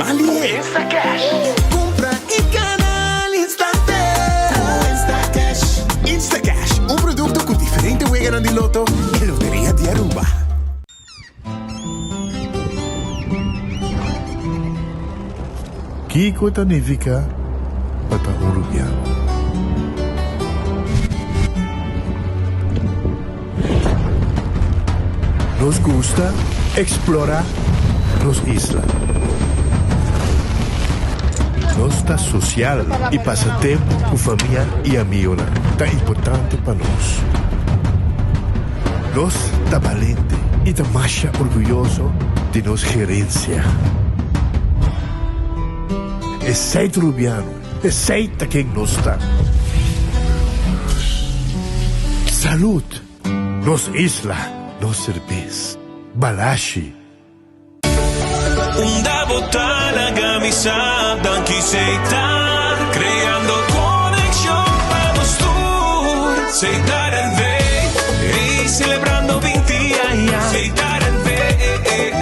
mali é InstaCash. Compra e canal instante. InstaCash. InstaCash, produto com diferente wega de loto e Loteria de Aruba. Kiko significa para Uruguaiano. Nos gusta explorar las islas. Nos está social y pasa tiempo con familia y amigos. Tan importante para nos. Nos está valiente y está más orgulloso de nos gerencia. Es sei uruguaiano, es sei quien nos está. Salud, nos isla. Nos cerveza, balashi. Una botana camisada quisiera creando conexión para los tour. Aceitar el ve y celebrando 20 años. Aceitar el ve,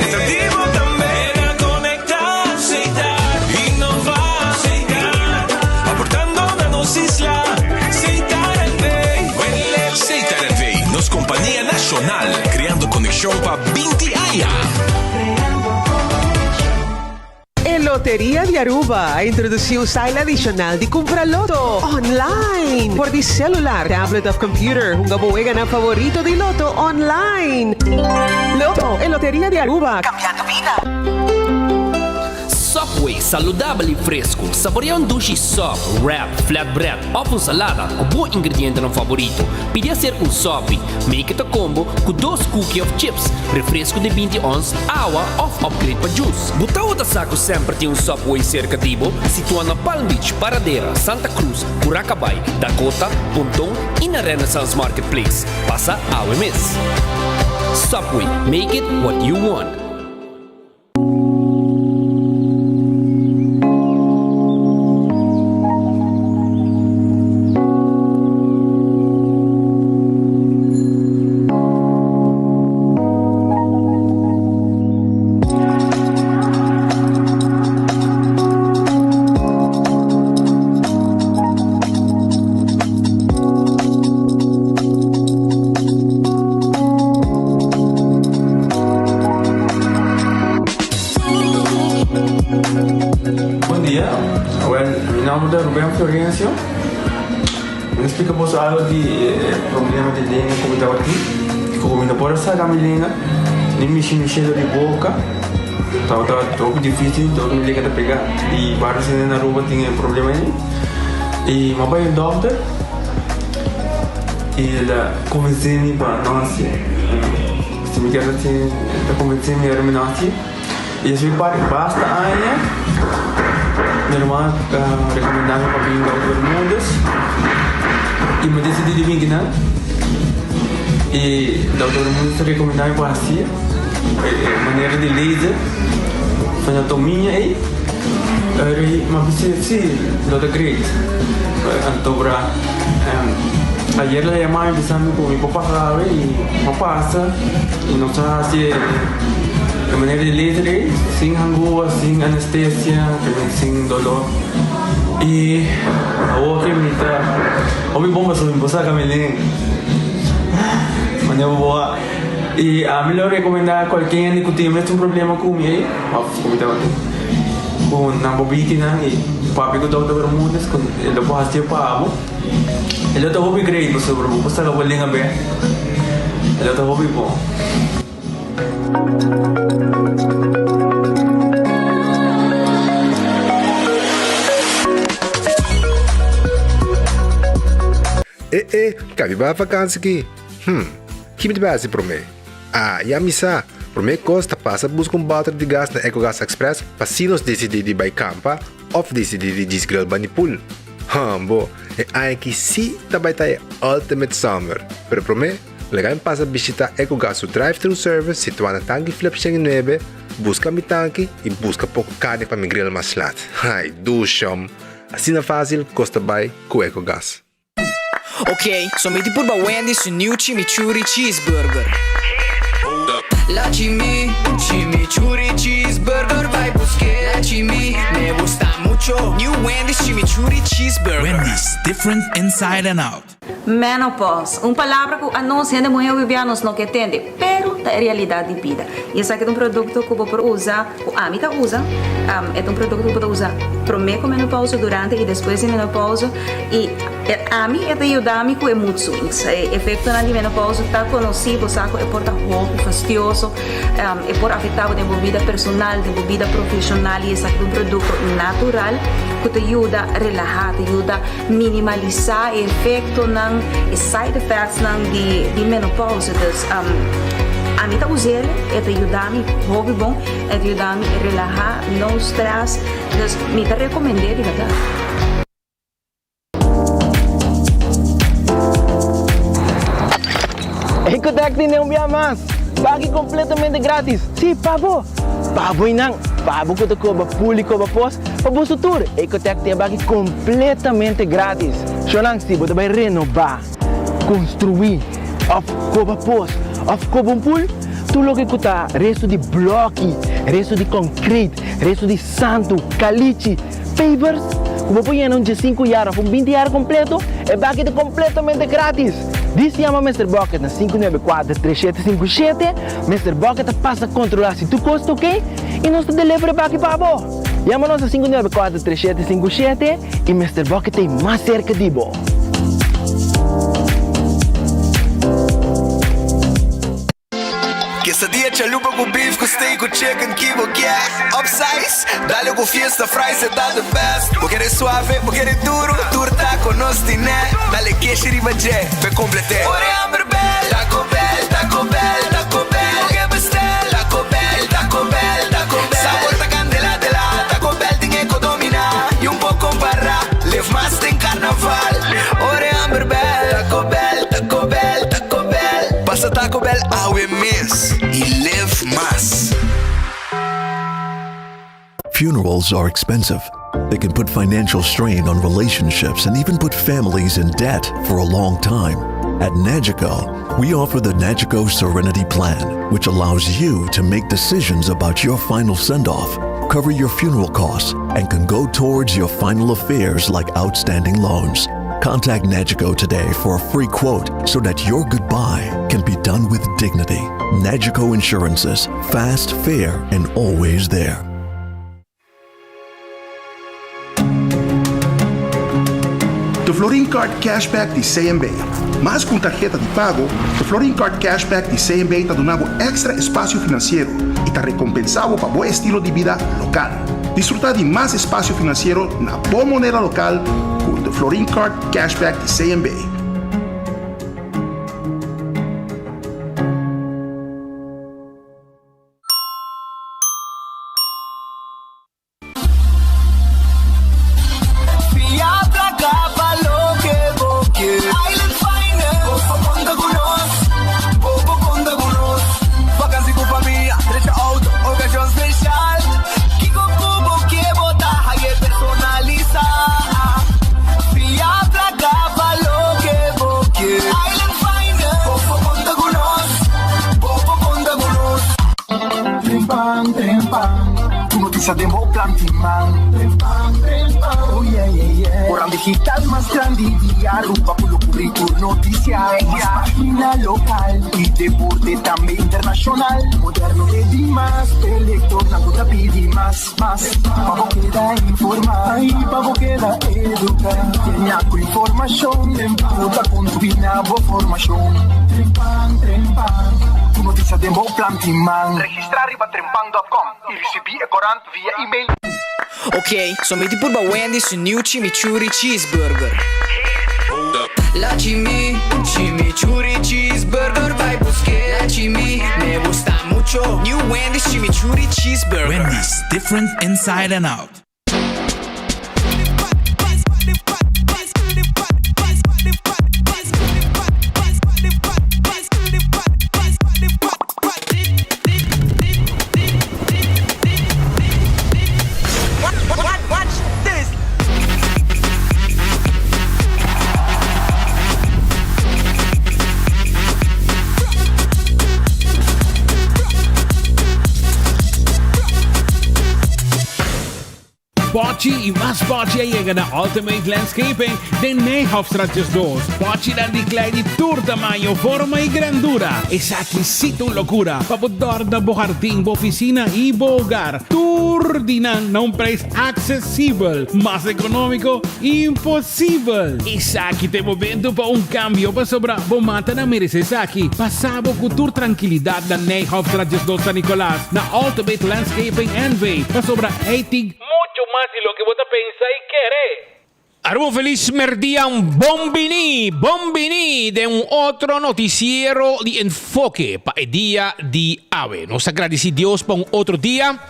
atractivo también a conectar, aceitar, innovar, aceitar, aportando a nos isla. Aceitar el ve, huele aceitar el ve, nos compañía nacional. Creando conexión para 20 años. A Loteria de Aruba introduziu um style adicional de comprar loto online por de celular, tablet of computer. Um gaboega na favorito de loto online. Loto, a Loteria de Aruba, cambiando vida. Subway, saudável e fresco. Saboreia um duche soft, wrap, flatbread, ou salada com bom ingrediente no favorito. Podia ser um sop, make it a combo com 2 cookies of chips, refresco de 20 ons, água ou upgrade para juice. Botão da saco sempre tem um Subway cerca de Ibo, situado na Palm Beach, Paradeira, Santa Cruz, Curacabay, Dakota, Pontão e na Renaissance Marketplace. Passa ao mês. Subway, make it what you want. Explicamos algo de problema de língua como estava aqui. Como por essa língua, nem mexendo cheio de boca. Estava muito difícil, então me liga a pegar. E vários na rua tinham problema aí. E meu pai é doutor. E ele convenceu-me para nascer. Se me quer assim, ele convenceu-me para nascer. E isso basta aí. Minha irmã recomendava para vir para todo mundo. E me decidi de vir, né? E o doutor Mundo recomendava para assim, maneira de laser, fazer anatomia e mas sim, doutor Greg, então para ayer la llamaba empezando con mi papá sabe y me pasa y nos hace de manera de laser, sin angúa, sin anestesia, sin dolor. E a outra me tá. Ouvi bomba sobre você, Camilene. Mas eu vou. E a melhor recomendar qualquer que tenha um problema com ele, como estava com na bobina e papi com o doutor Bermudes, com ele pode fazer para amo. Ele está hobby great, você bro, você está olhando bem. Ele está hobby bom. Cabe ba vacanza aqui? Que me base para mim? Já me sa. Para mim costa passa busca balde de gás na EcoGas Express para se nós decidir de ir campa ou decidir de desgrill banipul. Bo, é que se também tá Ultimate Summer. Pero para mim, legal passa visitar EcoGas o drive-thru service situado na tanque Flip 9, busca mi tanque e busca pouco carne para mi grill mais lat. Ai, dusham. Assim é fácil, costa bem com EcoGas. Ok, sommeti pur ba Wendy's un new chimichurri cheeseburger. La chimichurri cheeseburger vai buscar. La me gusta mucho. New Wendy's chimichurri cheeseburger. Wendy's, different inside and out. Menopause, palavra que a nós ainda muito vivianos não entende, pero é realidade de vida. E esse aqui é produto que você usa, o Amita usa, é produto que você usa primeiro menopausa, durante e depois de menopausa. E a mim é ajuda-me com mood swings. O efeito na menopausa está conhecido, sabe? É por roupa fastidioso, é por afetar a vida personal, a vida profissional. E esse aqui é produto natural que te ajuda a relaxar, te ajuda a minimalizar o efeito e side effects de menopausa. Então, a mim usa ele, te ajuda-me, hobby bom, te ajuda-me a relaxar, não stress. Então, me recomendei de verdade. Ecotec tem mais. Pague completamente grátis. Sim, pabo. Pabo inang. Pabo que tocou para público para pós. Para o futuro. Ecotec tem pague completamente grátis. Xonang se você vai renovar, construir, of coba pós, of coba pool. Tu logo que tá resto de bloco, resto de concreto, resto de santo, caliche, pavers. Como põe em de 5 horas, com 20 horas completo, é pague completamente grátis. Diz se chama Mr. Bucket na 594-3757. Mr. Bucket passa a controlar se tu custa, ok? E nós te delivery para aqui para você. Chama-nos a 594-3757 e Mr. Bucket tem mais cerca de você. Quesadilla, chalupa com beef, com steak, com chicken, que vou quer. Upsize, dale com fiesta, fries, tá the best. Vou querer suave, vou querer duro. Turta com nós, tiné. Dale queijo e ribaje, pe complete. Ore Amber Bell, Taco Bell, Taco Bell, Taco Bell. Que bestel, Taco Bell, Taco Bell, Taco Bell. Sabor da candela de la Taco Bell, tem que dominar. E pouco para, live mais tem carnaval. Ore Amber Bell, Taco Bell, Taco Bell, Taco Bell. Passa Taco Bell, we miss. E live más. Funerals are expensive. They can put financial strain on relationships and even put families in debt for a long time. At Nagico, we offer the Nagico Serenity Plan, which allows you to make decisions about your final send-off, cover your funeral costs, and can go towards your final affairs like outstanding loans. Contact Nagico today for a free quote so that your goodbye can be done with dignity. Nagico Insurances. Fast, fair, and always there. The Florin Card Cashback de CMB. Mas com tarjeta de pago, the Florin Card Cashback de CMB está dando extra espaço financeiro e está recompensado para bom estilo de vida local. Disfrutar de mais espaço financeiro na boa moneda local com the Florin Card Cashback de CMB. Demo Plantiman. Oh yeah, yeah, yeah. Orang digital más grande día, rupa por lo currículo, noticias, más página local y deporte también internacional. Moderno de más, electrónico te pide más. Pago queda informar y pago queda educar. Tiene con información, puta con tu binabo formación. Trempan. Tu noticia Demo Plantiman. Registrar riba trempan.com e recebi corrent via e-mail. Ok, sommeti pur ba Wendy's un new chimichurri cheeseburger. La chimichurri cheeseburger vai buscar. La me gusta mucho. New Wendy's chimichurri cheeseburger. Wendy's, different inside and out. Pochi y más Pochi llega na Ultimate Landscaping de Nijhoffstraat 2. Pochi dan die kleine tour tamaño, forma y grandura. Es aquí sí tu locura. Papudor na bo jardín, bo oficina y bo hogar. Tour dinan na un preço accessível, más económico impossível. Es aquí te momento para un cambio para sobra bo mata na mereces aquí. Pasabo com tour tranquilidade da Nijhoffstraat 2 San Nicolás na Ultimate Landscaping NV para sobra 80 mucho más de lo que vos pensa y querés. Aruba feliz merdia, un bombini de un otro noticiero de enfoque para el día de hoy. Nos agradecemos Dios por un otro día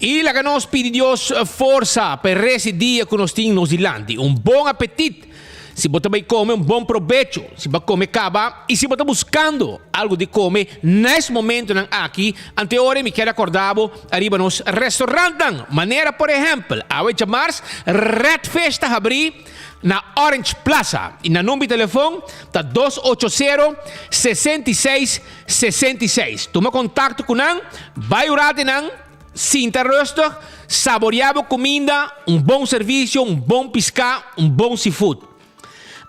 y la que nos pide Dios fuerza para ese día que nos tenemos delante. Un buen apetito. Se você vai comer um bom proveito, se você comer caba e se você está buscando algo de comer nesse momento aqui, anteora me quero acordar arriba nos restaurantes, maneira por exemplo, a chamar Red Festa abrir na Orange Plaza e na número de telefone tá 280-6666. Toma contato com nang, vai orar de nang, sinta rosto, saboreava comida, bom serviço, bom piscar, bom seafood.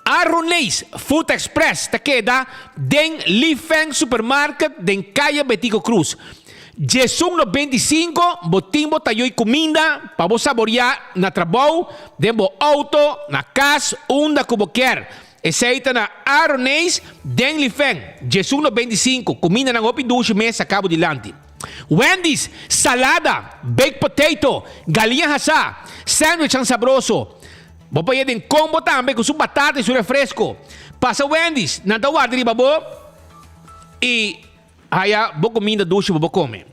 Arroneis Food Express te queda den Lifeng Supermarket den calle Betico Cruz. Jesus no 25, botimbo tayo comida para vos saborear na trabalho, dentro auto, na casa, onde como quer. Aceita na Arroneis den Lifeng. Jesus no 25, comida na open duche mesa acabo delante. Wendy's salada, baked potato, galinha assá, sandwich sabroso. Vou pôr em combo também com sua batata e seu refresco. Passa Wendy's, na tua guarda, babo. E aí, vou comida doce, vou comer.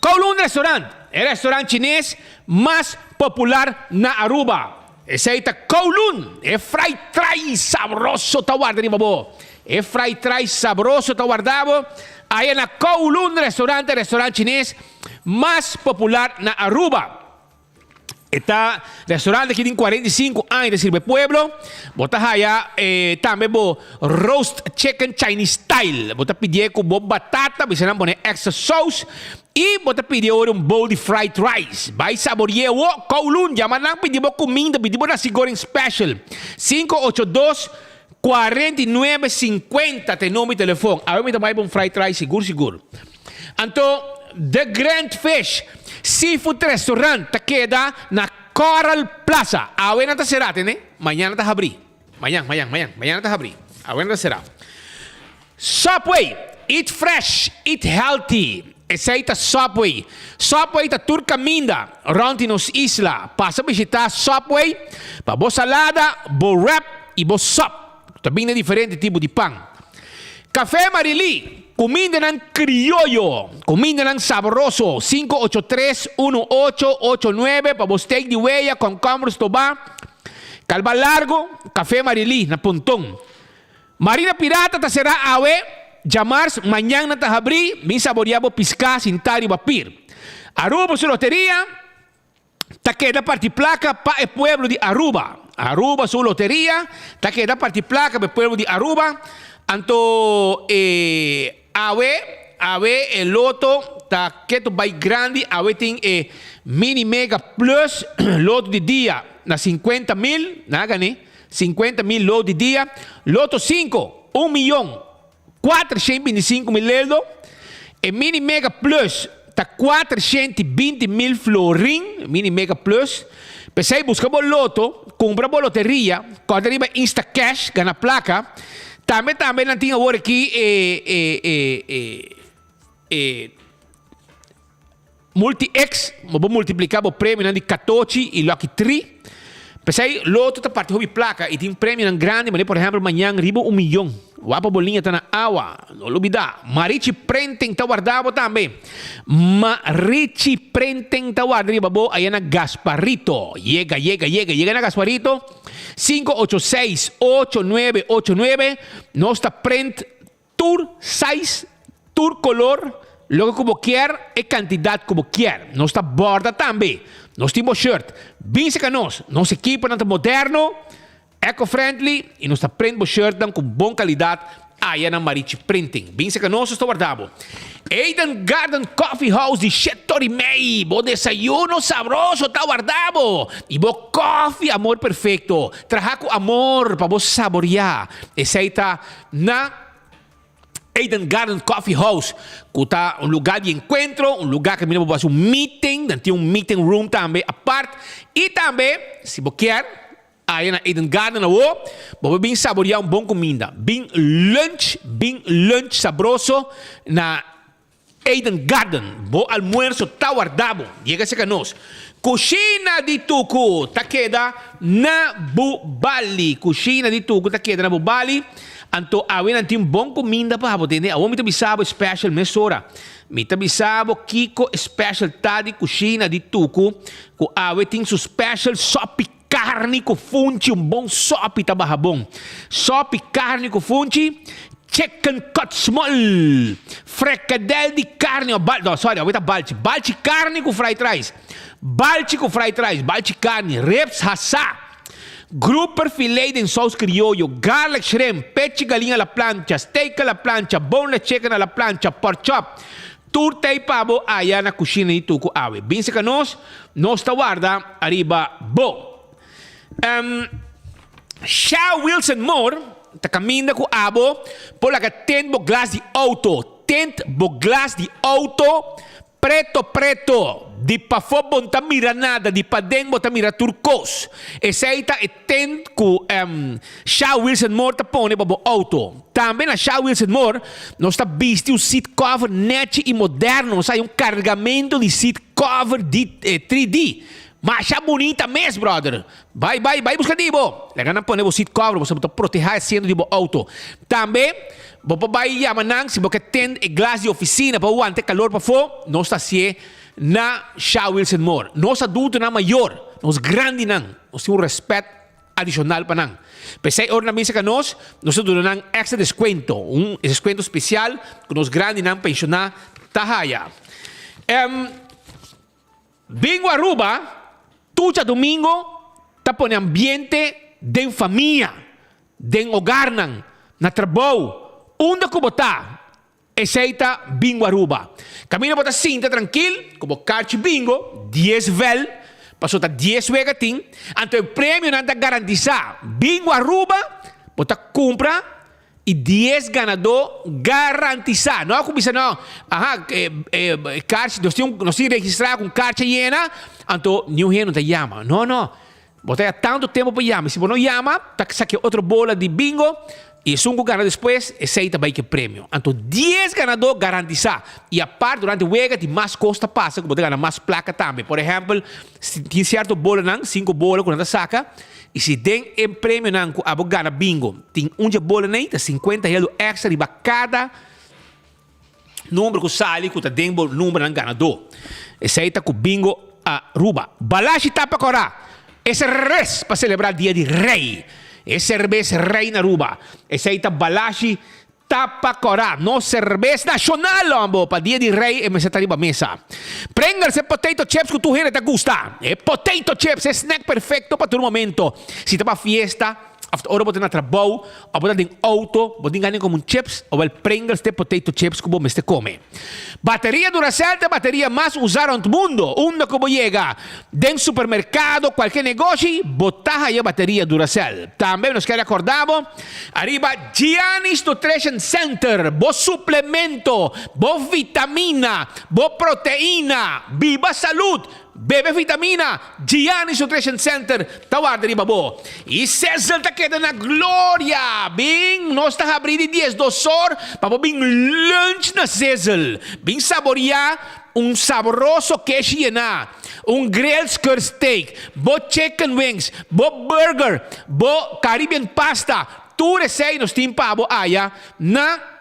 Kowloon Restaurant, é o restaurante chinês mais popular na Aruba. Esse aí tá Kowloon, é fried rice sabroso, tá guardado, babo. É fried rice sabroso, tá guardado. Aí na Kowloon Restaurant, restaurante chinês mais popular na Aruba. Está restaurante que tem 45 anos de sirve pueblo. Bota allá também bo roast chicken Chinese style. Bota pedir com bo batata, você não põe extra sauce e bota pedir bowl de fried rice. Vai saborear o Kowloon. Já não pedir bo comida, pedir bo na goreng special. 582-4950 tem nome e telefone. Aí me também um fried rice seguro. Então, The Grand Fish Seafood Restaurant te queda na Coral Plaza. Ahora está cerrado, ¿eh? Mañana está abrir. Mañana está abrir. Ahora está cerrado. Subway, eat fresh, eat healthy. Esse aí está Subway. Subway está tour caminda around nos isla. Passa a visitar Subway para boa salada, boa wrap e boa sop. Também é diferente tipo de pão. Café Marili. Comida ng criollo, comida ng sabroso, 583-1889, para steak de huella con combros toba, calva largo, café Marili, na Pontón. Marina Pirata ta será awe, llamars, mañana ta abrir, min saboreabo pisca, sintari bapir. Aruba su lotería, ta queda partiplaca pa el pueblo de Aruba. Aruba su lotería, ta queda partiplaca pa el pueblo de Aruba. Anto Awe el loto ta keto bay grande awe ting mini mega plus loto de dia na 50,000 na gani 50,000 loto de dia loto 5 1.425.000 euro e mini mega plus ta 420.000 florin mini mega plus pensei buscamos loto compramos loteria quando arriba insta cash gana placa. Também não tinha agora aqui multi-X, vou multiplicar o prêmio de 14 e Lucky 3. Pensei, loto está parte de placa e tem um prêmio grande, mas por exemplo, amanhã riba 1 milhão. Wapa bolinha está na água, não olvidar. Marichi Prenten está guardado também. Marichi Prenten está guardado aí na Gasparito. Llega na Gasparito. 586-8989. Nossa print tour size, tour color, logo como quer e quantidade como quer. Nossa borda também. Nosso tipo shirt. Vince canos. Nosso equipo é moderno, eco-friendly e nossa print shirt com boa qualidade Aí na Marichi Printing. Bem se que nós estou guardado. Eden Garden Coffee House de Chetorimei. Bo desayuno sabroso está guardado. E bo coffee, amor perfeito. Traja com amor para vos saborear. Esse aí tá na Eden Garden Coffee House, que está um lugar de encontro, um lugar que mesmo faz um meeting, tem um meeting room também à parte. E também, se você quer, aí na Eden Garden, você bem saborear uma boa comida. Bem lunch sabroso na Eden Garden. Bom almoço está guardado. Chega-se a nós. Coxina de Tucu, tá queda na Bubali. Coxina de Tucu, tá queda na Bubali. Anto awin nanti um bom comida para você entender. Awon mita bisabo special mesora. Mita bisabo Kiko special tadi coxina de Tucu. Ko awin tem su special sopi carne com funchi, um bom sopi tá bom. Sopi carne com funchi. Chicken cut small. Fricadel de carne. Balchi carne com fried rice. Balchi com fried rice. Balchi carne. Reps hassa. Grouper filet de sauce criollo, garlic shrimp, peche galinha à la plancha, steak à la plancha, boneless chicken à la plancha, pork chop, turta e pavo allá na coxina de Tucu awe. Bem se que nós está guarda arriba bo. Shaw Wilson Moore, ta caminha com abo, por la que tem bo glass de auto, preto, di pa fobon ta mira nada, di pa dengo ta mira turcos. Esse aí tá tem com Shaw Wilson Moore ta pone para o auto. Também na Shaw Wilson Moore, nós tá visto um seat cover net e moderno, sai um carregamento de seat cover de 3D. Mas é bonita mesmo, brother. Vai buscar dibo. Legal na pone o seat cover, você pode proteger sendo de auto. Também você vai chamar se você tem glass de oficina para aguentar calor para fora, nós está se na Shaw Wilson Moore. Nós adultos na maior, nós grande nang, nós temos respeito adicional para nang. Pensei ora na mesa que nós damos nang extra descuento, descuento especial que nós grande nang pensionar tahaya. Bingo Aruba, tucha domingo, tá põe ambiente de família, de hogar nang, na trabalho. Onde que botar? Eceita bingo Aruba. Camina bota cinta tranquilo, como carchi bingo, 10 vel, passou tá 10 vegatim, então o prêmio não está garantizado. Bingo Aruba, bota compra e 10 ganador garantizado. Não é como isso não. Carchi, nós temos registrado com carchi llena, então ninguém não te chama. Não. Bota tanto tempo para chamar. Se você não chama, tá que saque outra bola de bingo. E 5 ganadores depois, aceita vai que prêmio. Então, 10 ganadores garantizados. E a parte, durante o jogo, de mais costa passa, que você ganha mais placa também. Por exemplo, se tem certo bola, 5 bolas, quando você saca, e se tem um prêmio, a você ganha bingo. Tem bola, 50 euros extra de cada número que sai, que tem o número do ganador. Aceita com bingo Aruba. Balashi tapa corá. Esse res para celebrar o dia de rei. Esse cerveja rei na Aruba. Esse aí tá Balashi Tapa Corá. No cerveja nacional, ambo. Pa dia de rei, e me senta riba mesa. Prenderse potato chips que tu gente te gusta. Potato chips, snack perfecto para tu momento. Si te va fiesta, ahora botar na trabalho, ou botar em auto, botar ganhar como chips, ou el Pringles de potato chips que você come. Bateria Duracell, a bateria mais usada no mundo. Onde que chega dentro do supermercado, qualquer negócio, botar aí a bateria Duracell. Também nos quer acordamos, arriba Giannis Nutrition Center, bo suplemento, bo vitamina, bo proteína, viva salud. Bebe vitamina, Giannis Nutrition Center, tawar dari babo. E Cecil ta queda na glória. Bing, nós está abrindo 10 dosor, para bing lunch na Cecil. Bing saborear saboroso queijo llena, grilled skirt steak, bo chicken wings, bo burger, bo Caribbean pasta. Tudo isso aí nós temos para aya na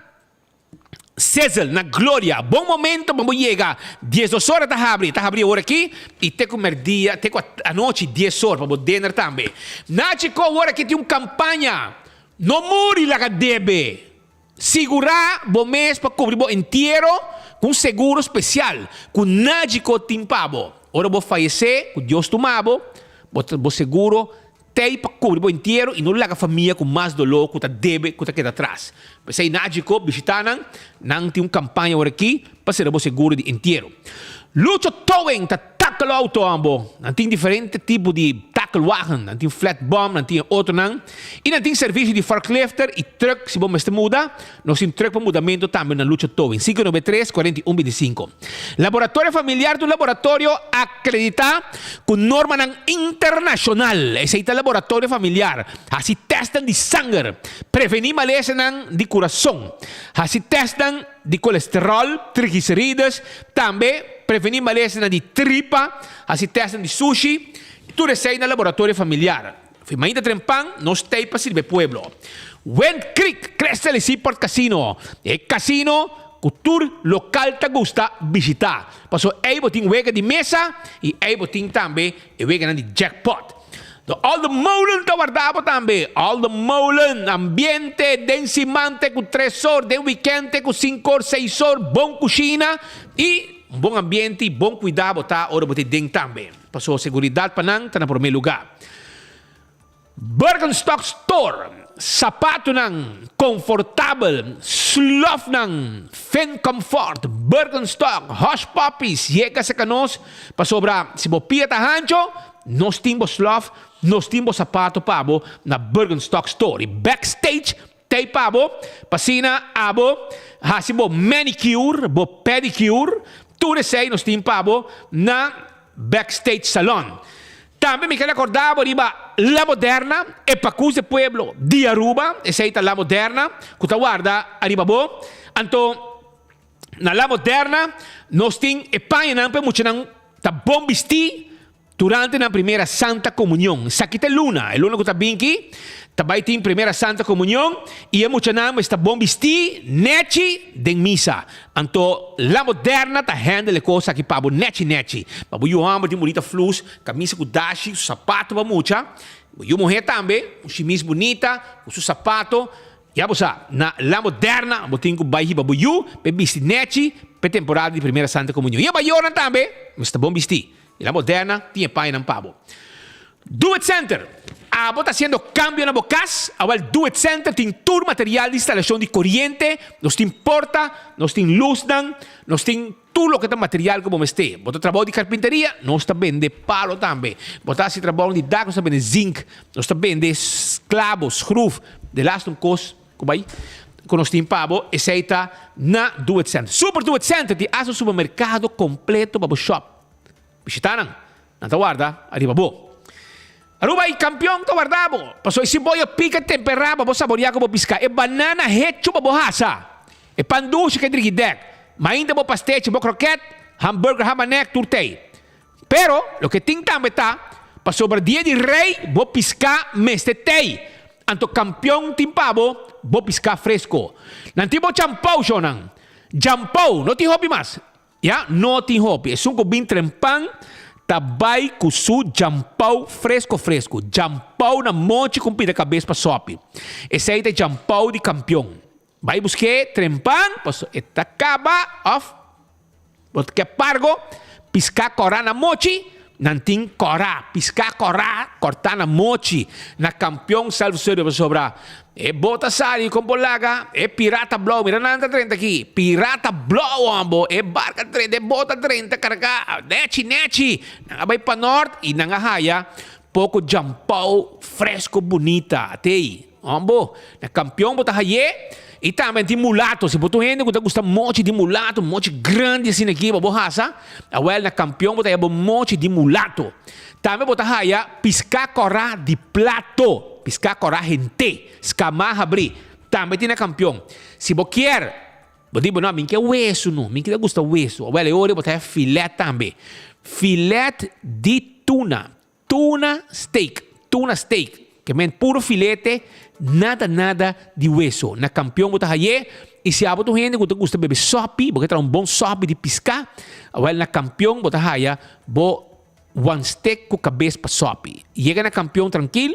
Cecil, na glória. Bom momento, vamos chegar. 10 horas está abrindo agora aqui. E tem que comer dia, tem que a noite 10 horas, para o dinner também. Na Chico, agora aqui tem uma campanha. Não muri lá que deve. Segurar o mês para cobrir o inteiro com seguro especial. Com Najico Timpabo. Ora, vou falecer, com Deus tomado, vou seguro tem para cobrir o inteiro e não larga a família com mais dolor que deve que queda atrás. Mas aí nádico visitar não tem uma campanha por aqui para ser seguro de inteiro. Lucho towing ta tackle auto ambo. Não tem diferente tipo de tackle wagon, não tem flat bomb, não tem outro não. E não tem serviço de forklifter e truck se você muda. Nós temos truck para mudamento também na Lucho Towing 593-4125. Laboratório familiar do laboratório acredita com norma internacional. Esse é o laboratório familiar. Assim testam de sangue, prevenir maleza de coração. Assim testam de colesterol, triglicerídeos, também prevenir maleza de tripa, assim testam de sushi, tudo isso aí no laboratório familiar. Ainda trempan, nós temos para servir pueblo. Wind Creek, Crystal Seaport Casino. É casino que o tour local te gusta visitar. Passou aí botin wega de mesa e aí botin também wega de jackpot. All the molen te guardavo também. All the molen, ambiente densimante com 3 horas, de weekend com 5 horas, 6 horas, bom cozinha e bom ambiente e bom cuidado tá hora bote dentro também. Passou seguridade para não, tá na primeiro lugar. Birkenstock Store, sapato nang confortável, slof nang Fen Comfort, Birkenstock, Hush Puppies, chega sa kanos, pa sobra, si bopia ta hancho, nos timbo slof, nos timbo sapato pabo na Birkenstock Store. Backstage, tay pabo, pasina abo, hasibo manicure, bo pedicure, tudo sei nos timbo pabo na Backstage Salon. Também me quero acordar, riba, La Moderna, e Pacuse Pueblo, di Aruba, e sei La Moderna, que tu guarda, arriba bo, anto, na La Moderna, nós tem e pai não para muito não tá bom vestir durante na primeira Santa Comunhão. Sakita luna que tá bem aqui, também tem primeira Santa Comunhão e é muito não está bom vestir neti de missa. Anto La Moderna tá handle coisa que pabo neti. Pabo eu amo de bonita flus, camisa com dashi, sapato para mucha. Eu mulher também, chemise bonita, com seu sapato. Ya bosa, na La Moderna, botin ko bayi babu yu, pe bisti neti, pe temporada de primeira Santa Comunhão. Ya bayoran também, mas tá bom vestir. La Moderna tinha pai não pabo. Do It Center. A bota haciendo cambio na bocas. Ahora el Do It Center tem todo material de instalación de corriente. Nos tem porta, nos tem luz, nos tem tudo lo que é material como este. Bota trabalho de carpinteria, nós também de palo também. Bota se trabalho de dados também de zinc, nós também de clavos, screw, de last um cos, como aí. Com nós tem pabo, aceita na Do It Center. Super Do It Center, te hace um supermercado completo para o shop. Visitaram, não te guarda, arriba bo. Aruba e campeão te guardavo. Passou esse boia pica temperada para saborear como piscar. É banana hecho para borracha. É pan doce que driguidec. Mas ainda bo pastete, bo croquete, hambúrguer, hamanek, turtei. Pero, lo que tem também tá, para sobre dia de rei, bo piscar mestetei. Anto campeão timpabo, bo piscar fresco. Nanti bo champau shonan. Champau, não tem hobby mais. Ya, não tem hobby. É um cubim trempan, tabai kusu jampau fresco. Jampau na monte com pida cabeça para sope. Esse aí é jampau de campeão. Vai buscar trempan, passo eta acaba off. Porque pargo, piscar corá na mochi, nantin corá, piscar corá, cortar na mochi, na campeão salvo sério para sobrar. É bota sari com bolaga, é pirata blow, mira nanda 30 aqui, pirata blow ambo, é barca 30, é bota 30 carga, neti, nanga vai para norte e nanga haya, pouco jampau fresco bonita, até aí, ambo, na campeão bota haye, e também tem mulato, se botou gente que gosta monte de mulato, monte grande assim aqui, para borracha, a na campeão bota um monte de mulato, também bota haya, piscar corá de plato. Piscar corá gente, escamar abrir, também tem na campeão. Se você quer, você diz, não, mim quer hueso, não, mim quer gusta hueso. Olha, eu botar filé também. Filé de tuna steak, que é puro filete, nada de hueso. Na campeão botar aí, e se a botar gente que gosta beber sope, porque tem bom sope de piscar, olha, na campeão botar aí, one steak com cabeça para sope. Chega na campeão tranquilo.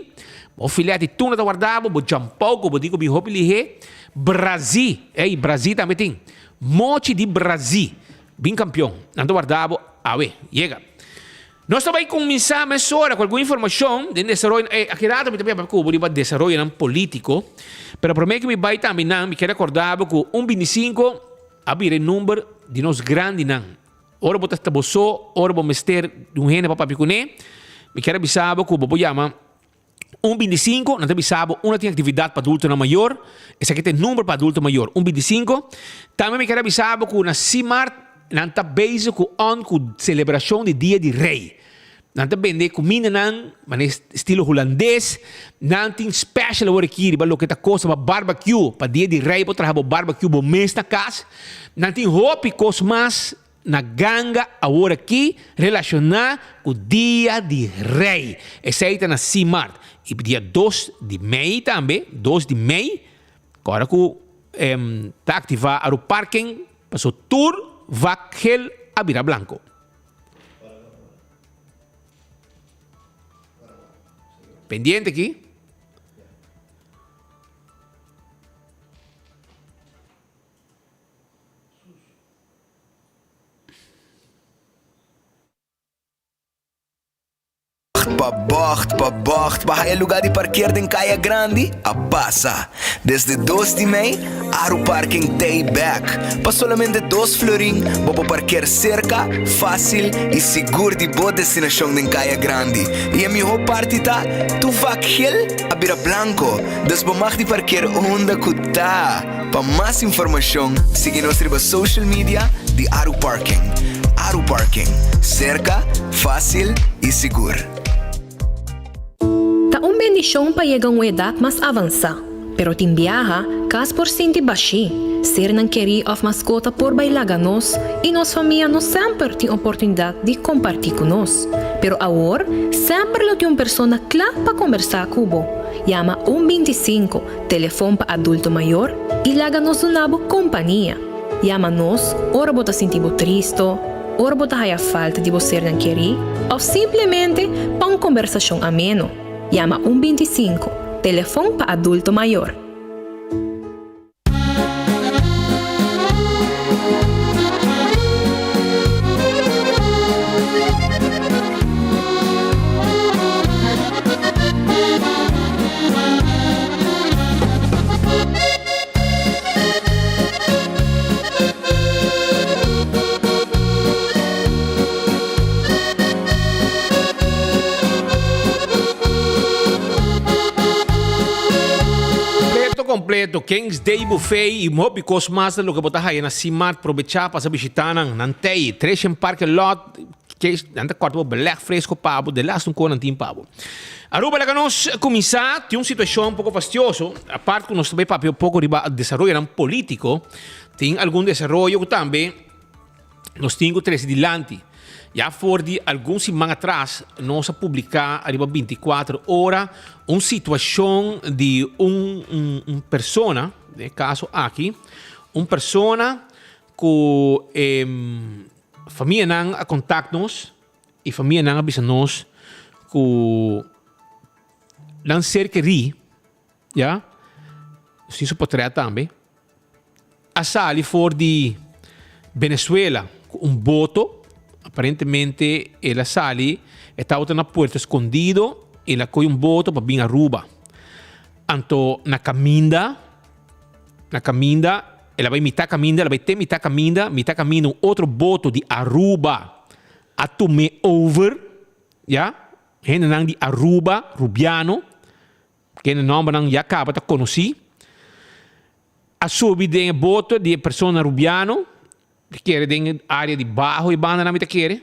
O filé de tuna da guardava, o jampau, como digo, o hopi lihe, Brasil, Brasil também tem, monte de Brasil, bem campeão, não guardava, chega. Nós também começamos agora com alguma informação de desenvolvimento. Aqui dá também para Cuba, de desenvolvimento político. Mas para mim que me vai também, me quero recordar que 1,25 abrir o número de nós grandes. Ora, botar esta bolsa, ora, vou mester de um rene para picuné. Me quero avisar que o Bobo chama 1,25, não tem avisar, uma tem atividade para adulto maior. Esse aqui tem número para adulto maior, 1,25. Também me quero avisar que na CIMAR não está base com a celebração do Dia de Rei. Não está vender comida, mas estilo holandês. Não tem special agora aqui, para que está coisa para barbecue, para Dia de Rei, para trabalhar barbecue, para mês na casa. Não tem roupa e coisa mais na ganga agora aqui, relacionada com o Dia de Rei. Esse aí está na CIMAR. E dia 2 de maio também, 2 de maio, agora que está ativado o parking, passou tour, Vaquel a Vira Blanco. Pendiente aqui. Pa bocht, para o lugar de parquear em Caia Grande, a passa. Desde 2 de maio, há o parking day back. Para solamente 2 florim, vou parquear cerca, fácil e seguro de boa destinação em Caia Grande. E a minha parte tá, tu Vaquel a Vira Blanco. Desbomar de parquear onde que tá. Para mais informação, siga nossa social media de Aru Parking. Aru Parking, cerca, fácil e seguro. Ta un bendición para llegar a una edad más avanzada, pero tin viaja, cas por sinti baixi, ser nan queri of mascota por bailar nos e nos família nos sempre tem oportunidade de compartilhar com nós. Pero agora, sempre lo tem uma pessoa clara para conversar com o Llama 125, telefone para adulto maior e laga nos uma companhia. Llama nos, ora bota sentir triste, ora bota a falta de você nan queri, ou simplesmente para uma conversação ameno. Llama 125, telefone para adulto maior. Completo, Kings Day Buffet e mobi cos master lo que botar aí na CIMAR aproveitar para visitar não tem Treasure Park lot que anda quarto beleg fresco pabo de last um quarantim pabo. Aruba que nós começar tem uma situação um pouco fastidiosa, a parte que nós também papel pouco de desenvolvimento político, tem algum desenvolvimento também nós temos três dilante. Já for de alguns semanas atrás, nós publicar arriba 24 horas uma situação de persona, no caso aqui, uma persona que família não a contacta-nos e família não avisa-nos que não ser que ri, já, isso pode trazer também. A sali for de Venezuela, voto. Aparentemente, ela sali, estava na porta escondido, ela coi voto para vir a Aruba. Anto, na caminda, ela vai mitad caminda, ela vai ter mitad caminda, outro voto de Aruba a tomar over, já? Gente não de Aruba, Rubiano, que no nome não já acaba de conhecer. A subir de voto de pessoa Rubiano, que era em área de baixo e banda na mitad quer.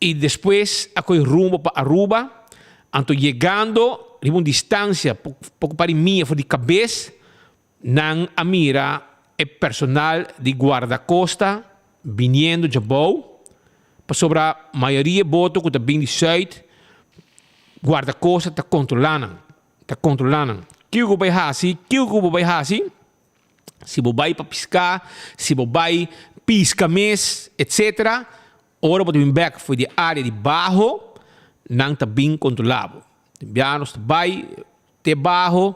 E depois a coi rumbo para Aruba, anto chegando a uma distância pouco para mim, de cabeça, não a mira é personal de guarda-costa vindo de Jabou, para sobre a maioria de votos que está vindo de Zuid, guarda-costa está controlando. Que o vai fazer, se você vai para piscar, se você vai pisca mês, etc. Ora, você vem back foi de área de baixo, não está bem controlado. Nós vai de baixo,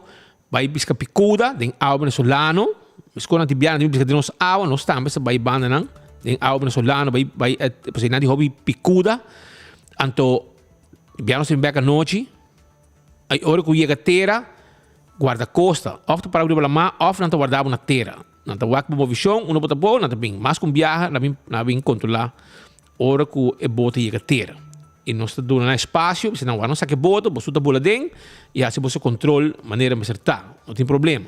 vai pisca picuda, tem água venezuelano. Mas quando a gente pisca de nossa água, nós também vai banda, tem água venezuelano, vai, não de hobby picuda. Anto, abbiamo sempre a noite, aí ora que chega a terra, guarda-costa, of para abrir a mão, of não guardava na terra. Não está guardando uma visão, não bota boa, não está bem. Mas com viaja, não bem controlar, ora que é bota chega a terra. E não está dando espaço, se não sabe que bota, você está bola dentro, e assim você controla a maneira de acertar. Não tem problema.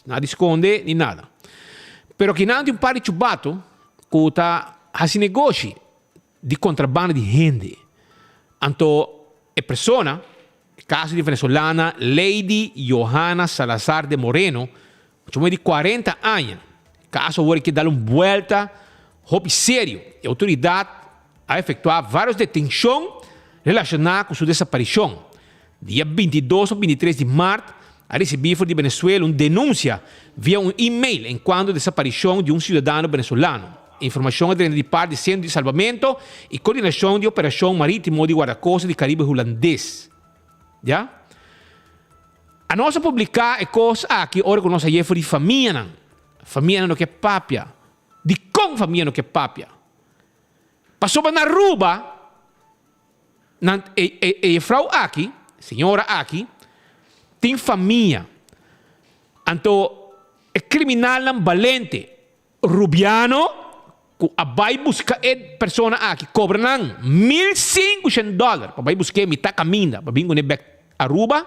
Nada esconde, nem nada. Pero que não tem um par de chubato, que está fazendo negócio de contrabando de gente. Então, a pessoa, caso de venezuelana Lady Johanna Salazar de Moreno, de 40 anos, caso agora que dar uma volta, hobby sério, a autoridade a efetuar várias detenções relacionadas com sua desaparição. Dia 22 ou 23 de março, a receber de Venezuela uma denúncia via um e-mail enquanto desaparição de um cidadão venezuelano. Informação de parte do Centro de Salvamento e coordenação de operação marítima de guarda-costa do Caribe holandês. Já? A nossa publicar é coisa aqui, ora que nossa jefe de família não que é papia, de com família não que é papia. Passou na ruba, e frau aqui, senhora aqui, tem família. Então, é criminal não valente, rubiano, que vai buscar a pessoa aqui, cobra $1.500 para vai buscar metade caminho, para vir com ele a ruba,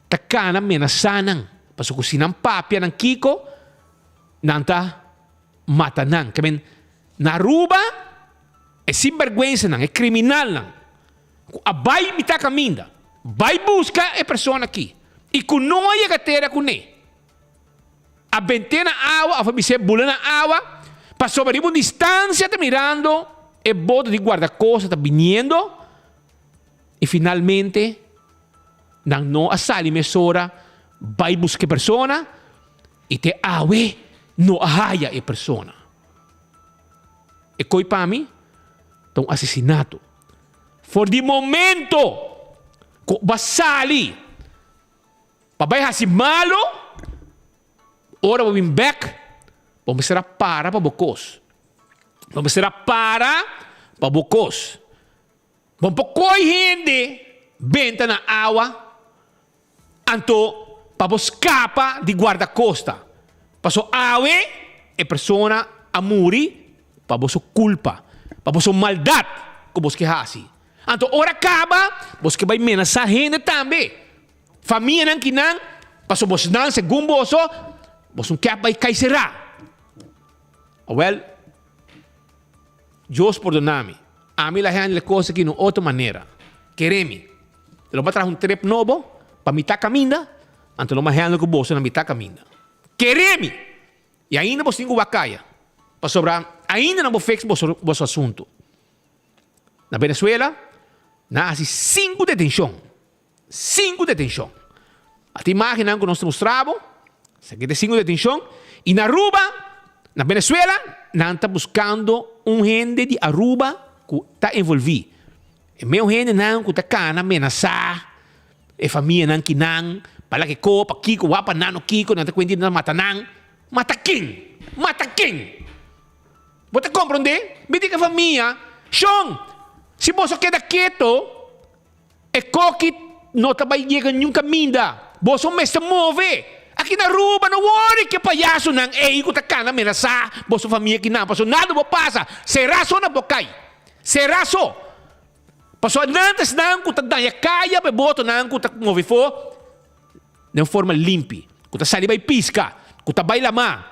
takana menasanan, para se cozinhar papia ng kiko, nanta matanan. Kaya na ruba, é sinvergüenza nang, é criminal nang. Vai metade caminho, vai buscar a pessoa aqui, e kung não há gatera com ele, a ventana água, a família bula na água, para sobre uma distância, está mirando, e boto de guarda-costa está vindo, e finalmente, não a sali mesora, vai buscar a pessoa, e te awe, não ahaya a pessoa. E coi para mim, é um assassinato. For de momento, ko basali, pabai hasi malo, ora vamos back, vamos ser para bocos. Vamos ser para bocos. Vamos pokoi hindi, benta na água, anto, para escapa de guarda-costa. Passo awe, e persona amuri, para vosso culpa, para vosso maldade, que vos que hasi. Anto, ora acaba, vos que vai menasar gente também. Família nang kinang, passo vos nang, segundo vosso, vos não quer vai cair será. Well, Deus perdona-me. A mim la gente le coisa aqui de outra maneira. Quereme. Lo vai trazer trip novo, para mitad caminho, anto lo mais gente que vos na mitad caminho. Quereme. E ainda vos tenho vacaia. Para sobrar, ainda não vou fix vosso assunto. Na Venezuela, nasce 5 detenções. 5 detenções. Até imagina que nós mostramos, se aqui tem 5 detenções, e na Aruba, na Venezuela, não está buscando gente de Aruba que está envolvido. E meu gente não que está cana, ameaçar, e família não que não, para que copa, kiko, wapa, nano, kiko, não está coentando, não mata não. Mata quem? Mata quem? Você compreende? Me diga família, Sean, se você queda quieto, é coque não está vai chegar nenhum caminho. Você me está move. Aqui na Aruba, não worry que palhaço não é igual tá cana ameaçar. Você família que não passou nada vou passa. Será só na bocai. Será só. Passou antes não que tá dando caia, be boto não que tá move for. De forma limpa. Que tá sali vai pisca, que tá vai lama.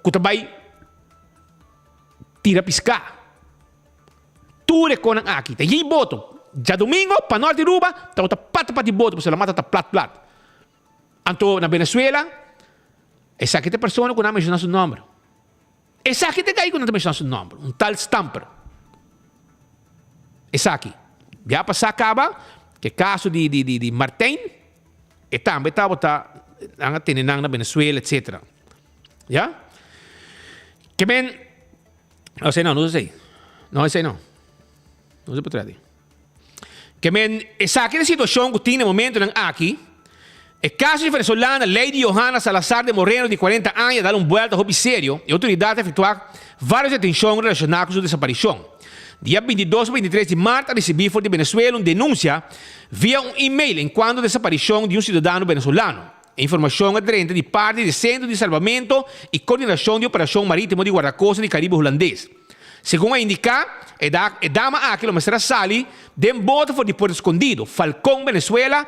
Que tá vai tira piscar. Tudo com aqui. Tá aí boto. Já domingo, para norte de Aruba, tá outra pata de boto, você la mata tá plat. Anto na Venezuela, essa aqui tem pessoa que não menciona seu nome. Essa aqui tem que não menciona seu nome. Um tal Stamper. Essa aqui. Já passar acaba, que caso de Martin, e também estava na Venezuela, etc. Já? Que bem, não sei. Não sei para trás. Que bem, essa aqui é a situação que tem no momento aqui, El caso de venezolana Lady Johanna Salazar de Moreno, de 40 años, da una vuelta a serio y autoridades efectuaron varias detenciones relacionadas con su desaparición. Día 22 y 23 de marzo recibí de Venezuela una denuncia vía un email en cuanto a desaparición de un ciudadano venezolano. Información aderente de parte del Centro de Salvamento y Coordinación de Operación Marítimo de Guardacosta del Caribe holandés. Según indica, dama aqui, la sali de un bote por de Puerto Escondido, Falcón, Venezuela,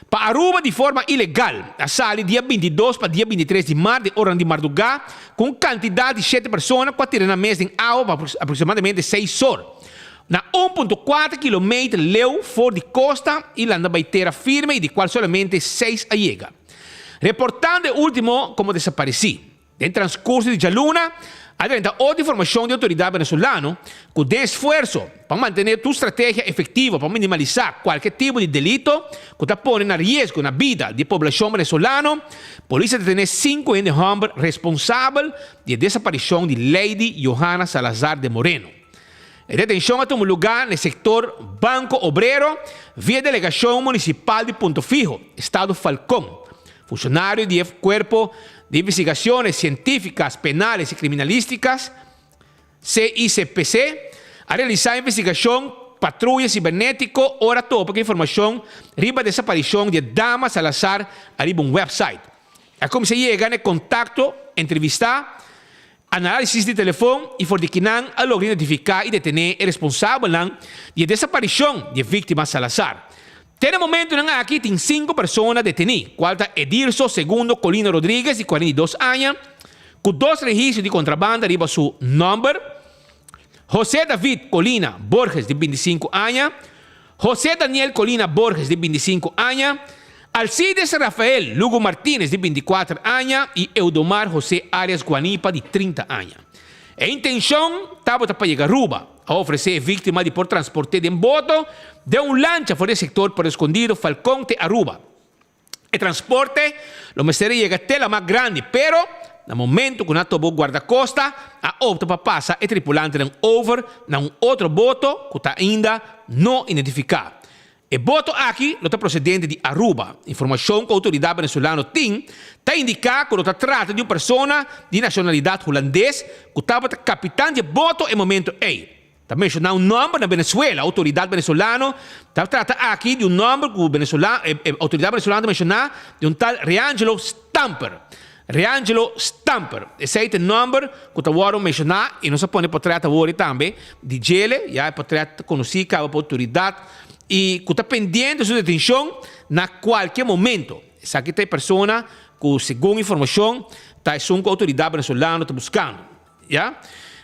para Aruba de forma ilegal. A sali dia 22 para dia 23 de março, de hora de madrugada, com quantidade de 7 pessoas, quotidianamente em água, aproximadamente 6 horas. Na 1,4 km leu fora de costa e lá na baiteira firme, e de qual somente 6 allega. Reportando o último como desaparecido. En transcurso de Jaluna, adelanta outra informação de autoridade venezolana que dê esforço para manter tua estratégia efetiva para minimizar qualquer tipo de delito que está pondo em risco na vida da população venezolana. A polícia detém 5 homens responsáveis de desaparição de Lady Johanna Salazar de Moreno. A detenção tomou lugar no setor Banco Obrero via delegação municipal de Punto Fijo, Estado Falcón. Funcionário do Cuerpo de Investigaciones Científicas, Penales y Criminalísticas, CICPC, a realizar investigación, patrulla cibernético, hora topa que información, riba desaparición de Dama Salazar, arriba un website. A como se llega en contacto, entrevistar, análisis de teléfono y for de que a lograr identificar y detener el responsable de desaparición de víctima Salazar. Tem momento aqui tem 5 pessoas detenidas. Qual está Edirso Segundo Colina Rodrigues, de 42 anos, com 2 registros de contrabando arriba seu número. José David Colina Borges, de 25 anos. José Daniel Colina Borges, de 25 anos. Alcides Rafael Lugo Martínez, de 24 anos. E Eudomar José Arias Guanipa, de 30 anos. A intenção estava para chegar a Aruba, a oferecer vítima de por transporte de boto de un lancha fora do sector Puerto Escondido, Falcón de Aruba. El transporte, lo mestre llega até la más grande, pero no momento que tomou guarda-costa, a opta para passar e tripulante ng over na un outro boto que está ainda não identificado. O boto aqui está procedente de Aruba. Informação que a autoridade venezuelana tem, está indicando que está trata de uma pessoa de nacionalidade holandesa que estava capitão de boto em momento A. Está mencionando un nombre en Venezuela, autoridad venezolana. Trata aquí de un nombre que autoridad venezolana menciona de un tal Reangelo Stamper. Reangelo Stamper. Ese es el nombre que te voy a mencionar y no se pone portrait ahora también. De Gele, ya el portrait conocido por la autoridad y que está pendiente de su detención en cualquier momento. Esa aquí es persona que según información está una autoridad venezolana está buscando. ¿Ya?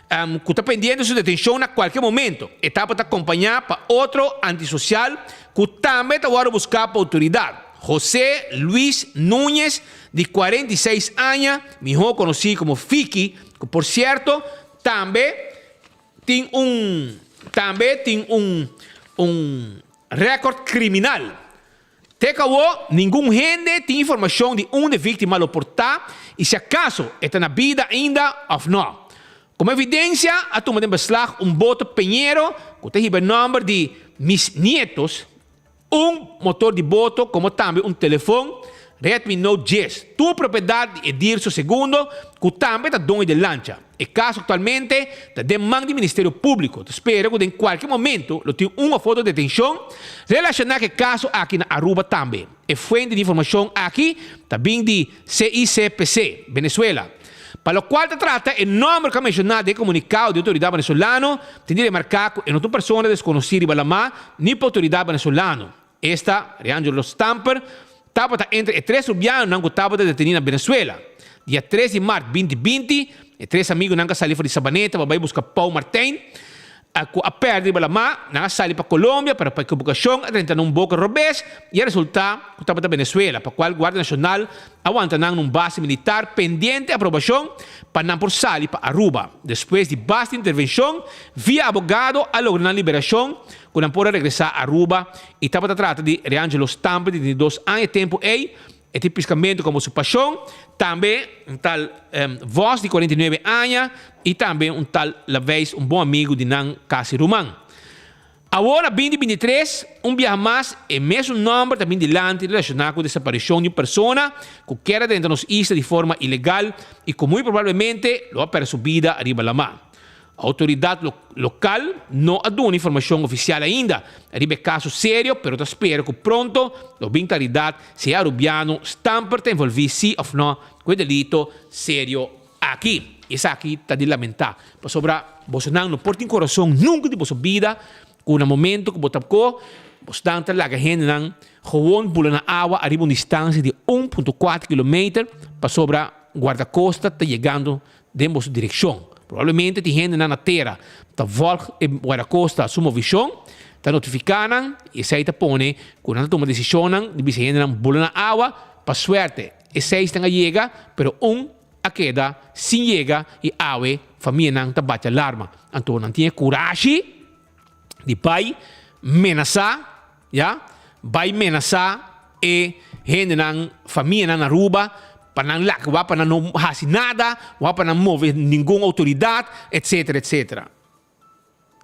Que está pendiente de su detención a cualquier momento. Está para acompañar para otro antisocial que también está a buscar para autoridad. José Luis Núñez, de 46 años, mejor conocido como Fiki, que por cierto, también tiene un récord criminal. Te acabó, ningún gente tiene información de una víctima lo portar y si acaso está en la vida ainda o no. Como evidencia, ha tomado en beslag un bote Peñero, que tiene el nombre de mis nietos, un motor de bote, como también un teléfono Redmi Note 10. Tu propiedad de Edirso Segundo, que también está dueño de lancha. El caso actualmente está demanda del Ministerio Público. Espero que en cualquier momento lo tiene una foto de detención relacionada con el caso aquí en Aruba también. Es fuente de información aquí, también de CICPC, Venezuela. Para lo cual se trata el nombre que ha mencionado de comunicado de autoridad venezolana, tiene que marcar en otra persona desconocida para la más, ni por autoridad venezolana. Esta, Reangelo Stamper, estaba entre 3 urbianos que estaban detenidos en Venezuela. Día 3 de marzo 2020, 3 amigos que salieron de Sabaneta para ir buscar Paul Martín. A perder la más, salieron para Colombia para equivocación, a un boca robés y el resultado estaba en Venezuela, para cual Guardia Nacional aguanta en una base militar pendiente de aprobación para por salir para Aruba. Después de vasta intervención, vía abogado a lograr la liberación, con por regresar a Aruba y estaba tratando de Reangelo Stamper de 22 años de tiempo e tipicamente como su pasión, también un tal Vos de 49 años y también un tal La Vez, un buen amigo de Nan Casi Rumán. Agora, 2023, viaje mais e mesmo número também de lante relacionado com a desaparição de uma pessoa que quer dentro dos islas de forma ilegal e que muito provavelmente lo ha perso vida arriba la mar. A autoridade local não ha dado informação oficial ainda. Arriba caso sério, pero espero que pronto a autoridade se arubiano stamper te envolver sim ou não com o delito sério aqui. Isso aqui está de lamentar. Para sobra, você não porta em coração nunca de vossa vida, com um momento que você tocou, você está lá que a gente não gewoon pula na água, arriba uma distância de 1,4 km, para sobra guarda-costa está chegando em vossa direção. Provavelmente tem gente na terra, está volta e guarda-costa a sua visão, está notificando e se aí está põe, quando não toma decisão, de se gente não pula na água, para suerte, e se aí está a chega, pero a queda, sem chega e awe, família não está bate alarma. Então não tinha coragem de pai menaçar, já? Vai menaçar e gente não, família não aruba, para não lá, para não fazer nada, para não mover nenhuma autoridade, etc, etc.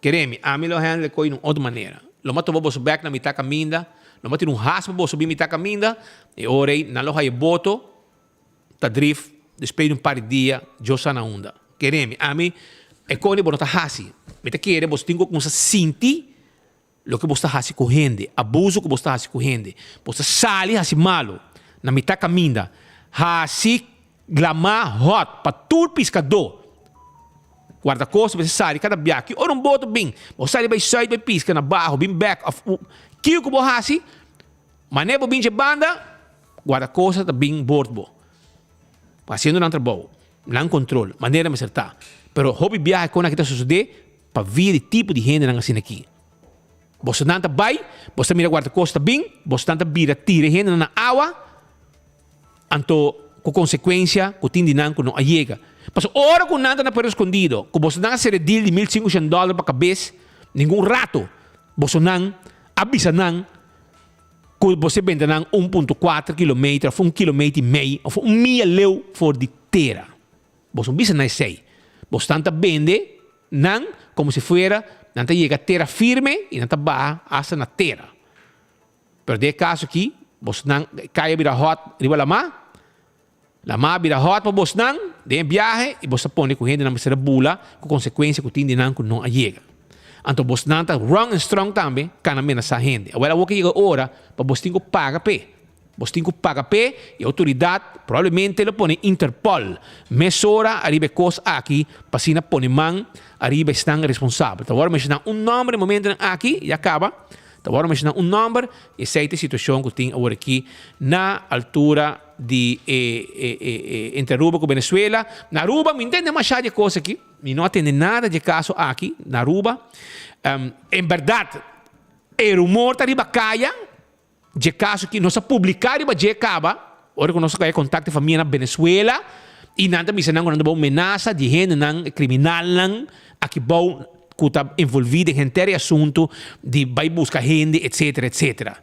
Queremos, a mim lo handle coi de outra maneira. Lo mato vou back na mitad caminda, lo mato um raspa vou subir mitad caminda, e ora na lo hai boto, ta drift, depois par de dias, eu sa na onda. Queremos, a mim é coi bonota hasi. Me te quer, você tem que sentir lo que você hasi com gente, abuso que você hasi com gente. Você sale hasi malo, na mitad caminda. Hasi glamar hot para todo pescador. Guarda-costa, você sai cada biaque. Ou não boto bem. Você sai vai sair vai pisca na barro, bem back of. Que você hasi, maneiro bem de banda, guarda-costa tá bem bordo. Fazendo um trabalho, não controle, maneira de acertar. Pero hobby viaje com aquilo que está sucedendo para ver o tipo de gente assim aqui. Você não vai, você mira guarda-costa bem, você não vira tira gente na água. Anto, com consequência, o tindinan que não chega. Mas ora que nada na escondido, que você não ser deal de $1,500 para cabeça, nenhum rato, você não avisa não que você vende 1,4 km, ou 1,5 km, ou 1 milha for de terra. Você avisa não sei. Você tenta vende não como se fuera, não chega a terra firme e não vai hasta na terra. Pero de caso aqui, você não cai a virar hot, riba la mar vira hot para você não, de viaje, e você põe com gente na mesa bula, com consequência que o tinde não chega. Então você não está wrong and strong também, que não ameaça gente. Agora, o que chega hora, para você tem que pagar pé. Você tem que pagar pé, e a autoridade provavelmente ele põe Interpol. Mesora, arriba coisa aqui, para se não põe mão, arriba estão responsáveis. Então, agora mencionar nome no momento aqui, e acaba. Então, agora mencionar número, e essa é a situação que tem agora aqui, na altura de entre Aruba com Venezuela. Na Aruba, me entende mais de coisa aqui. Me não atende nada de caso aqui, na Aruba. Em verdade, o rumor está arriba caia, de caso que nós publicar arriba de acaba, ora que nós caia contato com a família na Venezuela, e nada me senão quando ameaça de gente não criminal não, aqui bom que está envolvido em inteiro assunto de vai buscar gente, etc, etc.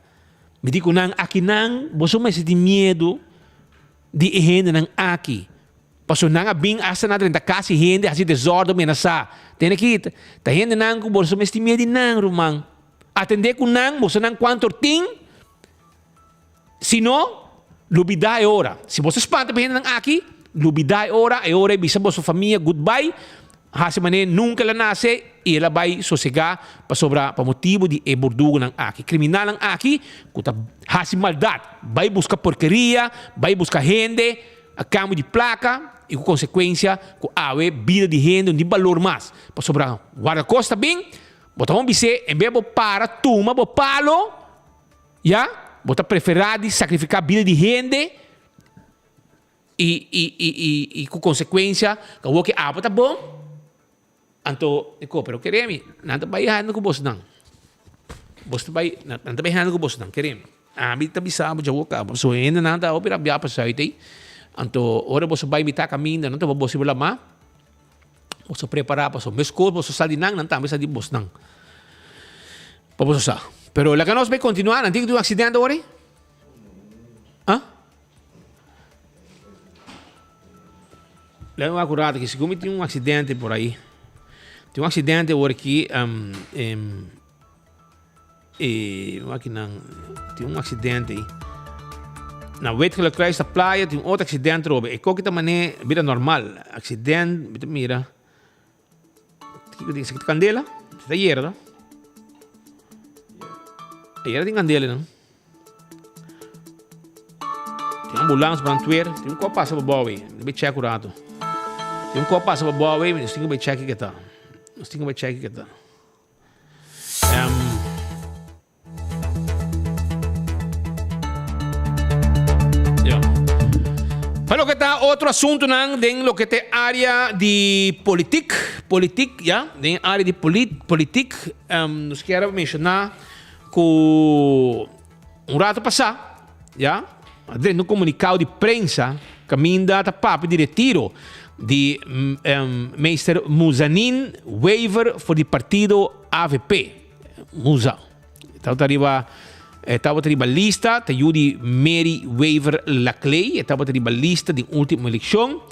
Me digo não, aqui não, você me sente medo de gente não aqui. Passo não bem essa na dentro da casa gente assim desordem ameaçar. Tem aqui, tá gente não que você me sente medo não, romão. Atender com não, você não quanto tem. Se não, lubida é hora. Se você espanta para gente não aqui, lubida é hora e bisa sua família goodbye. Hasi maneira nunca ela nasce e ela vai sossegar para sobrar para motivo de bordugo não aqui. Criminal não aqui, que tá hasi maldade. Vai buscar porcaria, vai buscar gente, a cambio de placa e com consequência, com a vida de gente de valor mais. Para sobrar guarda-costa bem, botar um bise, em vez de para turma, bo palo, já, botar preferado sacrificar vida de gente e com consequência, que o que tá bom. Anto, pero queremos, nada vai errado com você não. Você vai, nada vai errado com você não, queremos. A mim tá bisabo já o cabo, so ainda nada opera bia para sair daí. Anto, ora você vai imitar caminho, não tá você vai lá, você preparar para o meu escola, você sai de não tá, mas sai de você não. Para você sa. Pero la que nós vai continuar, não tem que ter um acidente agora? Hã? Lembra acurado que se comete um acidente por aí. Tem um acidente agora aqui aqui não, tem um acidente aí. Na wetgelijk kruis da praia, tem outro acidente, Robert. E qualquer maneira, vida normal. Acidente, mira. Você tem candela? Você tem hierro, não? Hierro tem candela, não? Tem ambulância para Antwer. Tem copo passa para Bowie. Deve checar curado. Tem copo passa para Bowie, mas tem que checar que tá. Nós temos que checar que tá. Para lo que está outro assunto nang den lo que te área de politik, ya, den área de politik, nos quero mencionar que um rato passado, ya, dentro do comunicado de prensa, caminda da papo de retiro de meester Muzanin waiver voor die partido AVP, Muza. Estava lista, te Judy Mary Waiver Laclay, estava lista de última eleição.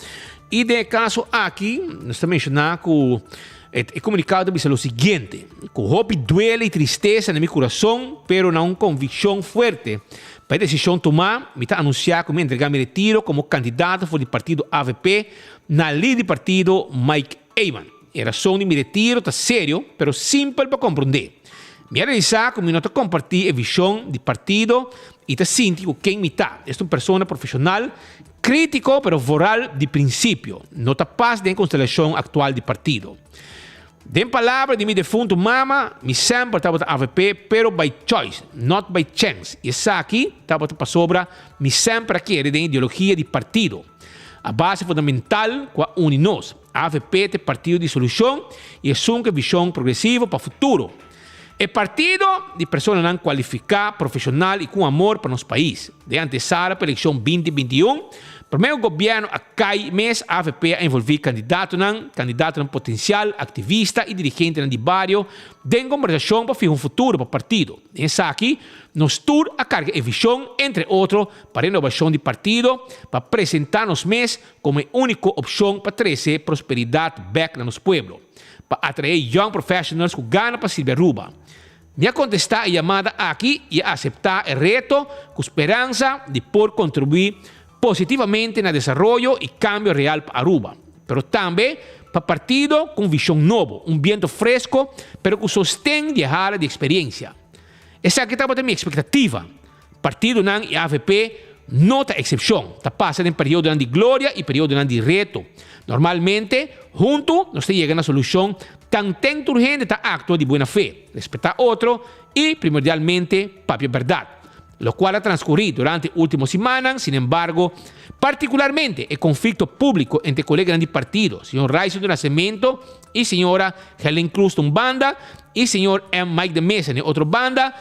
E de caso aqui, nós estamos mencionando que o comunicado diz o seguinte: que hope duele e tristeza no meu coração, pero não convicção forte. Para a decisão tomar, me está anunciar que me entregar meu retiro como candidato para o partido AVP na líder do partido Mike Eyman. A razão de meu retiro está sério, pero simples para compreender. Me realizar como não compartir a visão de partido e está sentindo quem me está. É uma pessoa profissional, crítico, pero voral de princípio. Não está paz da constelação atual de partido. De palavra de meu defunto mama, me sempre estava na AVP, pero by choice, not by chance. E essa aqui estava para sobra, me sempre quer de ideologia de partido. A base fundamental que une nós. A AVP é partido de solução e é uma visão progressiva para o futuro. É partido de pessoas não qualificadas, profissional e com amor para nosso país. De antessala para a eleição 2021, primeiro governo a cada mês a AVP a envolver candidato não potencial, ativista e dirigente de bairro, de conversação para um futuro para o partido. Nessa aqui, nós tur a carga e visão, entre outros, para a inovação de partido, para apresentar nos mês como a única opção para trazer prosperidade back no nosso povo, para atrair young professionals que ganham para Silvia Ruba. Me contestar a chamada aqui e aceitar o reto com esperança de poder contribuir positivamente no desenvolvimento e cambio real para Aruba. Pero também para partido com visão nova, vento fresco, pero que sostém de área de experiência. Essa aqui estava a minha expectativa. Partido não e AVP não está exceção. Está passando em período de glória e período de reto. Normalmente, junto, nós chegamos a solução tanto urgente está acto de boa fé, respeitar outro e, primordialmente, papel verdade, lo cual ha transcurrido durante las últimas semanas. Sin embargo, particularmente el conflicto público entre colegas de partido, señor Raizo do Nascimento y señora Helen Cruz de una banda y señor M. Mike de Mesa de otra banda,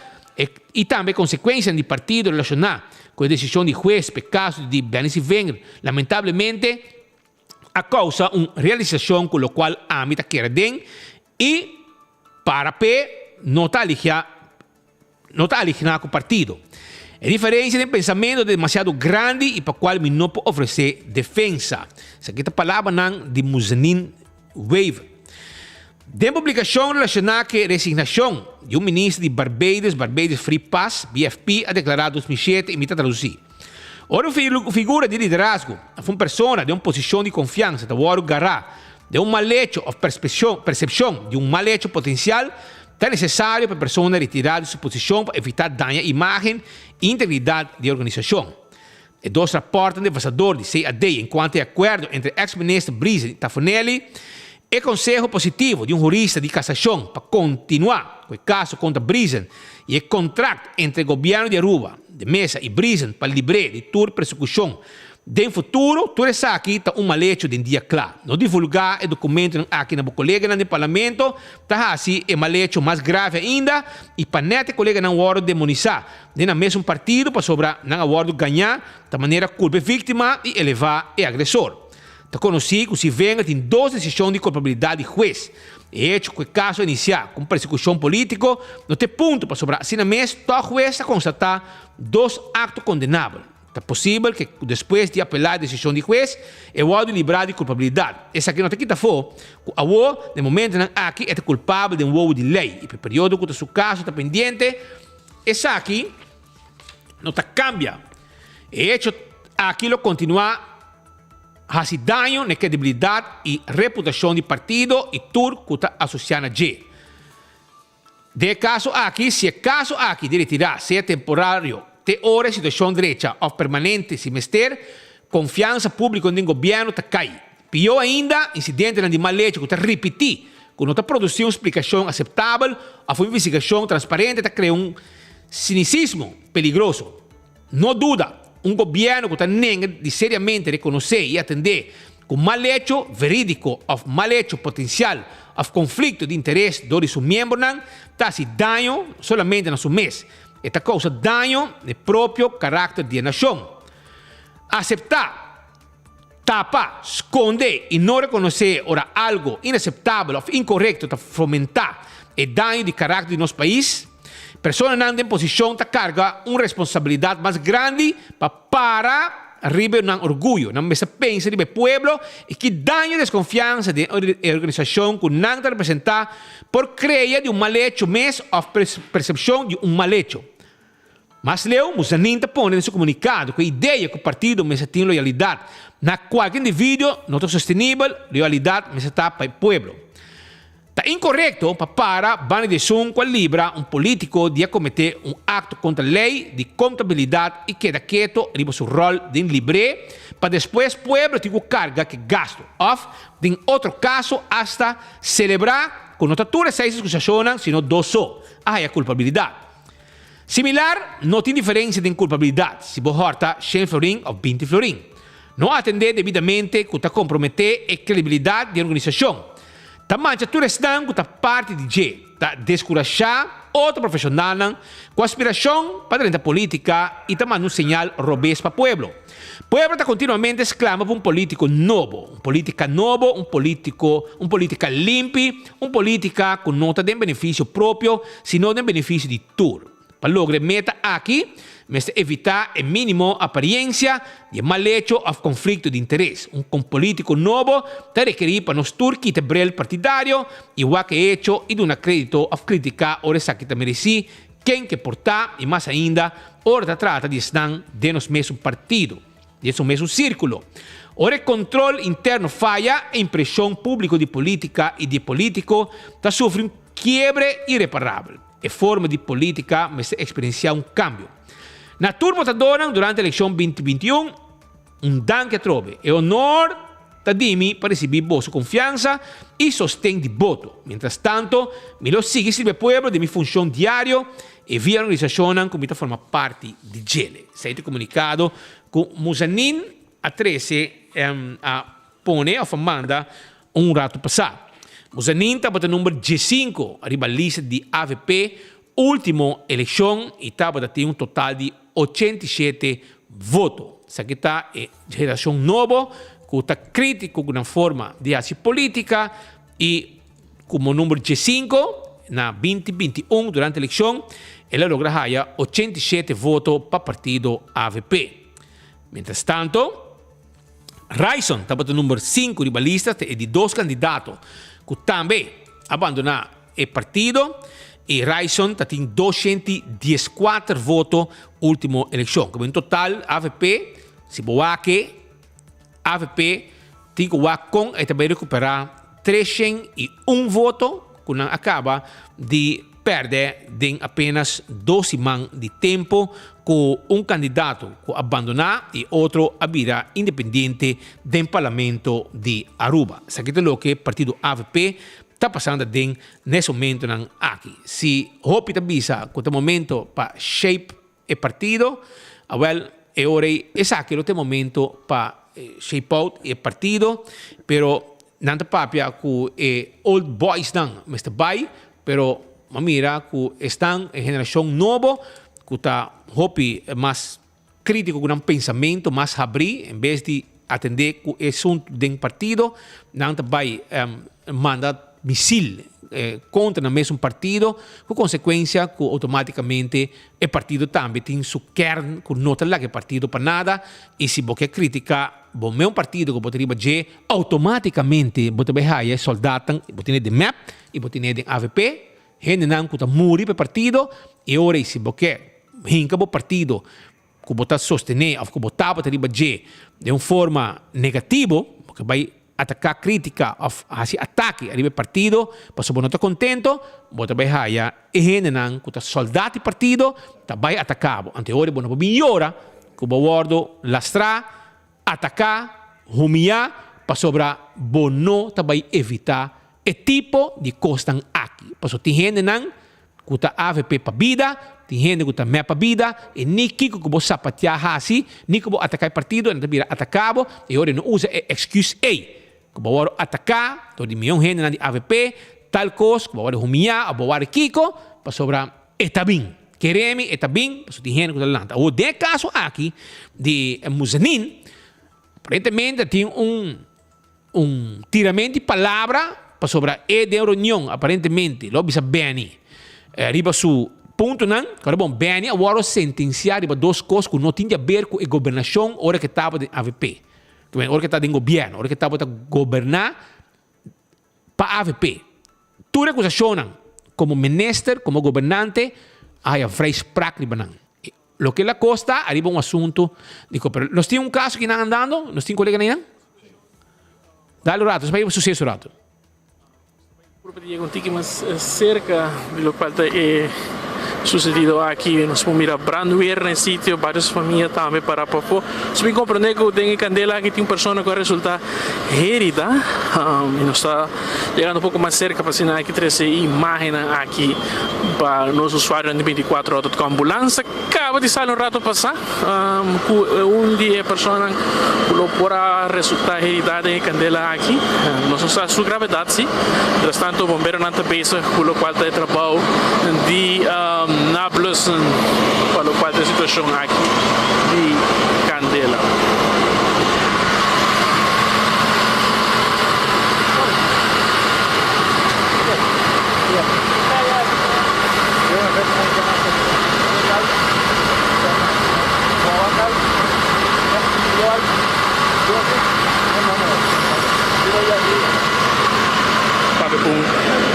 y también consecuencias del partido relacionadas con la decisión del juez por caso de Benicio Wenger, lamentablemente, a causa de una realización con lo cual a mí te quieren y para P no está alineado con el partido. A diferença de pensamento é demasiado grande e para o qual não pode oferecer defesa. Essa aqui é a palavra de Muzanin Waiver. De publicação relacionada com a resignação de ministro de Barbados Free Pass, BFP, a declarado em 2007 e me está traduzir. Ora, figura de liderazgo, uma pessoa de uma posição de confiança, de Waro Gará, de um mal hecho ou percepção de um mal hecho potencial, é necessário para a pessoa retirar de sua posição para evitar dano à imagem e integridade da organização. E dois rapportos de embaixador de CAD enquanto acordo entre ex-ministro Brisen e Tafanelli e conselho positivo de jurista de cassação para continuar com o caso contra Brisen e o contrato entre o governo de Aruba, de Mesa e Brisen para livrar de toda persecução. De futuro, tudo isso aqui está mal hecho de dia claro. Não divulgar o documento aqui na colega no parlamento, está assim, é mal hecho mais grave ainda, e para nete colega não hora demonizar, de na mesmo partido para sobrar não hora ganhar, da maneira culpa vítima e elevar o agressor. Está conhecido que se venga tem duas decisões de culpabilidade de juiz. É hecho que o caso inicial com persecução política, não tem ponto para sobrar. Assim na mesmo, todo juiz está constatar dois actos condenáveis. É possível que depois de apelar a decisão de juez, eu vou livrar de culpabilidade. Essa que não está aqui, no momento aqui, é culpável de um ovo de lei. E no período que o caso está pendente, essa aqui não está cambia. E hecho, aquilo continua a fazer dano na credibilidade e reputação do partido e tudo que está associado a G. De caso aqui, se é caso aqui de retirar, se é temporário, te ora situação direita ou permanente se mester, confiança pública no governo está cai. Pior ainda, incidente de mal-leite que está repetir, que não está produzindo uma explicação aceitável, a uma investigação transparente está criando cinicismo peligroso. Não dúvida, um governo que está nem de seriamente reconhecer e atender com mal-leite verídico ou mal-leite potencial ou conflito de interesse dos seus membros, está se dano solamente no seu mês. Esta causa dano no próprio caráter da nação. Aceitar, tapar, esconder e não reconhecer ora algo inaceitável ou incorreto para fomentar o dano de caráter de nosso país, pessoas não têm posição de carga uma responsabilidade mais grande para arriba un orgullo, non mi pensa di pueblo e che daño desconfianza di organizzazione che non rappresenta por creia di un mal hecho mes o percepção di un mal hecho. Mas leu, Musaninta pone nel suo comunicato che l'idea che il partito messa in loyalità na qualche individuo non è sostenibile, loyalità messa per il pueblo. È incorretto para bani de son qual libra un politico di commettere un atto contro lei di contabilità e queda quieto riba su rol din libre para después pueblo tiene carga que gasto of din otro caso hasta celebrar con notatura seis acusaciones sino dos so hay culpabilidad. Similar, no tiene diferencia de culpabilidad si vos horta 100 florín o 20 florín. No atender debidamente que te compromete la credibilidad de organización. Ta mangiatura estão com a parte de G, ta descurachar outro profissional com aspiração para a política e também um sinal robês para o pueblo. O pueblo está continuamente exclama por um político novo, um política limpa, uma política com nota de benefício próprio, sino de benefício de todos. Para lograr meta aqui, mas evitar o mínimo aparência de mal hecho ou conflito de interesse. Um político novo está requerido para nós turqui de brel partidário, igual que hecho e de um crédito ou crítica ora que te mereci, quem que portar e mais ainda, ora trata de estar de nos mesmo partido, de nosso mesmo círculo. Ora controle interno falha, a impressão pública de política e de político está sofrendo quiebre irreparável. E forma de política mas experienciar um cambio. Na turma votadora, durante a eleição 2021, um danke a trove e honor da dimi para receber vossa confiança e sostém de voto. Mientras tanto, me lo sigue silve pueblo de minha função diária e via organização como me forma parte de Gele. Saíto comunicado com Musanin a 13 a pone a manda um rato passado. Musanin estava no número 15, arriba a lista de AVP, última eleição, e estava a ter um total de 87 votos. Essa aqui está é geração nova, que está crítico na forma de agir política, e como número 15, na 2021, durante a eleição, ela logra 87 votos para o partido AVP. Mientras tanto, Raison estava no número 5 de lista, e de dois candidatos que também abandonaram o partido, e Raison tem 214 votos última eleição. Como em total, AVP, se boa que AVP tem que com e também recuperar 301 votos, que não acaba de perder em apenas 12 semanas de tempo, com um candidato que abandonar e outro a vida independente do Parlamento de Aruba. Isso aqui é o que o partido AVP está passando nesse momento aqui. Se hope bisa que o momento para shape o partido, well, é hora esse aqui é o momento para shape out o partido, pero não te papia que old boys não, mas vai, pero mira que estão em geração nova, que está hope mais crítico com um pensamento mais abrir, em vez de atender com o assunto do partido, não te vai mandar misil contra o mesmo partido, com consequência que automaticamente o partido também tem seu kern, que nota lá que o partido para nada, e se você criticar o mesmo partido que você riba automaticamente você vai ter soldados, você tem de MAP, e você tem de AVP, gente não que muri para partido, e ora se você hinca o partido que você sostener, ou que você para riba de uma forma negativa, porque vai atacar crítica assim ataque a partido para se não está contento bota vai haya e gente não que soldati partido tá vai atacar ante ora bueno melhora que o guardo lastra atacar humilhar para sobra bono tá vai evitar e tipo de costan aqui para so tem gente não que tá AVP para vida tem gente que tá me para vida e nem que você sapatear assim nem que atacar partido não vira atacado e ora não usa excuse que bawaro atacar, todo milhão gente na AVP, tal coisa, que bawaro humilhar, a bawaro kiko, para sobra etabim. Queremos etabim, para sobra gente que está lá. O de caso aqui, de Muzanin, aparentemente tem tiramento de palavra, para sobra de reunião, aparentemente, lo bisa bem, arriba su ponto não, cara bom, bem, agora sentenciar riba duas coisas que não tem a ver com a governação, hora que estava de AVP. Ora que está em governo, ora que está para governar para AVP. Tu recusacionas como ministro, como governante, hay a freis práctica. Lo que la costa, arriba un asunto, digo, pero ¿nos tiene un caso que están andando? ¿Nos tiene colega ahí? Dale un rato, espera un suceso rato. Llega un tique más cerca de lo cual sucedido aqui, nós vamos mirar brandweer no sítio, várias famílias também para povo. Se bem compreender que eu tenho candela aqui, tem uma pessoa que resulta herida, e nós está chegando um pouco mais cerca para assinar aqui, trazer imagem aqui para os usuários de 24 horas com ambulância. Acaba de sair um rato passar, dia a pessoa pode resultar herida em candela aqui, nós não sabemos a gravidade, sim. Portanto, o bombeiro não está pensando com o qual está trabalho de Nablus para o qual a situação aqui de candela.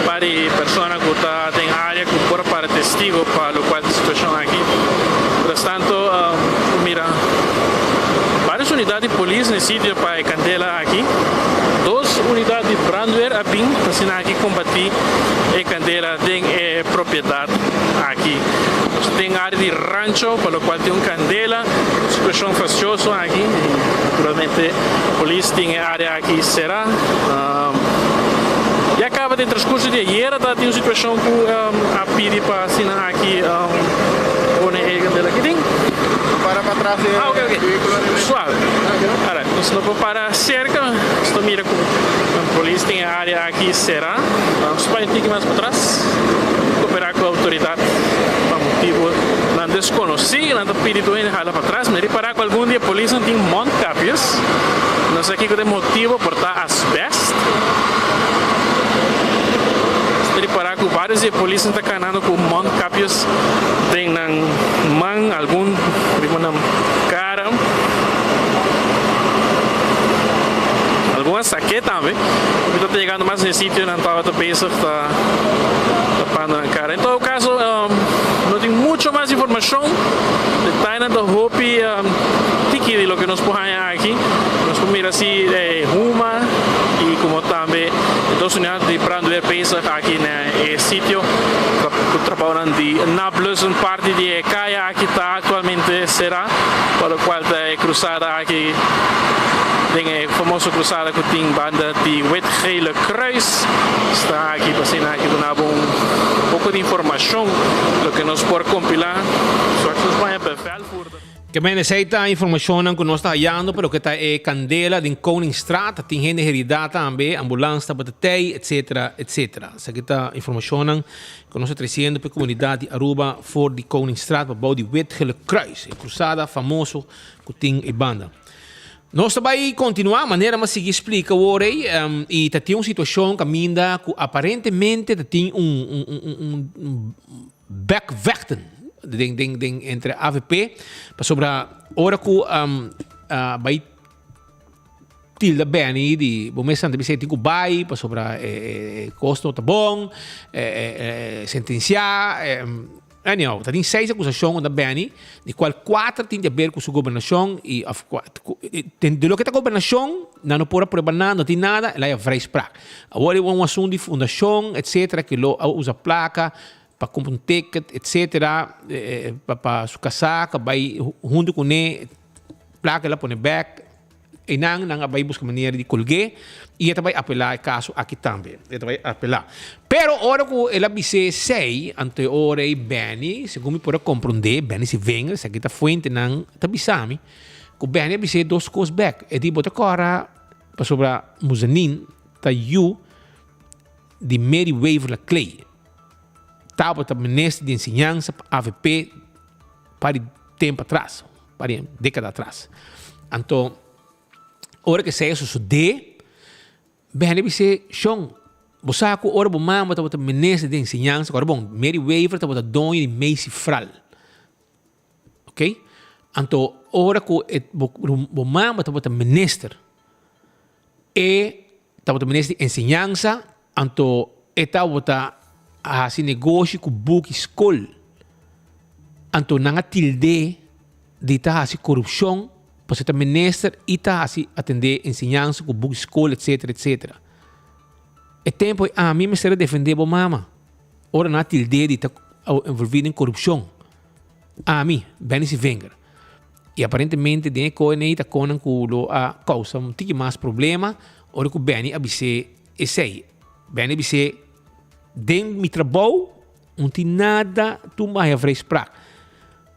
Para pessoas que estão em área que por para testigo para o qual a situação aqui. Portanto, mira, várias unidades de polícia nesse sítio para candela aqui. 2 unidades de brandweer a BIM para aqui combater a candela em propriedade aqui. Tem área de rancho para o qual tem candela, situação faciosa aqui. Naturalmente, a polícia tem área aqui será. E acaba de transcurso de ayer, tem uma situação que a pedir para assinar aqui onde é candela que tem. Para trás. Ok. Suave. Agora, se não for para cerca, estou mira com a polícia tem a área aqui será. Vamos para um mais para trás. Cooperar com a autoridade. Para motivo não desconhecido, não pedido em rala para trás, mas reparar que algum dia a polícia não tem monte-capias. Não sei aqui que tem motivo por estar asbesto. Reparar que vários de polícia estão canando com monte-capias tem na mão, algum na cara, algumas saque também, porque está chegando mais nesse sítio, não estava a pensar que está tapando na cara. Em todo caso, não tem muito mais informação, detalhe da roupa tiki de lo que nos põe aqui, nos põe assim, Ruma e como também dos unidades de brandweer pensa aqui no sítio que trabalham de Nablus, uma parte de Caia aqui está atualmente será, para o qual é cruzada aqui. Tem a famosa cruzada que tem banda de Wit-Gele Kruis. Está aqui para assinar aqui um pouco de informação do que nos pode compilar. Só que nos vai a bevel que me necessita informação que nós está hallando, pero que está candela de Koningsstraat, tem gente heredada também, ambulância, batatei, etc, etc. Essa aqui está informação que nós está trazendo para a comunidade de Aruba, for de Koningsstraat, para o de Wit-Gele Kruis, cruzada famoso que tem a banda. Nós vai continuar a maneira mas seguir explica agora e tem uma situação que ainda aparentemente tem backvechten entre AVP sobre a hora que vai tilda bene di bomessa de senti cubai para sobre costo tá bom sentenciar anyhow tem 6 acusações da bene de qual 4 tem a ver com sua governação e de lo que a governação não pode provar nada não tem nada ela é vrij spraak agora é um assunto de fundação etc que lo usa placa para comprar ticket etc para sua casaca vai junto com ele placa ela põe back e não vai buscar maneira de colgar e ela vai apelar o caso aqui também. Ela vai apelar. Pero ora que ela disse sei ante ora e bene, segundo me pode compreender, bene se venga, se aqui tá fuente não tá bisami, que bene disse 2 coisas back. E di bota cora para sobre muzanin tá you de Mary Waiver Clay. Tá bota ministro de ensinança AVP para tempo atrás, para década atrás. Então ora que sei isso de bem disse chão você que ora bom mama tá botando ministro de ensinança agora bom Mary Waiver tá botando dono de Macy Fral ok então ora que bom mama tá botando ministro e tá botando ministro de ensinança então tá botando assim negócio com book school então não há tilde de tá assim corrupção você está ministro e está assim atender ensinança com book school etc etc é tempo a mim me será defender a mama ora não tilde de estar envolvido em corrupção a mim bem se venga e aparentemente tem coisa aí tá conan com a causa um tique mais problema ora que bem abise e sei bem abise den mi trabalho não tem nada tu mais a vrij spraak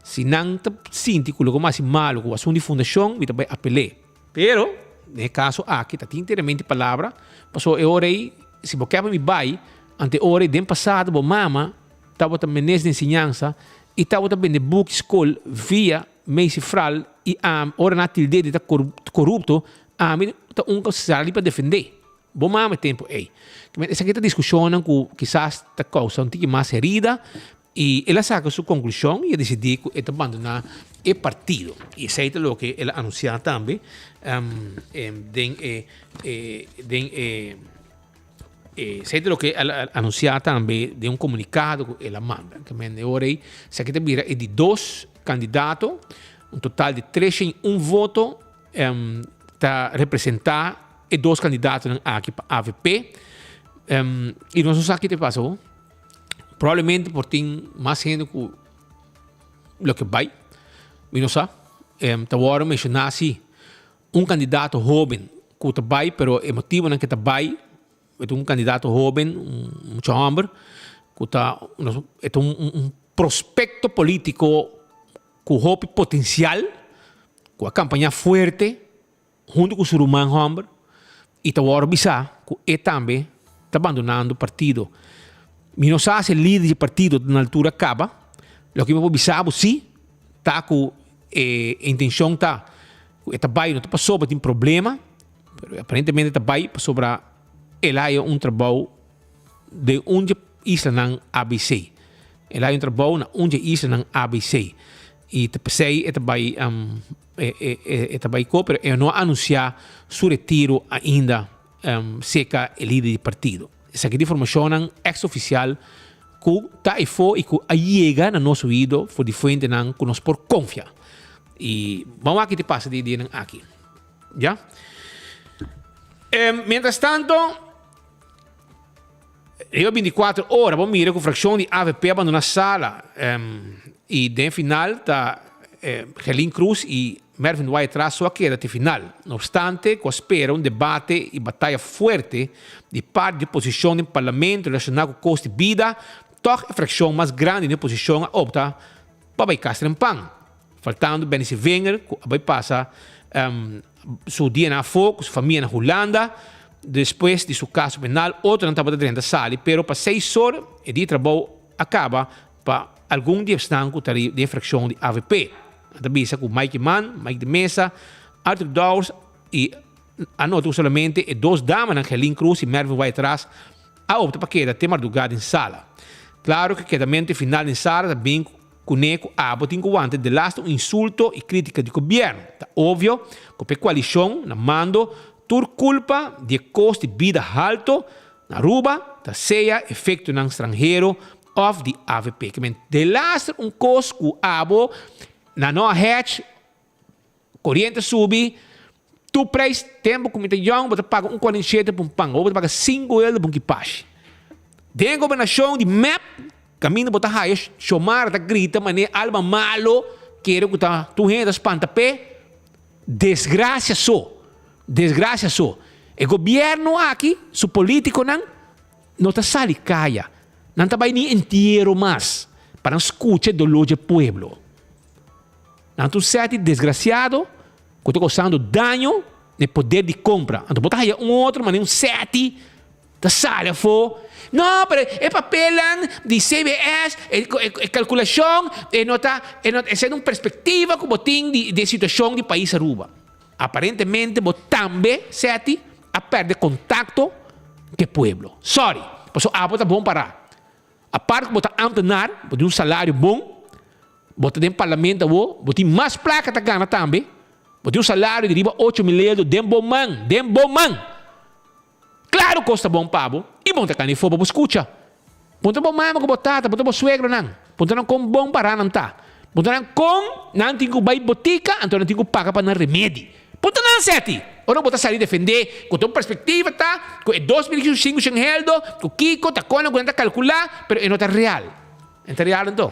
se não te sinti que mais malo com o assunto de fundação, você vai apelar. Pero, no caso aqui, está inteiramente palavra, passou a hora aí, se você quer me vai, ante a hora de passado, a mama, estava também nessa ensinança, e estava também no book school via Macy Fral, e a hora na tilde de estar corrupto, a mim está coisa ali para defender. Bom mama tempo aí. Essa aqui está discussão com quizás está causando um tique mais herida, e ela saca sua conclusão e decidiu que abandonar o partido. E isso é o que ela anunciou também. Isso é o que ela anunciou também de comunicado que ela manda. Que agora aí, se aqui é de 2 candidatos, um total de 301 votos, para representar e 2 candidatos aqui para a AVP. E nós não sabemos o que te passou. Provavelmente por ter mais gente que o que vai, não sabe. Agora mencionar assim, candidato jovem que vai, pero o motivo não que vai é candidato jovem, homem, que é prospecto político com hope potencial, com a campanha forte, junto com o surumão homem, e agora bisa que é também está abandonando o partido. Não sabe se o líder do partido na altura acaba, o que me avisava sim, está com a intenção está, o trabalho não está passou tem problema, mas aparentemente o trabalho sobre ela é trabalho de onde isla na ABC, ela é trabalho na onde isla na ABC e te pensei trabalho pero eu não anunciar seu retiro ainda seca o líder do partido. Essa aqui é informação ex-oficial que está aí fora e que chega no nosso ouvido por de frente que nós por confiar. E vamos aqui te passa de dia aqui. Já? Mientras tanto, eu 24 horas, vamos mirar com a fração de AVP abandona a sala e de final está Helene Cruz e Mervyn White atrás só queda até final. No obstante, espera debate e batalha forte de parte de oposição no parlamento relacionado com o custo de vida, toch a fração mais grande da oposição opta para vai castar em pão. Faltando Benice Wenger, que vai passar seu dia na foco, sua família na Holanda, depois de seu caso penal, outro não estava dentro da sala, pero para 6 horas, o dia de trabalho acaba para algum dia estanco de infração de AVP. A visa com Mike Mann, Mike de Mesa, Arthur Dawes, e anoto solamente e 2 damas, Angelin Cruz e Mervin vai atrás, a opta para que tema madrugada em sala. Claro que quedamento final em sala também coneco a botin guante de last um insulto e crítica do governo. Tá óbvio que a coalição na mando tur culpa de custo de vida alto na Aruba, tá seja efeito no estrangeiro of the AVP. Que men de last um custo que abo na no hatch corrente subi tu preço tempo como te young você paga 1,47 por pão ou você paga 5 euros por equipagem. Dentro da governação de map caminho botar raio chamar da grita mané alma malo quero que tá tu renda espanta pé desgraça só o governo aqui su político não tá sali caia não tá vai nem inteiro mais para escutar dolor do povo não tu sete desgraciado que tá causando dano no poder de compra então botar raio outro mané sete tá sali for não, pero é papel de CBS, é calculação, é uma perspectiva como tem de situação do país Aruba. Aparentemente, você também sete a perder contato com o povo. Sorry, porque está bom parar. A parte que você antenar, você tem salário bom, você tem parlamento, você tem mais placa que ganha também, você tem salário de 8 milhões de bom man. Claro que custa bom pabo. E bom te cani fobo escucha. Punta bom mama ko botata, punta bom suegro nang. Punta nang com bom para nang ta. Punta nang com nang tingo bai botica, anto nang tingo paga para nang remédio. Punta nang seti. Ora bota sair defender com tua perspectiva tá, com 2005 sem heldo, com Kiko tá com não calcular, pero não tá real. Não real então.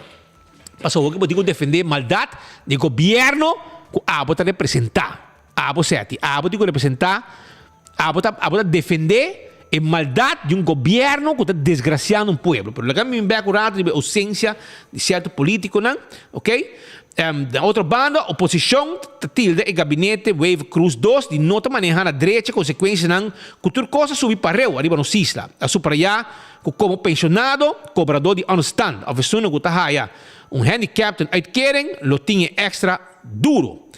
Passou o que botigo defender maldade de governo que a bota representar. A bota seti, a botigo representar a bota defender a maldade de governo que está desgraciando povo. Pero lá me vem curado de ausência de certo político, não? Ok? Da outra banda, a oposição tilde o gabinete Wave Cruz 2 de não manejar a direita consequências não que tudo coisa subir para arriba no Cisla. A supraiar que como pensionado, cobrador de understand, a pessoa que está handicap uitkering, lo tinha extra duro.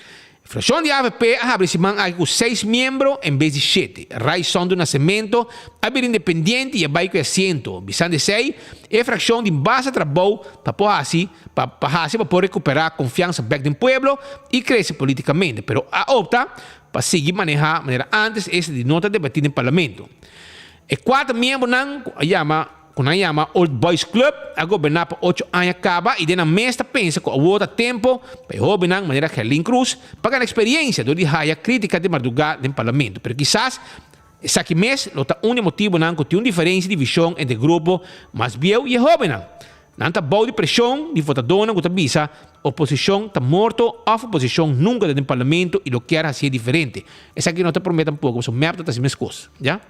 A fração de AVP abre aí com 6 membros em vez de 7. Razão do nascimento, abrir independente e abaixo assento. Visando 6, a fração de base de trabalho para poder recuperar a confiança back do povo e crescer politicamente. Mas a opta para seguir manejar de maneira antes essa de nota debatida no parlamento. E 4 membros não chama Old Boys Club, a governar por 8 anos acaba e na mesta pensa que o outro tempo para governar de maneira Angelin Cruz para a experiência do dia crítica de madrugada no parlamento. Pero quizás esse aqui mês o único motivo não que tem uma diferença de visão entre o grupo mais velho e jovem. Não está boa de pressão de votadores que avisa a oposição está morto, a oposição nunca no parlamento e lo quer ser diferente. Esse aqui não te promete um pouco, mas o merda está assim as coisas, já?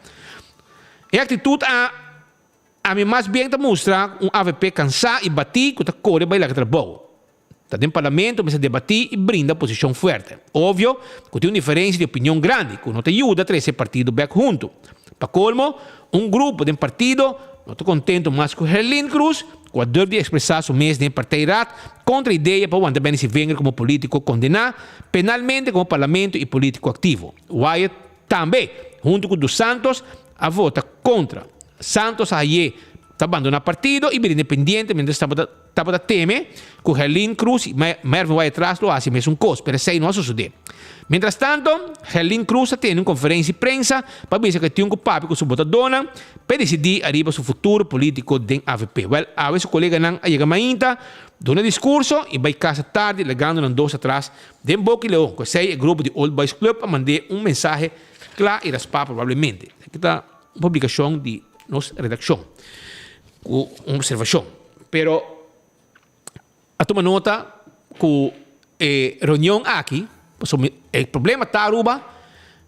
E a atitude a mim mais bem mostra AVP cansar e bater que está correndo para o trabalho. Está no parlamento, mas debater e brinda posição forte. Óbvio que tem uma diferença de opinião grande, que não te ajuda a trazer partido back junto. Para colmo, grupo de partido não está contente mais com Angelin Cruz, que a deve expressar seu mês de parteirat contra a ideia para o André se venga como político condenar penalmente como parlamento e político ativo. Wyatt também, junto com Dos Santos, a vota contra. Santos aí está abandonando o partido e vir independente, mentre estava teme que o Angelin Cruz e Mervin vai atrás lo hace mesmo coisa, pero isso não sucede. Mientras tanto, Angelin Cruz tem uma conferência de prensa para dizer que tem um papo com sua votadora para decidir arriba seu futuro político da AVP. Well, a vezes o colega não chega ainda, dá um discurso e vai casa tarde, legando um dois atrás de Boca e Leão, que sei o grupo de Old Boys Club a mandar mensagem claro e raspar provavelmente. Aqui está uma publicação de nossa redação, com uma observação. Pero, a tomar nota que a reunião aqui, o problema está Aruba,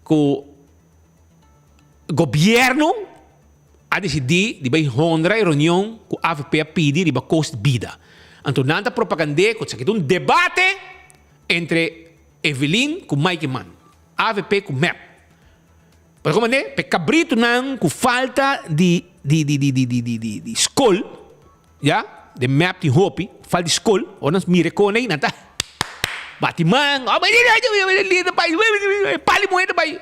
que o governo a decidir de vai honrar a reunião que a AVP a pedir de custo de vida. Então, não está propaganda que é um debate entre Evelyn com Mike Mann, AVP com MEP. Para como é? Porque cabrito não com falta de escola, já? De map de hopi, falta de escola, ou nós mire com aí, não tá? Batimang, pali moeda pai.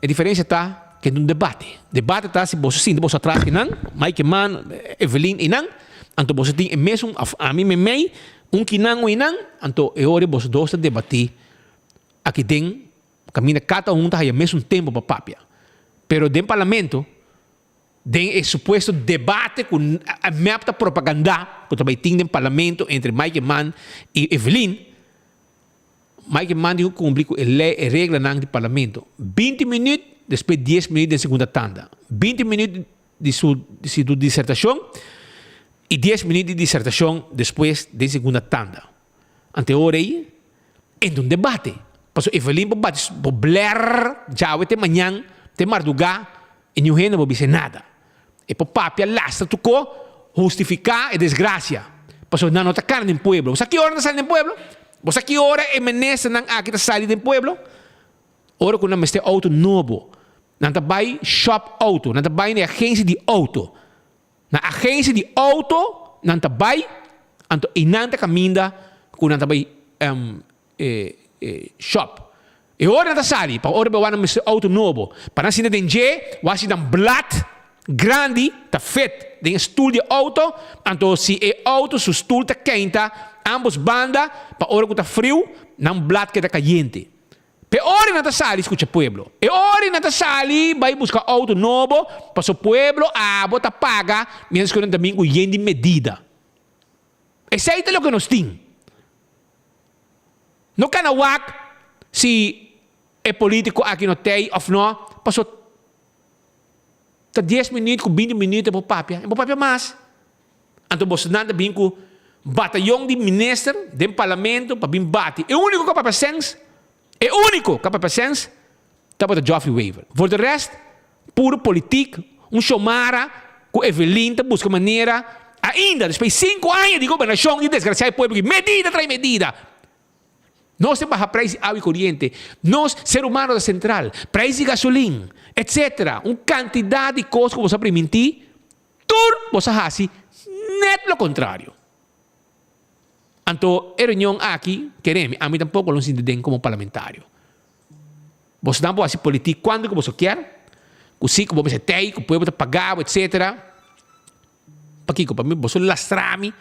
A diferença tá que num debate. Debate tá se você sim, você atrás que não, Mike Man, Evelyn e não, então você tem mesmo a mim me que não e não, então é hora você dois debater. Aqui tem caminha cada um tá ao mesmo tempo para papia. Pero dentro do parlamento tem o suposto debate com a meta propaganda que também tem no parlamento entre Mike Man e Evelyn. Mike Man dijo cumprir com a regra do parlamento. 20 minutos, depois 10 minutos da segunda tanda. 20 minutos de sua dissertação e 10 minutos de dissertação depois da segunda tanda. Anterior aí, em um debate. Porque Evelyn pode bler, já até manhã, até madrugada, e não vai dizer nada. E por papia, lastra, tocou, justificar a desgraça. Porque não está carne no pueblo. Você que hora não sai no pueblo? Você que hora é menesa não aqui sai do pueblo? Ora quando não está auto novo. Não está vai shop auto, não está vai na agência de auto. Na agência de auto, não está vai, então e não está caminha, quando não está vai shop. E ora não está sai, para ora vai na auto novo. Para não se entender, vai se dar blad grande, está feito, tem stoel de auto, então se é auto, se o stoel está quente, ambos banda, para hora que está frio, não blad que está caliente. Para hora não está sali, escuta pueblo. E hora não está sali, vai buscar auto novo, para o pueblo, a bota paga, menos que não também com de medida. Esse é o que nós temos. Não canawak se é político aqui no tem ou não, passou 10 minutos, com 20 minutos, é para papia. É para papia mais. Então, você não está bem com batalhão de ministro, de parlamento, para bem bate. É o único que para sense. É o único que para sense. Está para Geoffrey Weaver. Por de resto, puro político, chamara, com Evelyn, busca maneira, ainda, depois de 5 anos de governação, e desgraçado povo, que medida traz medida. Nós temos a preço de água e corrente. Nós, ser humano da central, preço de gasolina, etc. Uma quantidade de coisas que você permitir, tudo você faz net lo contrário. Então, a reunião aqui, queremos, a mim tampouco não se entende como parlamentário. Você não pode ser político quando você quer, assim como você tem, que o povo está pagado, etc. Para que, para mim, você lastrar-me.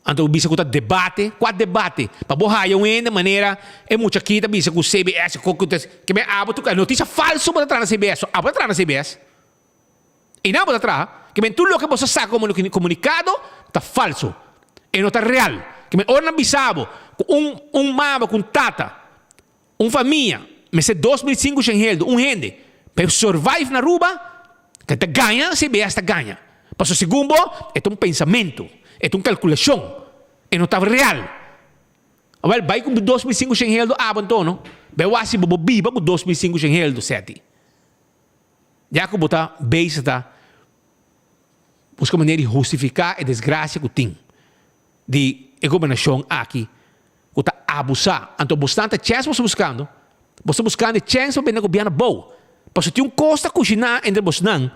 Então, bisa ko ta debate, qual debate? Pabuhay yung de maneira é muito aqui, ta bisa ko CBS, que me abo tu notícia falso para trás na CBS, abo para trás na CBS. E não para trás, que me tudo que você saca como comunicado tá falso, e não tá real. Que me ora bisabo, mama com tata, família, me se 2005 xengeldo, gente, para survive na rua, que ta ganha, CBS ta ganha. Passo segundo, é um pensamento. É uma calculação. E não estava real. Well, vai com 2005 sem heldo abandono. Vai assim, bobo biba com 2005 sem heldo sete. Já que botar base está busca maneira de justificar a desgraça que tem de governação aqui. Que está abusar. Então, bastante chance você buscando. Você buscando chance para o governo bom. Porque tem custo cozinhar entre você não.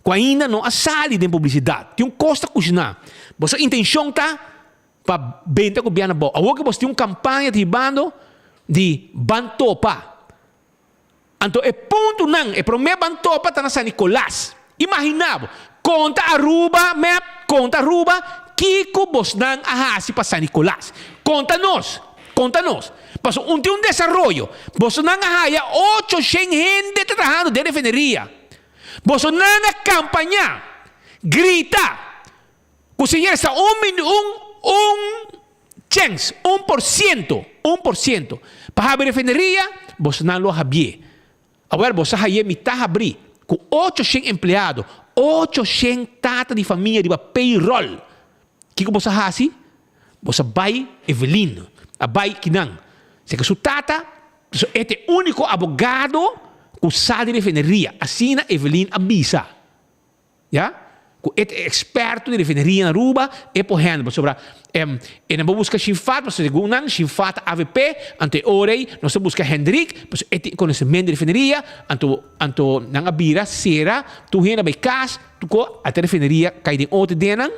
Que ainda não há sali de publicidade. Tem custo cozinhar. Você intenção está para vender com o governo bom. Agora você tem uma campanha de bando de bantopa. Então, é ponto não. É para mim bantopa está na São Nicolás. Imaginava. Conta Aruba, conta Aruba, Kiko Bosnan ahasi para São Nicolás. Conta-nos. Pasó un desarrollo. Bosnan ahaya 800 gente trabajando de refinería. Bosnan campaña. Grita. Conseguir esa chance, 1%. Para abrir refinería, Bosnan lo había. Agora, você aí mitad abrir com 800 empregados, 800 tata de família de payroll. O que você faz assim? Você vai Evelyn, vai Kinan. Se que sua tata é o único advogado que sabe de refineria. Assim, Evelyn avisa. Já? É experto de refineria na Aruba, é por exemplo, sobre e não busca Chinfat, mas segundo Chinfat AVP, ante orei, nós busca Hendrik, mas é conhecimento de refineria, anto não abira será, tu renda bem cas, tu co a refineria cai de outro denan,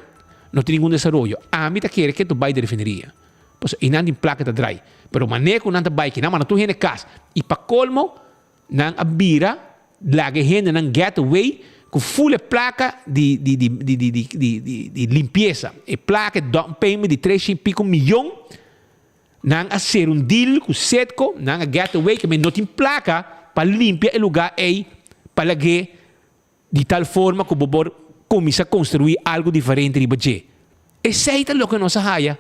não tem nenhum desenvolvimento. A mim tá quer que tu vai de refineria. pues inan din placa ta dry. Pero manejo nanta bike na mana tu hene kas. E pa colmo nang abira lage hene nang getaway com full placa de limpeza. E placa down payment de 3,5 milhão nang a ser um deal com setco nang a getaway que me não tem placa para limpar o lugar aí para lage de tal forma que o bobor começa a construir algo diferente de budget. Esse é o que nós haya.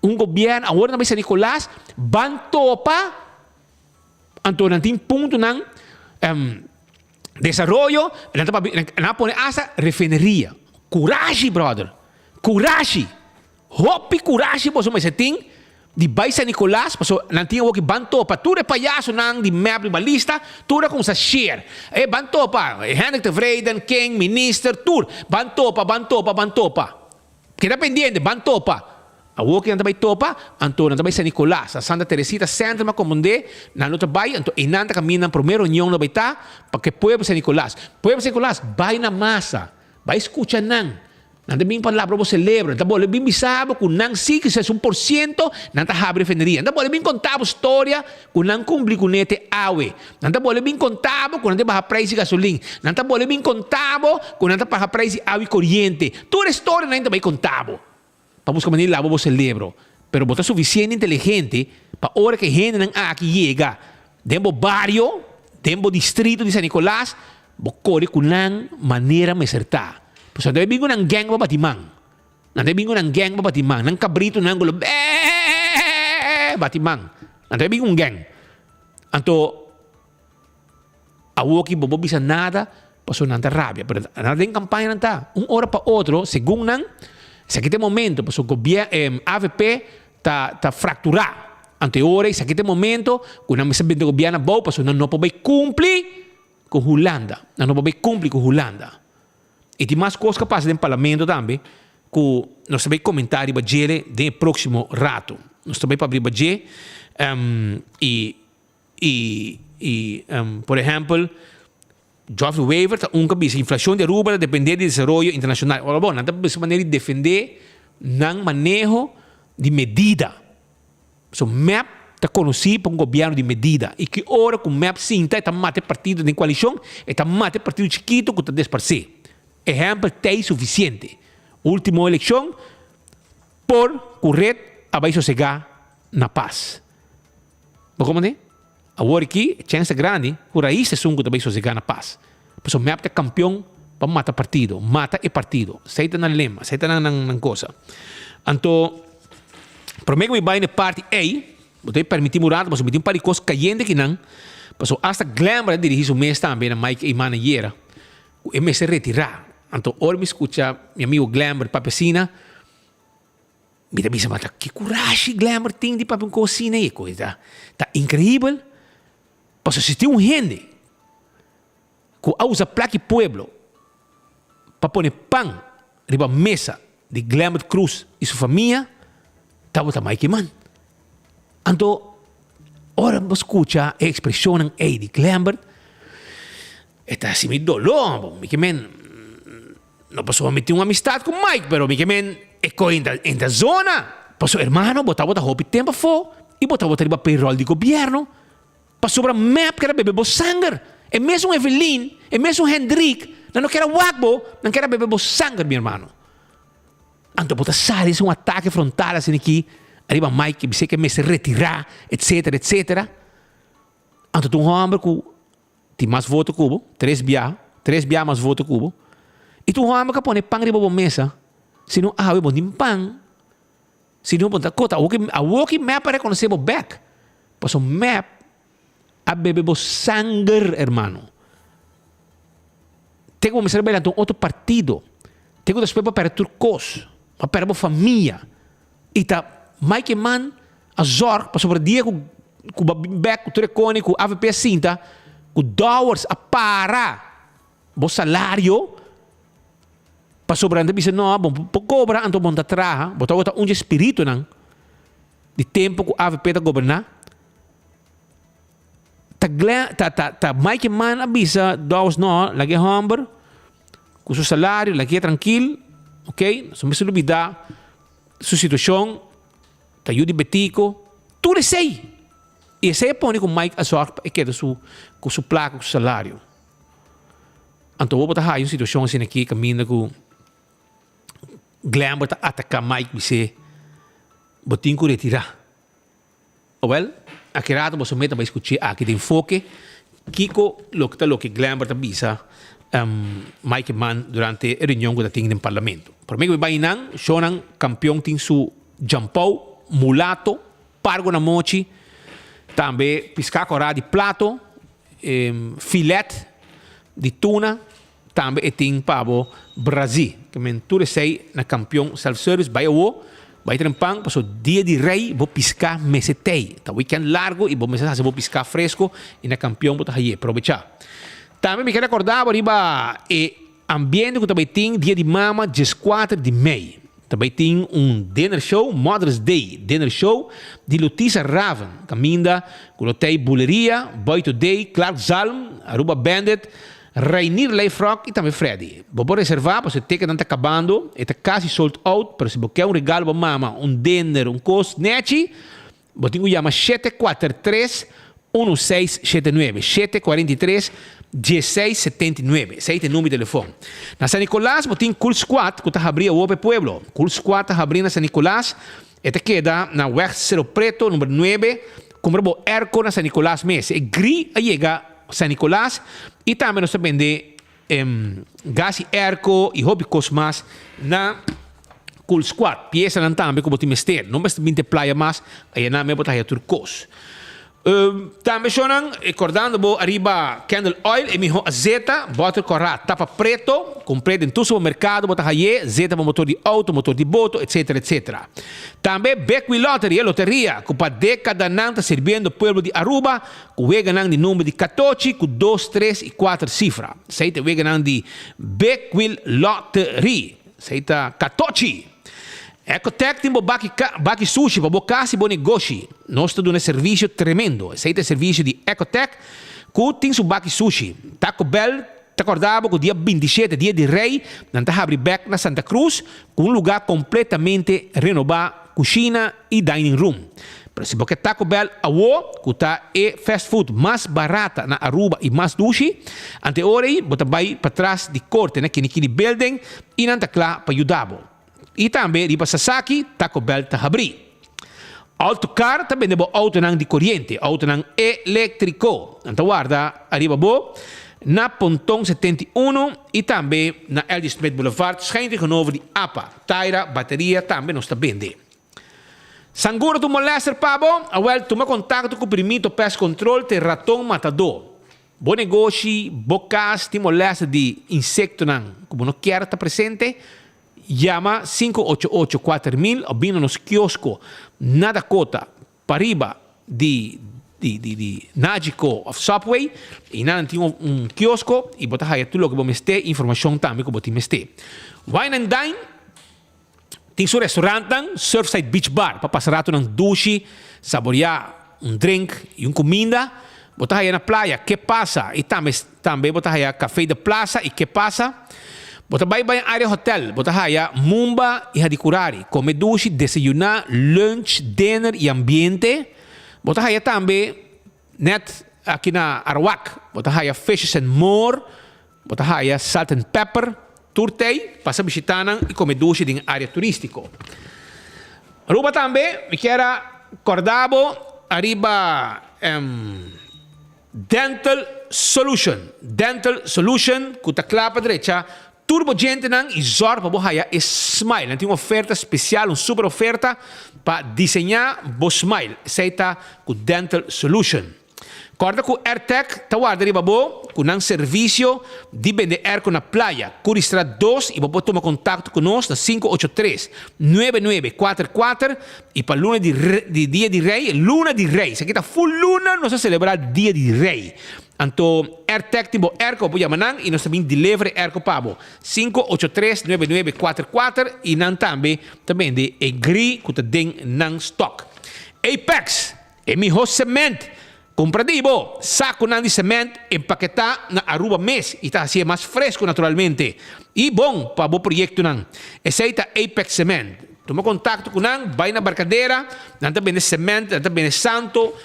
Governo, agora na São Nicolás, van topa, então não tem ponto nang desarrollo, não pone asa refineria. Coragem, brother. Coragem. Hopi coragem, posso mais tem de Bay São Nicolás, posso não tinha o que van topa, tudo é palhaço nang de map de balista, tudo com sa share. Van topa, Hendrik de Vreden, King, minister, tudo, van topa. Queda pendiente, van topa. A walking na tabay topa, anto na tabay San Nicolas, a Santa Teresita Centro Macomunde, na no tabay, anto inanta kami ng primero reunião na baita, pagka Pueblo San Nicolas. Pueblo San Nicolas, bay na masa, bay escucha nang. Nanda bing palabra mo celebra, nanda bole bing bisabo, kung nang siki sa 1%, nanda habre refineria. Nanda bole bing contabo história, kung nang kumpli kunete awe. Nanda bole bing contabo, kung nanda baha price gasolina. Nanda bole bing contabo, kung nanda baha price awe corriente. Toda história nanda bay contabo. Para buscar maneira lá, vou celebro. Pero botar suficiente inteligente para hora que gente não aqui chega. Dentro do barrio, dentro do distrito de San Nicolás, vou correr com uma maneira me acertar. Pois não é bingo ng gang para batimang. Não é bingo ng gang para batimang. Nang cabrito nang gulo, batimang. Não é bingo gang. Anto, awo que bobo bisa nada, passou nanta rabia. Pero nada em campanha nanta. Hora para outro, segundo nang, se aquele momento, pues, o governo AVP está fracturado. Ante ora, se aquele momento, quando a mesa do governo bom, pues, não pode cumprir com Holanda. Não pode cumprir com Holanda. E tem mais coisas que passam no parlamento também, que nós também comentar para ele no próximo rato. Nós também para abrir para por exemplo, Geoffrey Weaver está cabeça. Inflação de Aruba depende do desenvolvimento internacional. Olha, bom, não está maneira de defender não manejo de medida. So, MAP está conhecido por governo de medida. E que hora com o MAP sim está mate partido de coalição, está mate partido chiquito que está desparcer. Exemplo, tem suficiente. Última eleição, por correr, vai sossegar na paz. Como é? Agora aqui, chance grande, o raiz é que também sossegar na paz. Por isso, o MEP é campeão para matar partido. Mata e partido. Seita na lema, seita na coisa. Então, para mim, que me vai na parte A, vou permitir mudar, mas eu me tenho para coisas caindo que não. Por isso, hasta Glamour dirige o mês também, na Mike e Manayera. O mês se retirar. Então, ora me escuta, meu amigo Glamour, papecina, me diz, mas que coragem Glamour tem de papel cocina e coisa. Está incrível. Posso assistir gente que usa placa pueblo para pôr pão riba mesa de Glamour Cruz e sua família, estava mais que man. Então, ora me escuta a expressão de Glamour, está assim me dolor, me que man, não posso meter uma amistade com Mike, pero me que man, é coisa em da zona, posso hermano, botar roupa tempo fora e botar riba payroll de governo. Para sobre a map que era bebê sangue. É mesmo Evelyn, é mesmo Hendrik, não quer wakbo, não quer bebê sangue, meu irmão. Então, botar sabe, é ataque frontal assim aqui, arriba Mike, que que me se retirar, etc. Então, tu homem que tem mais voto cubo, 3 bia mais voto cubo, e tu homem que põe pão riba mesa, se não há bom tem pão, se não botar cota, a walking map para reconhecer o back, pois o map a bebebo sangue, hermano. Tengo que começar a ver outro partido. Tengo después para turcos, para a família. E tá mais que man a zorg para sobre dia com back, com trecone, com AVP cinta, com dollars a para o salário para sobre anda bisa não, bom, cobra anto bom da traha, botar espírito não de tempo que AVP tá governar. Ta Mike man avisa dollars no lagi humber com seu salário lagi tranquilo, ok? Não se olvidar sua situação ta yudi betico, tudo sei. E sei põe com Mike Azor e queda com su placa, com su salário. Então, vou botar uma situação assim aqui, caminha com Glenn, bota atacar Mike, você botinho com retirar. Well, aqui rato você meta para escutar aqui de enfoque, Kiko, lo que Glenn bota bisa Mike Man durante a reunião que tem no parlamento. Por mim, vai nan, shonan campeão tem su jampau, mulato, pargo na mochi, também piscar corá de plato, filete de tuna, também tem pavo Brasil, que mentura sei na campeão self-service, vai ter pang, passo dia de rei, vou piscar mesetei, tá weekend largo e vou mesetei, vou piscar fresco e na campeão vou aí aproveitar. Também me quero acordar arriba ambiente que também tem dia de mama, 14 de maio. Também tem dinner show, Mother's Day dinner show de Lutisa Raven, caminda com hotel Buleria, Boy Today, Clark Zalm, Aruba Bandit, Rainier Leifrock e também Freddy. Vou reservar, porque você não está acabando, está quase sold out, mas se você quer regalo para mama, dinner, cost net, vou ter que chamar 743 1679, 743 1679. Esse é o número de telefone. Na San Nicolás, tem Cool Squad, que está abrindo o Ope Pueblo. Cool Squad está abrindo na San Nicolás. Este queda na West Cerro Preto, número 9, como o Erco na San Nicolás Mes. E gri a chega a San Nicolás. E também nós vende gas e Erco e hobby cosmas na Cool Squad. Pieza não também como tem mester. Não basta 20 playa mais, aí na me botar aí turcos. Também sonan recordando bo arriba Candle Oil e miho azeta bottle corra tapa preto comprado em todo supermercado bota aí zeta para motor de auto motor de boto etc. Também Beckwith Lottery loteria com para década nanta servindo pueblo de Aruba com ganhando de número de 14 com 2, 3 e 4 cifras seita ganhando de Beckwith Lottery seita 14. Ecotec tem baki sushi para bocar se bom negócio. Nós estamos dando um serviço tremendo. Esse é o serviço de Ecotec que tem su baki sushi. Taco Bell, te acordava que o dia 27, dia de rei, nós abrimos back na Santa Cruz com lugar completamente renovado, cozinha e dining room. Por exemplo, que Taco Bell que está é fast food mais barata na Aruba e mais duche. Ante hora aí, bota vai para trás de corte, né, que naquele building e não está claro para ajudar. E também, riba Sasaki, Taco Bell está abrindo. Autocar também é auto de corrente, auto elétrico. Então, guarda, arriba na Pontão 71 e também na L.G. Smith Boulevard, schijnt genomen de APA. Taira, bateria, também não está vendendo. Sangura tu molester, pabo, tu me contacto com o primito pest control te ratão matador. Bom negócio, bocas, te molesta de insecto, como não quer estar presente, llama 588-4000 o vino nos kiosco na Dakota pariba de Nagico of Subway e nada tem kiosco e botar aí tudo que vamos ter informação também que vamos ter. Wine and Dine tem seu restaurante Surfside Beach Bar para passar rato num duche, saborear drink e comida. Botar aí na praia, que passa? E também botar aí café de plaza e que passa? Bota vai área hotel, bota haya Mumba e Hadicurari, come duche, desayunar, lunch, dinner e ambiente. Bota haya também net aqui na Arawak, bota haya Fishes and More, bota haya Salt and Pepper, turtei, passa visitando e come duche em área turístico. Aruba também, me quero acordabo, arriba Dental Solution, que está clara para direita, Turbo gente e Zor para bohaya é Smile. Tem uma oferta especial, uma super oferta para desenhar o Smile. Seita com Dental Solution. Corda com AirTech, tá guarda riba com um serviço de vender air na praia. Curistra 2 e você toma contato conosco na 583-9944 e para luna de dia de rei, luna de rei. Se aqui está full luna, nós vamos celebrar dia de rei. Então, AirTech tipo Erco po yamanang e nós também delivery Erco pabo 583-9944 e nan também de Egri que tem nan stock. Apex é miho cement. Compradivo, saco nan de cement empaquetar na Aruba mês e está assim mais fresco naturalmente. E bom para o projeto nan. Aceita Apex Cement. Toma contato com nang, vai na barcadeira, nanta bene cemento, nanta bene santo,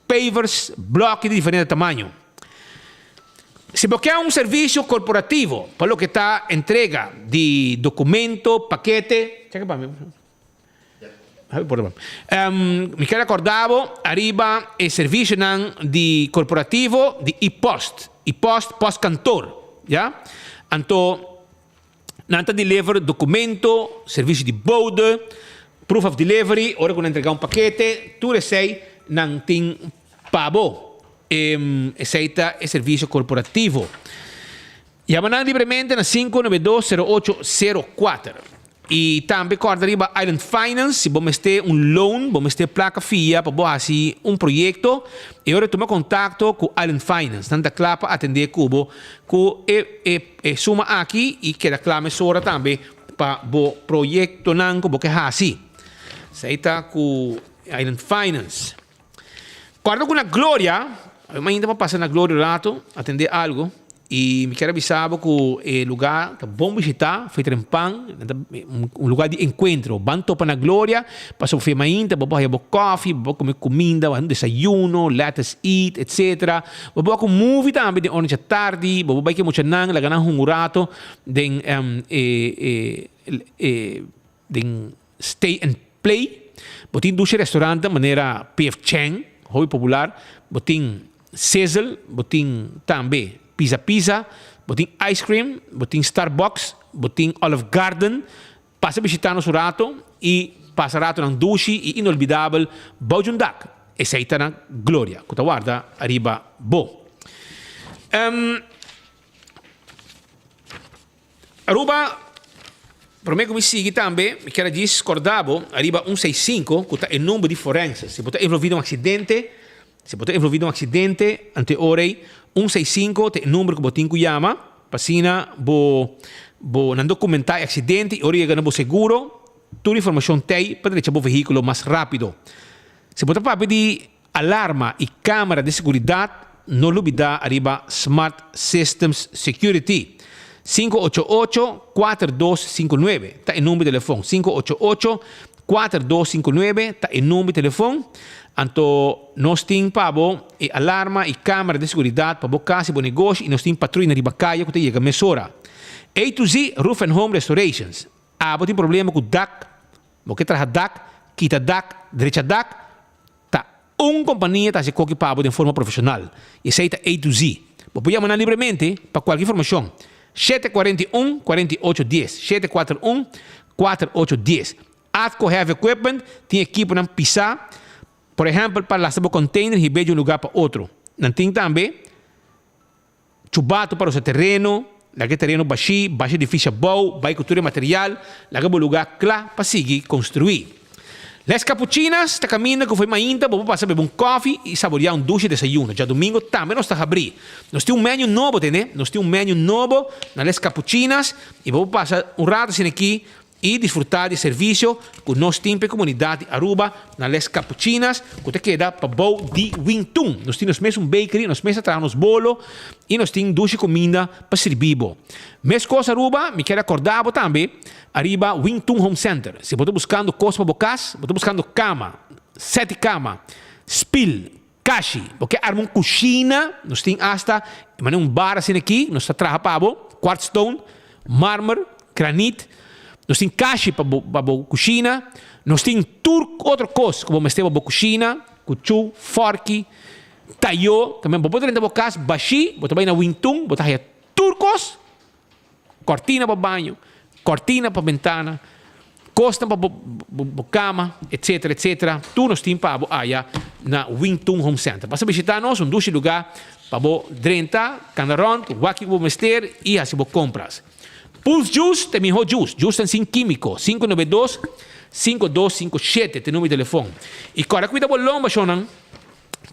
pavers, blocchi di differente tamanho. Se você quer serviço corporativo, para o que está entrega de documento, paquete, checa para mim. Mi quero acordavo, arriba e serviço de corporativo de e-post, post cantor, ja? Anto nanta deliver documento, serviço de bode, proof of delivery, ora quando entregar paquete, tu recei não tem pabo, aceita e serviço corporativo. Chiamano livremente na 592-0804. E também corda arriba Island Finance, se você tem loan, você tem placa FIA, para você fazer projeto, e agora toma contato com Island Finance. Tanta clapa atender cubo, que suma aqui e que reclame sora também para o projeto que você fazer. Seita com Island Finance. Corda com a Glória, ainda para passar na Glória um rato, atender algo. E me quero avisar que o lugar é bom visitar, foi trempang, um lugar de encontro. Banto para na glória, passou o mainta, vou beber coffee, vou comer comida, um desayuno, let's eat, etc. Vou com movie também de ontem à tarde, vou beber muito nang, laga nang hungurato, den stay and play. Botin duche restaurante maneira PF Chang, hobby popular, botin Cecil, botin também Pizza, botin ice cream, botin Starbucks, botin Olive Garden. Passa a visitar nosso rato e passa rato nang dushi e inolvidável Bojundak. E seita na glória. Kuta guarda, arriba bo. Aruba, per me come sigue também, mi quero dizer, scordavo, arriba 165, kuta è numero di forense. Se potete envolvido un accidente, ante orei, 165 è il numero che botin chiama, passina bo nan documentai accidenti, ora che bo seguro, tu informazione tei per il veicolo más rápido. Se potete parlare di allarma e camera di seguridad, non l'ubida arriba Smart Systems Security. 588-4259 sta il numero di telefono. 588-4259 sta il numero di telefono. Anto nós tem pabo e alarma e câmera de segurança para casa e negócio e nós tem patrulha de bacaia que chega mesora. A to Z Roof and Home Restorations. Tem problema com DAC, porque traz DAC, quita DAC, direita DAC, tá companhia tá se coque pabo de forma profissional. E aceita A to Z. Você pode livremente para qualquer informação. 741-4810. 741-4810. Atco Heavy Equipment tem equipo na pisar. Por exemplo, para lançar o container e ir de um lugar para outro. Não tem também chubato para o seu terreno, lá terreno baixo difícil bom, vai cultura material, lá o lugar claro para seguir construir. Las cappuccinas, está caminhando que foi mainta, vou passar a beber um coffee e saborear duche de desayuno. Já domingo também nós está a abrir. Nós temos menu novo, né? Nós temos menu novo nas cappuccinas e vou passar rato assim aqui e desfrutar de serviço com nossa tempo comunidade Aruba nas cappuccinas que te queda para bom de Wington. Nós temos mesmo bakery, nós mesmo trazemos bolo e nós temos duche comida para servir. Mes coisa Aruba, me quero acordar também, arriba Wington Home Center. Se você está buscando coisa para bocas, você está buscando cama, 7 camas, spill, caixi, porque arma uma cozinha, nós temos hasta, mas um bar assim aqui, nós está trabalhando, quartzstone, mármore, granite. Nós temos caixa para a cozinha, nós temos outra coisa, como nós temos a cozinha, cuchu, forque, taio, também você pode entrar casa, baixi, você vai na Wington, você vai turcos, cortina para banho, cortina para ventana, costa para cama, etc, etc. Tu nós temos para a na Wington Home Center. Para visitar nós, duche lugar para drenta, canarão, o que você ter e assim você compras. Pulse Juice, tem melhor juice. Juice sem químico. 592-5257, tem número de telefone. E agora, cuida da lomba, Shonan.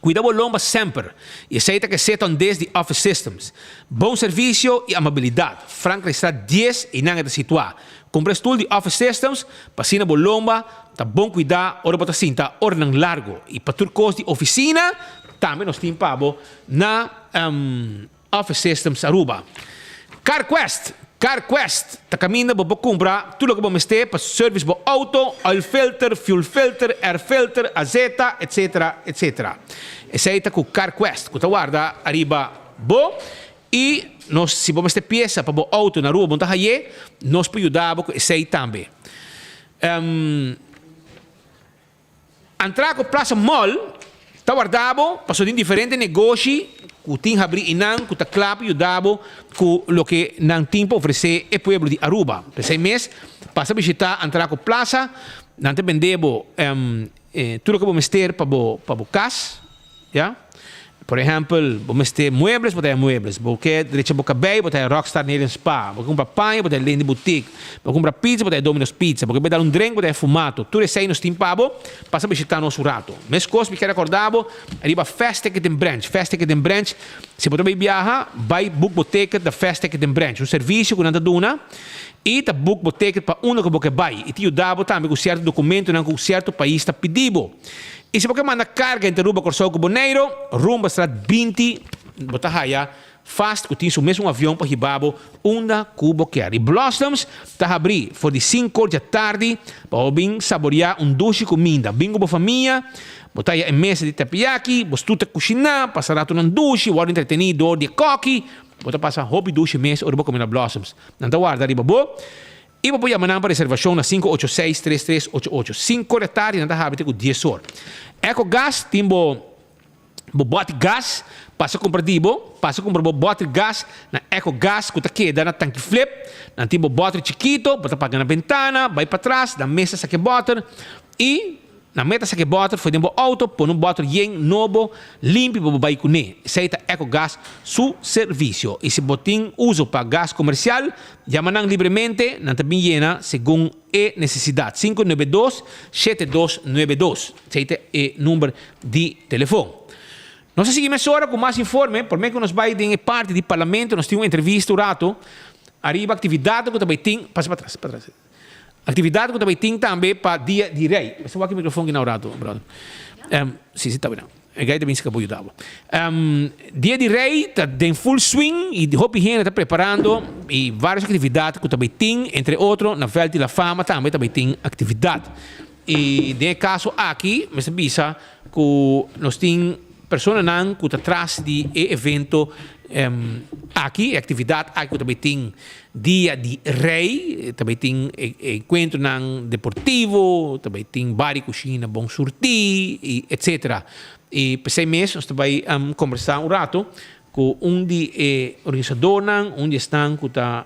Cuida da lomba sempre. E aceita que setam desde Office Systems. Bom serviço e amabilidade. Franca está 10 e não é de situar. Compre o de Office Systems, passina a lomba, tá bom cuidar, ora para cinta, ora não largo. E para turcos de oficina, também nós temos na Office Systems Aruba. CarQuest. CarQuest, ta caminha, bo compra tudo que vamos ter para service bo auto, oil filter, fuel filter, air filter, azeta, etc, etc. Essa aí tá com CarQuest, que tá guarda arriba bo e nós se vamos ter peça para bo auto na rua, bom tá aí, nós podemos ajudar com essa aí também. Entrar com Plaza Mall, tá guardado, passou de diferentes negócios, que tem abrir inang, que tá claro e ajudado com o que não tem para oferecer o pueblo de Aruba. Por 6 meses, passa a visitar, entrar com Plaza, não te vendemos tudo que vamos ter para o casa, ja? Por exemplo, vamos ter muebles, botar muebles. Porque direito boca bem, botar Rockstar Nail Spa. Vou comprar pão, botar Lane Boutique. Vou comprar pizza, botar Domino's Pizza. Porque vai dar um drink, botar fumato. Tudo isso aí nos timpabo, passa a visitar nosso rato. Mas coisa me quero acordar, arriba Fast Ticket and Branch. Fast Ticket and Branch, se você vai viajar, vai book boteca da Fast Ticket and Branch. Um serviço que não está dando. E tá book boteca para um que você vai. E te ajudava também com certo documento, não com certo país está pedido. E se você manda carga entre Aruba, Corsão e Bonaire, rumba estrada 20, bota raia, fast, que tem o mesmo avião para Ribabo, onda cubo quer. E Blossoms, tá abrir, for de 5 da tarde, para vir saborear duche comida. Bingo para família, bota aí em mesa de tapiaki, bostuta cozinhar, passar tu num duche, o entretenido de coque, bota passar hobby duche mês, ou comer na Blossoms. Não tá guarda, Ribabo. E vou chamar para reservação na 586-3388. 5 da tarde, não está com 10 horas. Eco Gas, tem bote gás, passa a comprar bote gás na Eco Gas, que está queda na tanque flip, não tem bote chiquito, bota pagar na ventana, vai para trás, na mesa saque bote, e na meta saque bote, foi dentro do auto, põe bote yen novo, limpo para vai com ele. Aceita Eco Gas, su serviço. E se botin uso para gás comercial, llaman livremente, não também llena, segundo a necessidade. 592-7292. Aceita o número de telefone. Nós seguimos agora com mais informe, por meio que nós vai em parte do parlamento, nós temos uma entrevista, um rato, arriba atividade que também tem, passa para trás. Atividade que também tem também para dia de rei. Mas eu vou aqui o microfone inaugurado, brother. Sim, está bem. A guy também se acabou de ajudar. Dia de rei está em full swing e o Hopi está preparando e várias atividades que também tem, entre outros, na Velha de la Fama também tem atividade. E nesse caso aqui, me avisa que nós temos pessoas que estão atrás de evento aqui, atividade aqui também tem dia de rei, também tem encontro deportivo, também tem várias cozinhas bom surtir, etc. E por 6 meses nós também conversar rato com de organizador, onde estão que está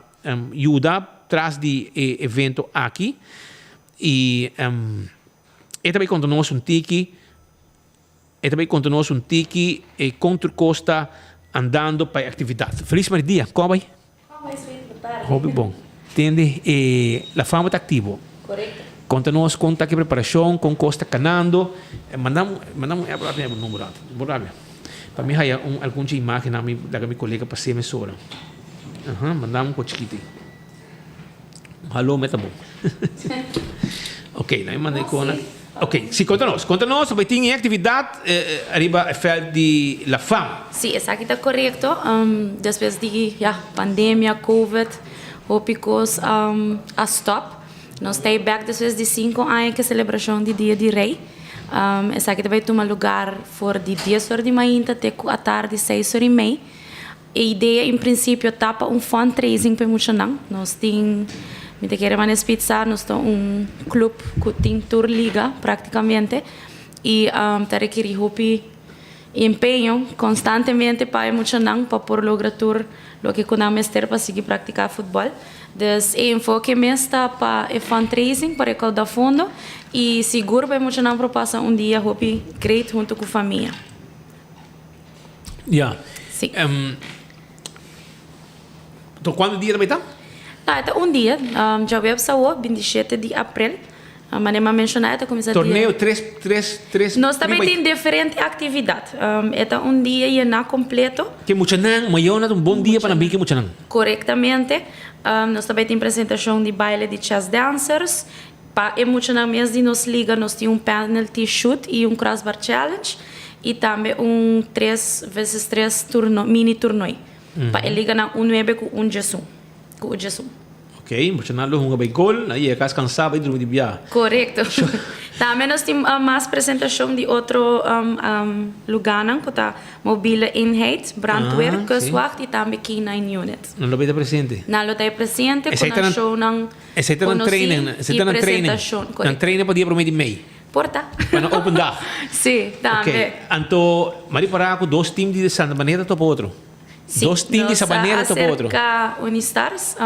ajuda atrás de evento aqui e também continuamos tiki contra costa andando para a atividade. Feliz dia, como vai? Hobby bom. Entende? A fama está ativa. Correto. Conta-nos conta que preparação, com costa canando. Mandamos um número. Para mim, há alguma imagem da minha colega para ser emissora. Mandamos um chiquito. Alô, meta bom. Ok, aí mandei com Ok, sí, conta-nos, vai ter atividade arriba a Fel de la Fama. Sí, exacto, está correcto. Después de pandemia, COVID, ópicos a stop. Nós estamos back después de 5 anos que celebração de Dia de Rei. Exacto, vai tomar lugar for de 10 horas de manhã até a tarde 6 horas e meia. A ideia, em princípio, é tapa fundraising para Muxanang. Nós temos me quero mais pizza, nós temos clube que tem tour liga praticamente e está requerindo empenho constantemente para Muxanang para por lograr tour lo que conamos ter para seguir praticar futebol. Então, o enfoque mesmo está para fundraising para recaudar fundo e seguro para Muxanang para passar dia great junto com a família. Sim. Então, quando dia também está? Tá, dia, já veio para 27 de abril, mas não mencionar, começar torneio 3. Nós também temos diferentes atividades. É dia e na completo. Que Muxanang, amanhã é bom dia para vir que Muxanang. Corretamente. Nós também temos apresentação de baile de jazz dancers. Para Muxanang mesmo nos liga, nós temos penalty shoot e crossbar challenge e também 3x3 mini torneio. Para liga na 19 com 1 Jesus. com o Jesum. Ok, porque não lunga vai gol, aí é cas cansado e dormir de biá. Correcto. Também nós temos mais apresentação de outro lugar, que está mobile eenheid, brandweer, kustwacht e também K9 unit. Não lo veio presente. Não lo está presente, com a show não. Esse está no training, esse está no training. No training podia prometer meio. Porta. Para open dag. Sim, também. Ok, então, mari para com dois times de Santa Maneira topo outro. Dois times de Santa Maneira topo outro. Acerca Unistars,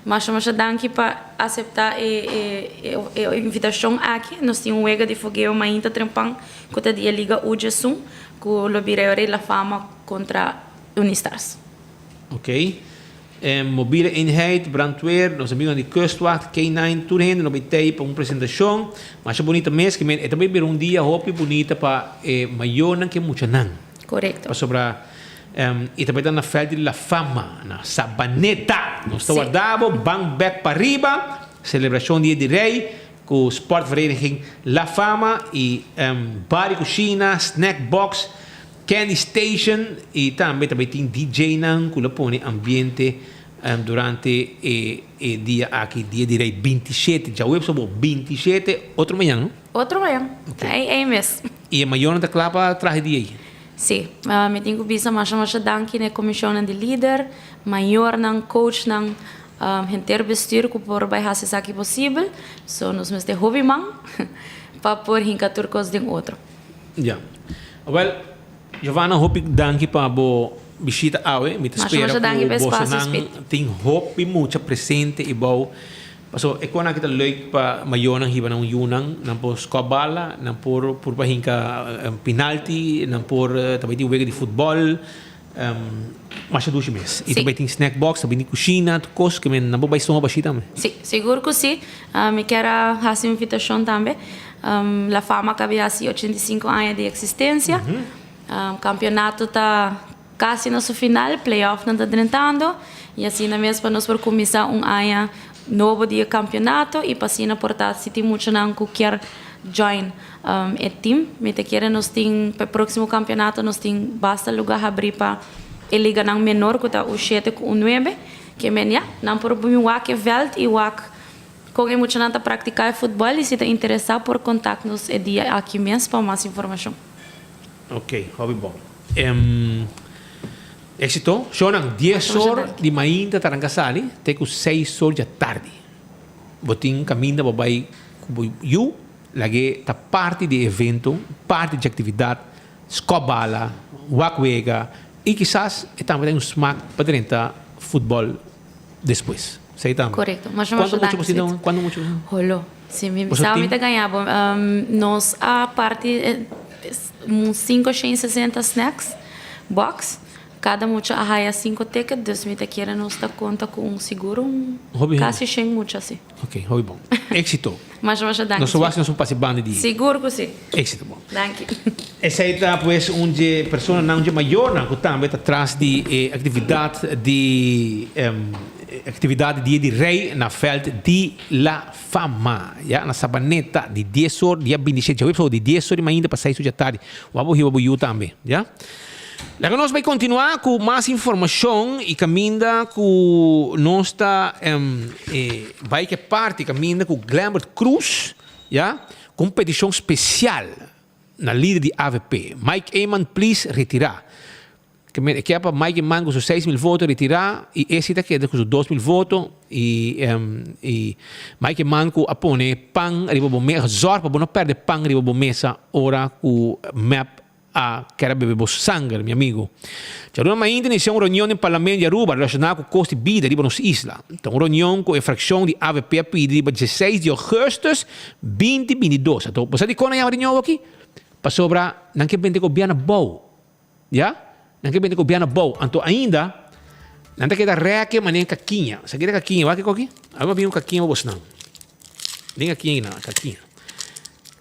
mas danke para aceitar a invitação aqui. Nós temos um ega de fogueiro ainda trempang que dia liga o Jesum, que o lobbyreore la fama contra Unistars. Ok. Mobiele eenheid, brandweer, nós amigos de kustwacht, K9, tudo ainda não vai ter para uma apresentação, mas é bonita mesmo, que é também um dia hope bonita para maior que muito não. Correto. Para sobre e também na festa da fama, na Sabaneta, nós estamos guardando, bang back para arriba, celebração dia de rei, com sportvereniging La Fama e bar e cozinha, snack box, candy station e também tem DJ nan que põe ambiente durante o dia aqui, dia de rei 27, já o sobre 27, outro manhã, não? Outro manhã, é mesmo. E amanhã não está claro para trazer dia aí? Sim, me tenho bisa mas danke na comissão de líder, maior nan coach nan inteiro bestuur que por vai fazer isso aqui possível, so nós vamos ter hobby man para por hinka turcos de outro. Ja, well, Giovanna, hoop ik dank je para bo visita awe, me te espera que você tem hobby muito presente e bom. So, ik kon kita leuk pa mayonan hiba ng yunang nang por skobala nang por pahinka penalty nang por também tem wega de futebol mas duas mês e também tem snack box também tem cozinha cos que men não vai só baixi também. Sim, seguro que sim. Me quero fazer invitação também. La Fama cabe assim 85 anos de existência. Campeonato tá quase no seu final, playoff não está tentando e assim na mesma nós por começar ano novo dia campeonato e passina portar se tem muito não que quer join o team me te quer nós tem para próximo campeonato nós tem basta lugar abrir para a liga não menor que tá o 7 com o 9 que menia não por bem wak veld e wak com é muito não tá praticar futebol e se te interessar por contato-nos é dia aqui mesmo para mais informação. Ok, hobby bom. Éxito, sono 10 horas de manhã da Tarangasali, até com 6 horas da tarde. Botin caminho para vai com you, lagi ta parte de evento, parte de atividade, escobala, wakwega e quizás também um smack para tentar futebol depois. Sei também. Correto. Mas quando muito? Holo. Se me sabe te ganhar, nós a parte 560 snacks box. Cada muito arraia 5 tickets, Deus me te queira não está conta com um seguro, quase 100 muito assim. Ok, hobby bom. Éxito. Mas danke. Nós somos um participante de. Seguro que sim. Éxito bom. Danke. Essa é pues onde pessoa não de maior não que também está atrás de atividade dia de rei na feld de La Fama, já na Sabaneta de 10 horas, dia 27, já de 10 horas ainda para 6 horas da tarde. O abo também, já? Agora nós vamos continuar com mais informação e caminha com nossa vai que parte caminha com Glambert Cruz, já competição especial na líder de AVP. Mike Eman, please retirar. Que é para Mike Eman com seus 6.000 votos retirar e esse daqui é com seus 2.000 votos e Mike Eman com apone pang arriba bom mesa zorpa para não perder pang arriba bom mesa ora com map a que era beber sangue, meu amigo. Já não ainda iniciou uma reunião no Parlamento de Aruba relacionada com o custo de vida riba nos islas. Então, uma reunião com a fração de AVP riba 16 de agosto 2022. Então, você tem uma reunião aqui? Para sobra, não que bem de governo bom. Já? Não que bem de governo bom. Então, ainda, não tem que dar reaque, mas nem caquinha. Você quer caquinha? Vai que aqui? Agora vem um caquinha ou você não? Nem caquinha, não. Caquinha.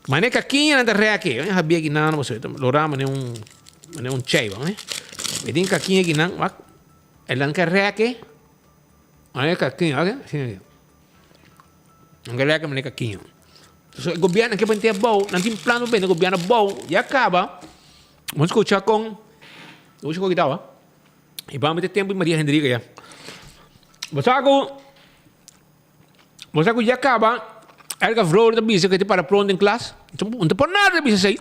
Mas nem caquinha não tem reaque. Eu não sabia que não, você lora, mas nem um cheiva, né? E tem caquinha aqui não, ela não quer reaque. Mas nem caquinha, ok? Sim. Não quer reaque, mas nem caquinha. O governo que vai bom, não tem plano bem, o governo bom, e acaba. Vamos escutar com. Hoje com a guitarra. E vamos ter tempo em Maria Hendriga, já. Você já acaba, erga vrolijk de bisa que te para pronto em classe. Não te por nada de bisa aí.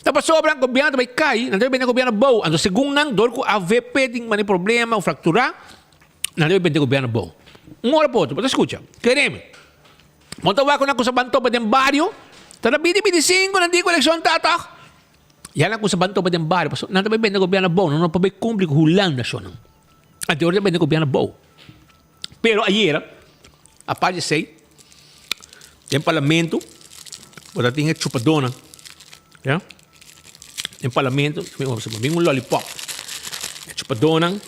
Tapos sobrang gobyerno vai cair, não deve bem gobyerno bom. Então segundo nang dor ko AVP tem mani problema ou fracturar, não deve bem gobyerno bom. Hora po, você escuta. Queremos. Monta wa ko na ko sa banto pa dem barrio. Tada bidi 5 nanti ko eleksyon tatak. Yan lang ko sa banto pa dem barrio. Não deve bem gobyerno bom, não pa bem cumprir hulan na siya nang. Ante ora bem gobyerno bom. Pero ayer apareceu em parlamento, você tinha chupadona, yeah? Em parlamento, vem lollipop, chupadona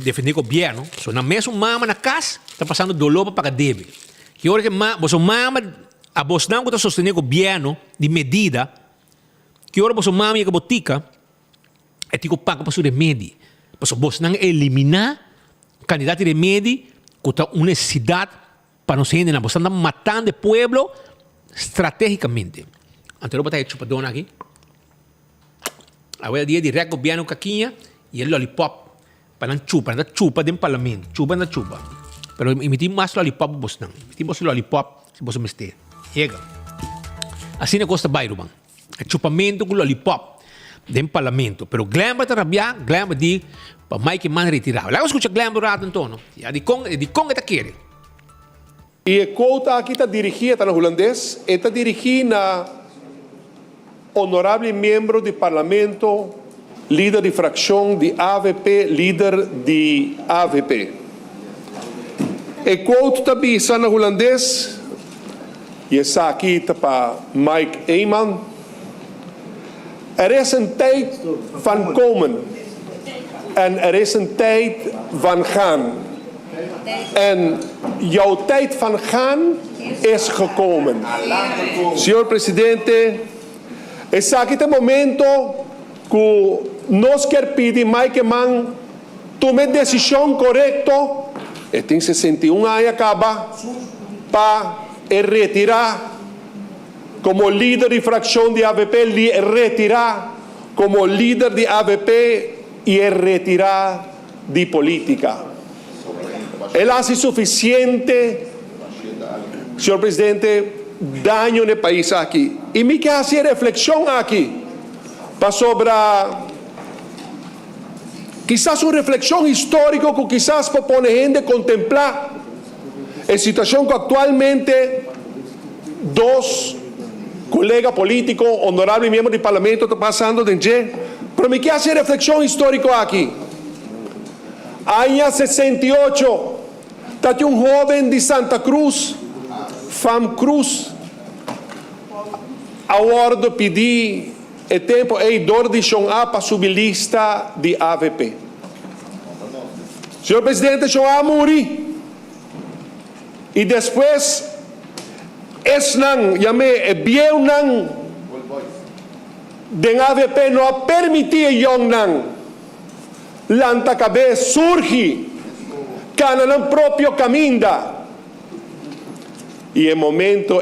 defender o governo, so na mesma mama na casa, está passando dolor para pagar débito. Que hora que você mama, a voz não está sustentando o governo de medida, que hora você mama e a botica, é tipo paga para o remédio, você voz não eliminar candidato de remédio, que está uma necessidade para não ser você está matando o povo estrategicamente. Então, eu vou botar chupadona aqui. Agora, dia direto, o governo caquinha e o lollipop. Para não chupa dentro do parlamento. Chupa. Pero emitir mais lollipop, você não. Emitir mais lollipop, se você mester. Chega. Assim é costa bairro, bang. É chupamento com lollipop dentro do parlamento. Pero Glenn está rabiar, Glenn vai dizer para mais que mais retirar. Lá eu escuto Glenn rato então. E de Congo está querendo. E a quota aqui está dirigida no holandês, está dirigida na honorável membro do parlamento, líder de fração de AVP, líder de AVP. E quota está bisa no holandês, e essa aqui está para Mike Eyman. Is een tijd van komen en is een tijd van gaan. En jouw tijd van gaan is gekomen. Senhor presidente, esse aqui é o momento que nós queremos pedir mais que man tome decisão correta. E tem 61 anos acaba para retirar como líder de fração de AVP, retirar como líder de AVP e retirar de política. Ele hace suficiente, senhor presidente, daño no país aqui. E me quer fazer reflexão aqui para sobre quizás uma reflexão histórica que quizás propõe gente contemplar a situação que atualmente dois colegas políticos, honoráveis membros do parlamento estão passando dentro. Pero me quer fazer reflexão histórica aqui. Ano 68, está um jovem de Santa Cruz, Fam Cruz, a hora de pedir o tempo e dor de João para subir lista de AVP. Senhor presidente, João morreu. E depois, esse não, chamei, bieu não, de AVP não permitia João não. Lanta cabeça surge, cana no próprio caminho. E em momento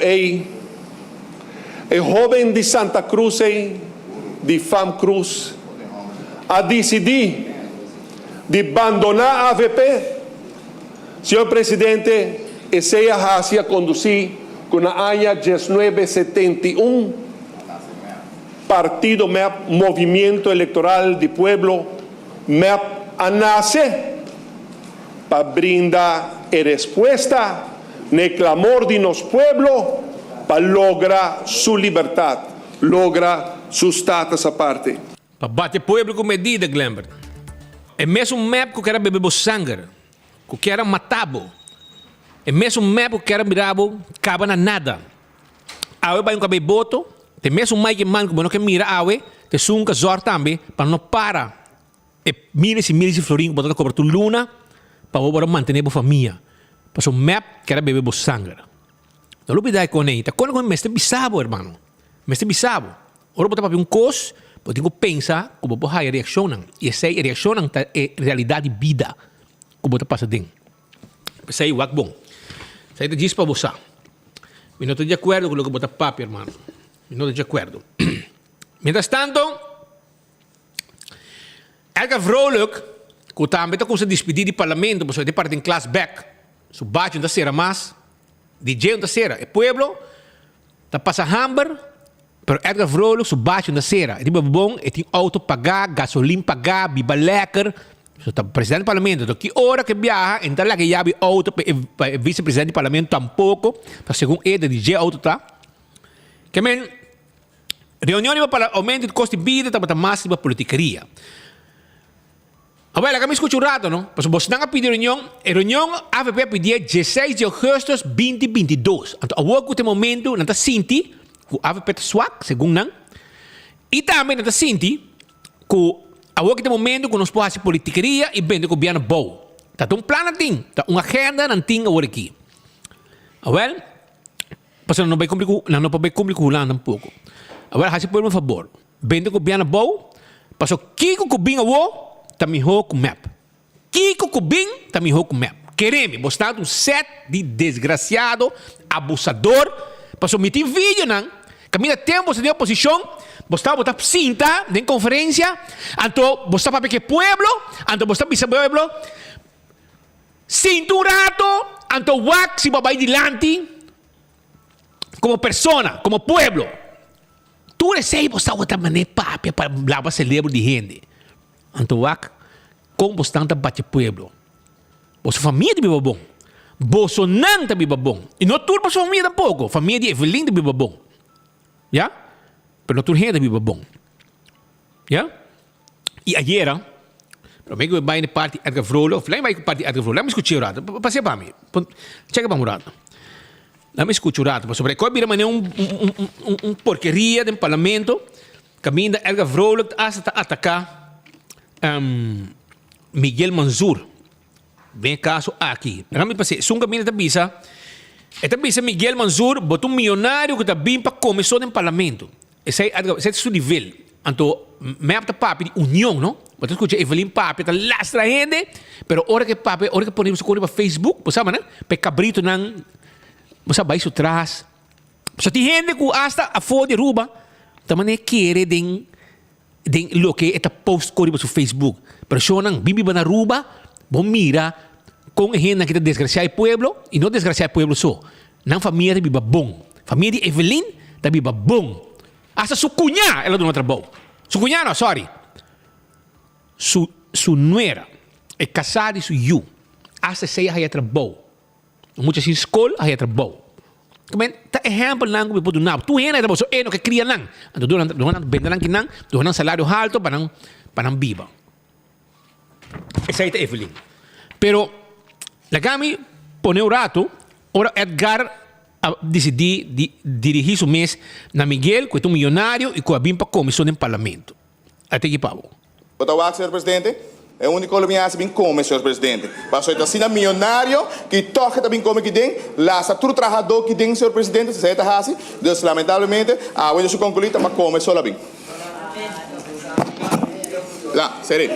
o jovem de Santa Cruz, de Fam Cruz, a decidir de abandonar a AVP. Senhor presidente, essa é a raça conduzir com a ano 1971, partido MEP, Movimento Eleitoral do Pueblo, MEP, a nascer para brindar a resposta no clamor de nosso pueblo para lograr sua liberdade, lograr seu status à parte. Para bater o povo com medida, Glenbert. É mesmo MEP que quer beber sangue, que quer matar-bo. É mesmo MEP que quer mirar-bo, acaba na nada. Awe vai um cabelo boto, tem mesmo mais que man que não quer mirar awe, tem sunca zor também, para não parar. E milhas e florinhos botar cobertura luna, para manter a família. Para o MEP quer beber sangue. Não lhe dá com ele. Quando eu me estou bisabo, irmão. Me estou bisabo. Ora botar para um cos, eu tenho que pensar como vou fazer a reação. E essa reação é realidade de vida. Como está passando dentro. Isso aí é bom. Isso aí diz para você. Eu não estou de acordo com o que botar papo, irmão. Eu não estou de acordo. Mientras tanto, elke vrolijk que também está com se despedir do parlamento, porque de parte em class back. So baixo não será mais, DJ não será. O pueblo está passa hamburger, pero Edgar Vrolijk so baixo não será. E tipo bom, e tem auto pagar, gasolina pagar, biba lekker. So tá presidente do parlamento, então que hora que viaja, então lá que já vi auto, vice-presidente do parlamento tampouco, para segundo ele, DJ auto tá. Que men reunião para aumento de custo de vida, tá mais para politicaria. Agora, kami escucho um rato, não? Porque você não pediu reunião, a reunião AVP pediu 16 de agosto de 2022. Então, agora que momento, não está sinti, que a AVP está swak, segundo não. E também não está sinti, que agora que momento, que nós podemos fazer politicaria e bem, que o governo é bom. Está um plano, está uma agenda, não tem agora aqui. Agora, porque não vai cumprir com o lado um pouco. Agora, fazer por favor, bem, que o governo é bom, porque o que o governo é bom, também com map. Kiko Kubin também com map. Queremos mostrar um set de desgraciado, abusador, para submeter vídeo, não? Caminha tempo, você tem oposição, você botar cinta, em conferência, então você para que pueblo, então você para pueblo, cinturato, então wak se vai dilante, como persona, como pueblo. Tu recebe você outra maneira para lavar cerebro de gente. Então, como você está bate pueblo, você família de bom, você não está bom, e não tudo para sua família tampouco, família de Evelyn de bom, já? Mas não tudo gente de bom, já? E ayer, para mim que vai na parte Edgar Vrolijk, lá vai na parte Edgar Vrolijk, lá me escutei o rato, passei para mim, chega para o rato, lá me escutei o rato, mas sobre qual vira maneira porqueria do parlamento, caminho da Edgar Vrolijk hasta atacar Miguel Manzur. Vem caso aqui. Rami passei, sunga mina da bisa. Esta bisa Miguel Manzur botou milionário que está bem para começar no parlamento. Esse é o nível. Então, me apta papi de união, não? Você escuta Evelyn papi, está lastra gente, pero hora que papi, hora que ponemos para Facebook, você sabe, né? Para cabrito não, você vai isso atrás. Só tem gente que hasta a foto de ruba, também quer den lo que está post corrido no Facebook. Personas bibi na ruba, bom mira com gente que está desgraciado o pueblo e não desgraciado o pueblo só. Não família de biba bom. Família de Evelyn da biba bom. Hasta su cunhá ela não trabalhou. Su cunhá não, sorry. Su nuera é casada e su yu. Hasta seja aí trabalhou. Muitas em escola aí trabalhou. Kemudian tak exemplo lang ko ipo dunab. Tu hena ito so eno ke kriya lang. Ando doon benda lang kinang, doon ang salário alto panang biba. Esa ita Evelyn. Pero lagami poneu rato, ora Edgar decidi dirigir su mês na Miguel, que é um milionário e que vim para a comissão do parlamento. Até aqui, Pablo. Boa, senhor presidente. É o único que me come, senhor presidente. Passou então assim, milionário, que toca também come que tem, lá, sa tudo trabalhador que tem, senhor presidente, se está assim, Deus, lamentavelmente, a hoje se concluída, mas come só lá bem. Lá, sério.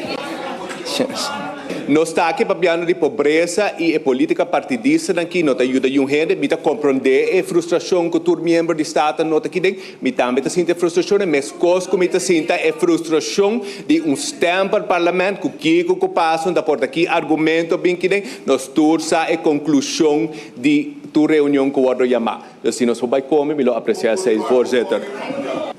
Nós estamos aqui para falar de pobreza e política partidista aqui, nós ajuda a gente, me compreender a frustração que todo membro do Estado nota aqui dentro, me também sinto a frustração, mas coisa que me sinto a frustração de tempo para o parlamento, que passa, da porta aqui, argumento bem que dentro, nós torça a conclusão de tua reunião com o outro chamar. Assim, nós vamos comer, me lo apreciar, seis, voorzitter.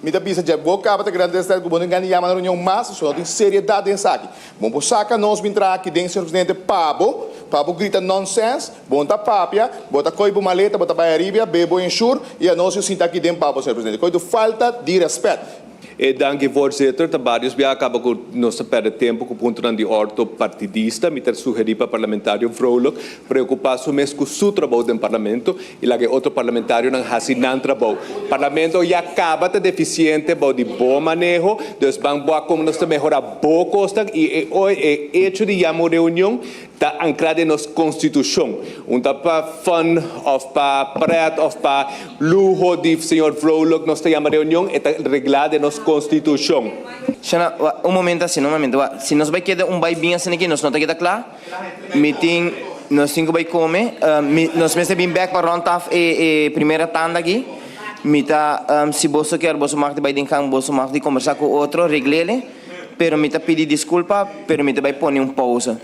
Me da bisa de boa capa de grande estado que bonito ganhar uma reunião massa só tem seriedade em saque. Bom por saca nós vim aqui dentro senhor presidente Pabo grita nonsense, bom tá papia, bota coibo maleta, bota bairibia, bebo ensure e a nós sinta aqui dentro Pabo senhor presidente. Coito falta de respeito. E danke voorzitter, de vários via acaba com nossa perda tempo com o ponto de orto partidista, me ter sugerido para parlamentário Vrolijk, preocupação mesmo com o seu trabalho no parlamento e lá que outro parlamentário não faz não trabalho. O parlamento já acaba de deficiente, de bom manejo, dus vamos como nós melhorar boa costa e hoje é hecho de chamar reunião está anclado em nossa Constituição. Para fun, of para pret, of para luxo de senhor Vrolijk, nós temos uma reunião está reglada em nossa Constituição. Um momento assim, se nós vai quedar vai bem assim aqui, nós não está claro, meeting, nós temos que comer, nós vamos vir back para rond af primeira tanda aqui, se você quer, você marca vai dincar, você marca de conversar com outro, regle pero me pedi disculpa, pero me vai poner un pausa.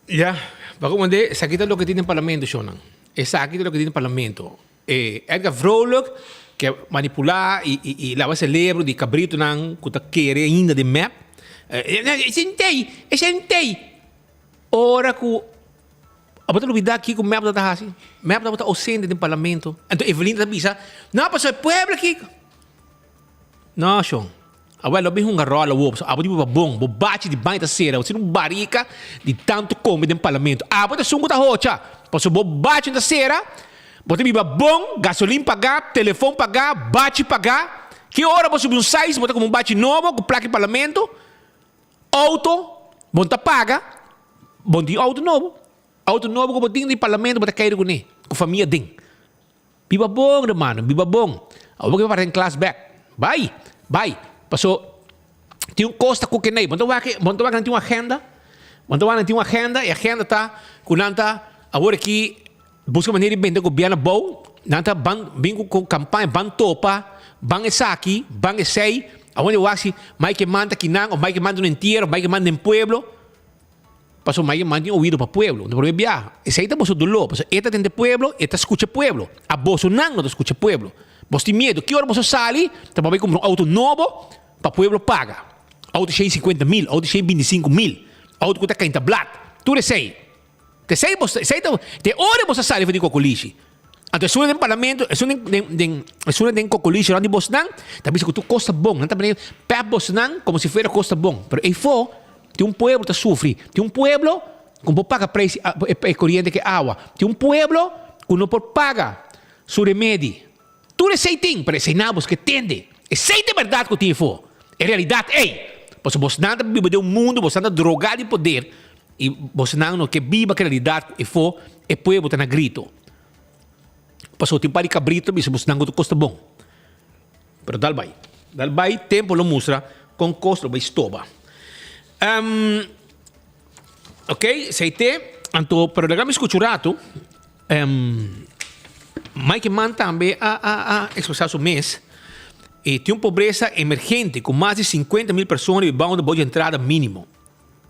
Ya, waarom de, sa kita lo que tiene en parlamento, Shonan. Esa kita lo que tiene en parlamento. Edgar Vrolijk, que manipular e lava cerebro de cabrito nang kuta kere ainda de map. Sentei. Ora ku abata lubida aqui com map da hasi. Map da ausente do parlamento. Então Evelyn da bisa, não passou pueblo aqui. Não, Sean. Agora lo bem um garola wo, abo de bom, bobate de banho da cera, você não barica de tanto come do parlamento. Abo da sungo da rocha. Passou bobate da cera. Bote biba bom, gasolina pagar, telefone pagar, bate pagar. Que hora você um sais, bote como um bate novo, com placa de parlamento. Auto, monta paga, bom dia auto novo. Auto novo com botinho de parlamento, bote cair com ele, com família ding. Biba bom, mano, biba bom. Eu vou para em class back. Vai. Passou, tem costa com que nem, monta vai tem uma agenda. Monta vai tem uma agenda e a agenda tá com nanta agora aqui busca maneira de vender governo bom, nanta bem com campanha ban topa, ban essa aqui, ban esse aí. Aonde eu acho mais que manda aqui não, ou mais que manda no inteiro, mais que manda em pueblo. Passou mais que manda ouvido para pueblo. Não pode viajar. Esse aí tá bolso do lobo. Passou eta tem de pueblo, eta escuta pueblo. A bolso não escuta pueblo. Você tem medo. Que hora você sai? Tá para comprar um auto novo, para pueblo paga. Auto cheio 50 mil, auto cheio 25 mil, auto que tá caindo blat. Tudo sei. Te sei você, te hora você sai de cocoliche. Então, é um parlamento, é um cocoliche, onde você não, também se tu costa bom, não também pé você não, como se fosse costa bom. Mas aí for, tem um povo que sofre, tem um povo que não paga preço, corrente que água, tem um povo que não pode pagar seu remédio. Tudo esse tem, mas esse não você tende. Esse é verdade que tem for. É realidade, porque você não vive de um mundo, você não drogado de poder, e você não que vive a realidade e for, e povo está na grito. Passou o tempo de cabrito, mas você não custa bom. Pero dal vai, tempo lo mostra, com custo vai estoba. Ok, seite, anto, pero legal me escuturato, Mike Man também a expressar o mês, e tem uma pobreza emergente, com mais de 50 mil pessoas vivendo de boa entrada mínimo.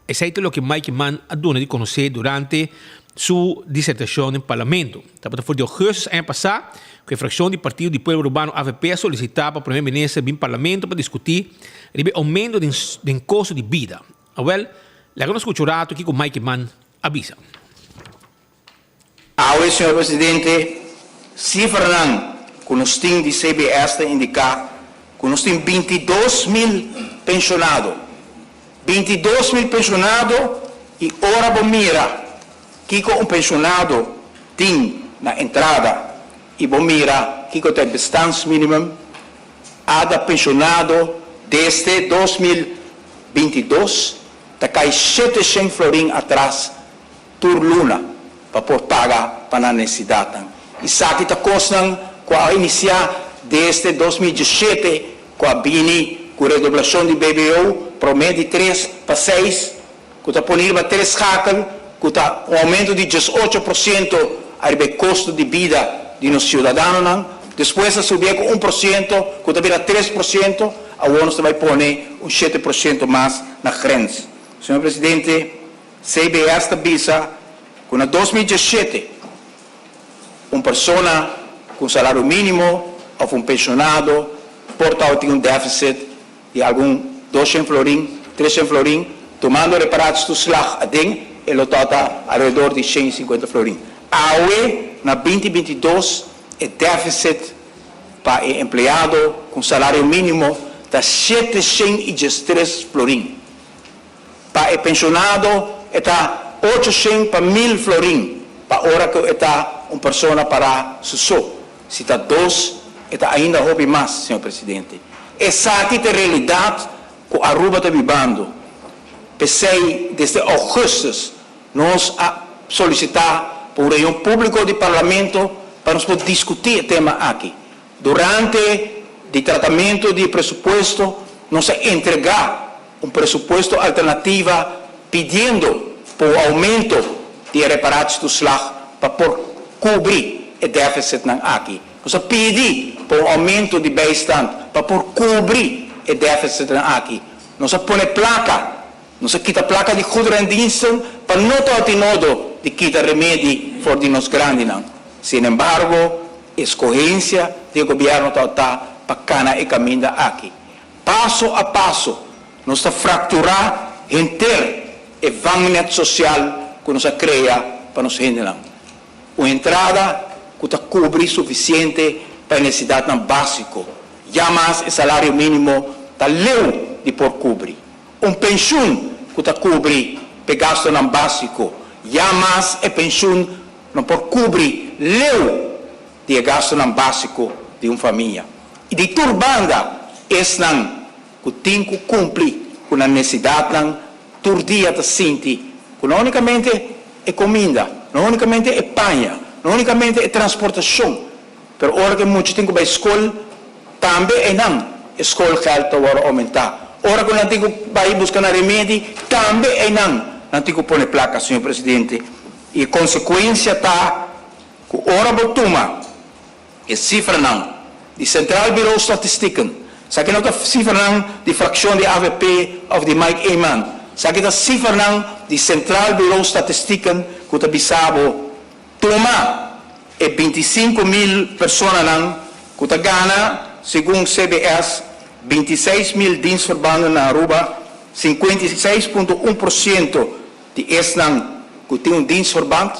Esse é o que Mike Man a dona de conhecer durante sua dissertação no parlamento. Também foi de agosto ano passado, que a fração do Partido do Povo Urbano AVP solicitava para o primeiro-ministro vir ao parlamento para discutir o aumento do custo de vida. Well, legal nos escuturato aqui com Mike Man avisa. Hoje, senhor presidente, cifra que nós temos de CBS indicar que nós temos 22 mil pensionados. 22 mil pensionados e ora bom mira que um pensionado tem na entrada e bom mira que tem distância mínima ada pensionado desde 2022 tá cai 700 florin atrás tur luna para por pagar para a necessidade e sabe que custam com a iniciar desde 2017 com a bini com a redoblação de BBO promete 3 para 6 que está ponível para 3 hackers que está um aumento de 18% ao custo de vida de nos cidadãos depois a subir com 1% que está vira 3% a ONU vai pôr 7% mais na frente. Senhor presidente, CBS avisa que em 2017 uma pessoa com salário mínimo ou um pensionado porta tem déficit de algum 200 florin, 300 florin, tomando reparados do slag a den, ele está ao redor de 150 florin. Aue, na 2022, o déficit para o empregado com salário mínimo está 713 florin. Para o pensionado, está 800 para 1.000 florin. Para a hora que está uma pessoa para susso. Se está 2, está ainda houve mais, senhor presidente. Essa aqui é a realidade que a Aruba está vivendo. Pensei, desde agosto, nós a solicitar por um público de parlamento para nós poder discutir o tema aqui. Durante o tratamento de pressuposto, nós entregar um pressuposto alternativo pedindo por aumento de reparados do slag para cobrir o déficit aqui. Nós pedimos por aumento de beistand para cobrir o déficit aqui. Nós põe placa, nós quita placa de goederendiensten para não ter nodo de quita remédio for de nos grandes. Sin embargo, escorrência do governo está para cana e caminho aqui. Passo a passo, nós está fracturar inteiro e vangnet social que nós cria para nos render. Uma entrada que está cobre suficiente para a necessidade básica. Jamais o salário mínimo está leu de por cobrir. Pensão que está cobre para gasto básico. Jamais a pensão não por cobrir leu de gasto básico de uma família. E de turbanda, não que tem que cumprir com a necessidade todo dia de sentir que não unicamente é comida, não unicamente é panha, não unicamente é transportação, mas hora que muitos têm que ir para a escola, também é não, a escola geld vai aumentar. Hora que não tem que ir buscar remédio, também é não tem que pôr placa, senhor presidente. E a consequência está que hora que toma, a cifra não, de Central Bureau de Statistieken, sabe que não a cifra não de fração de AVP ou de Mike Eman, sabe que a cifra não de Central Bureau de Statistieken, que está bisabo, toma, e 25.000 pessoas não, que está gana, segundo CBS, 26.000 dienstverbanden na Aruba, 56,1% de esnan que tem dienstverband,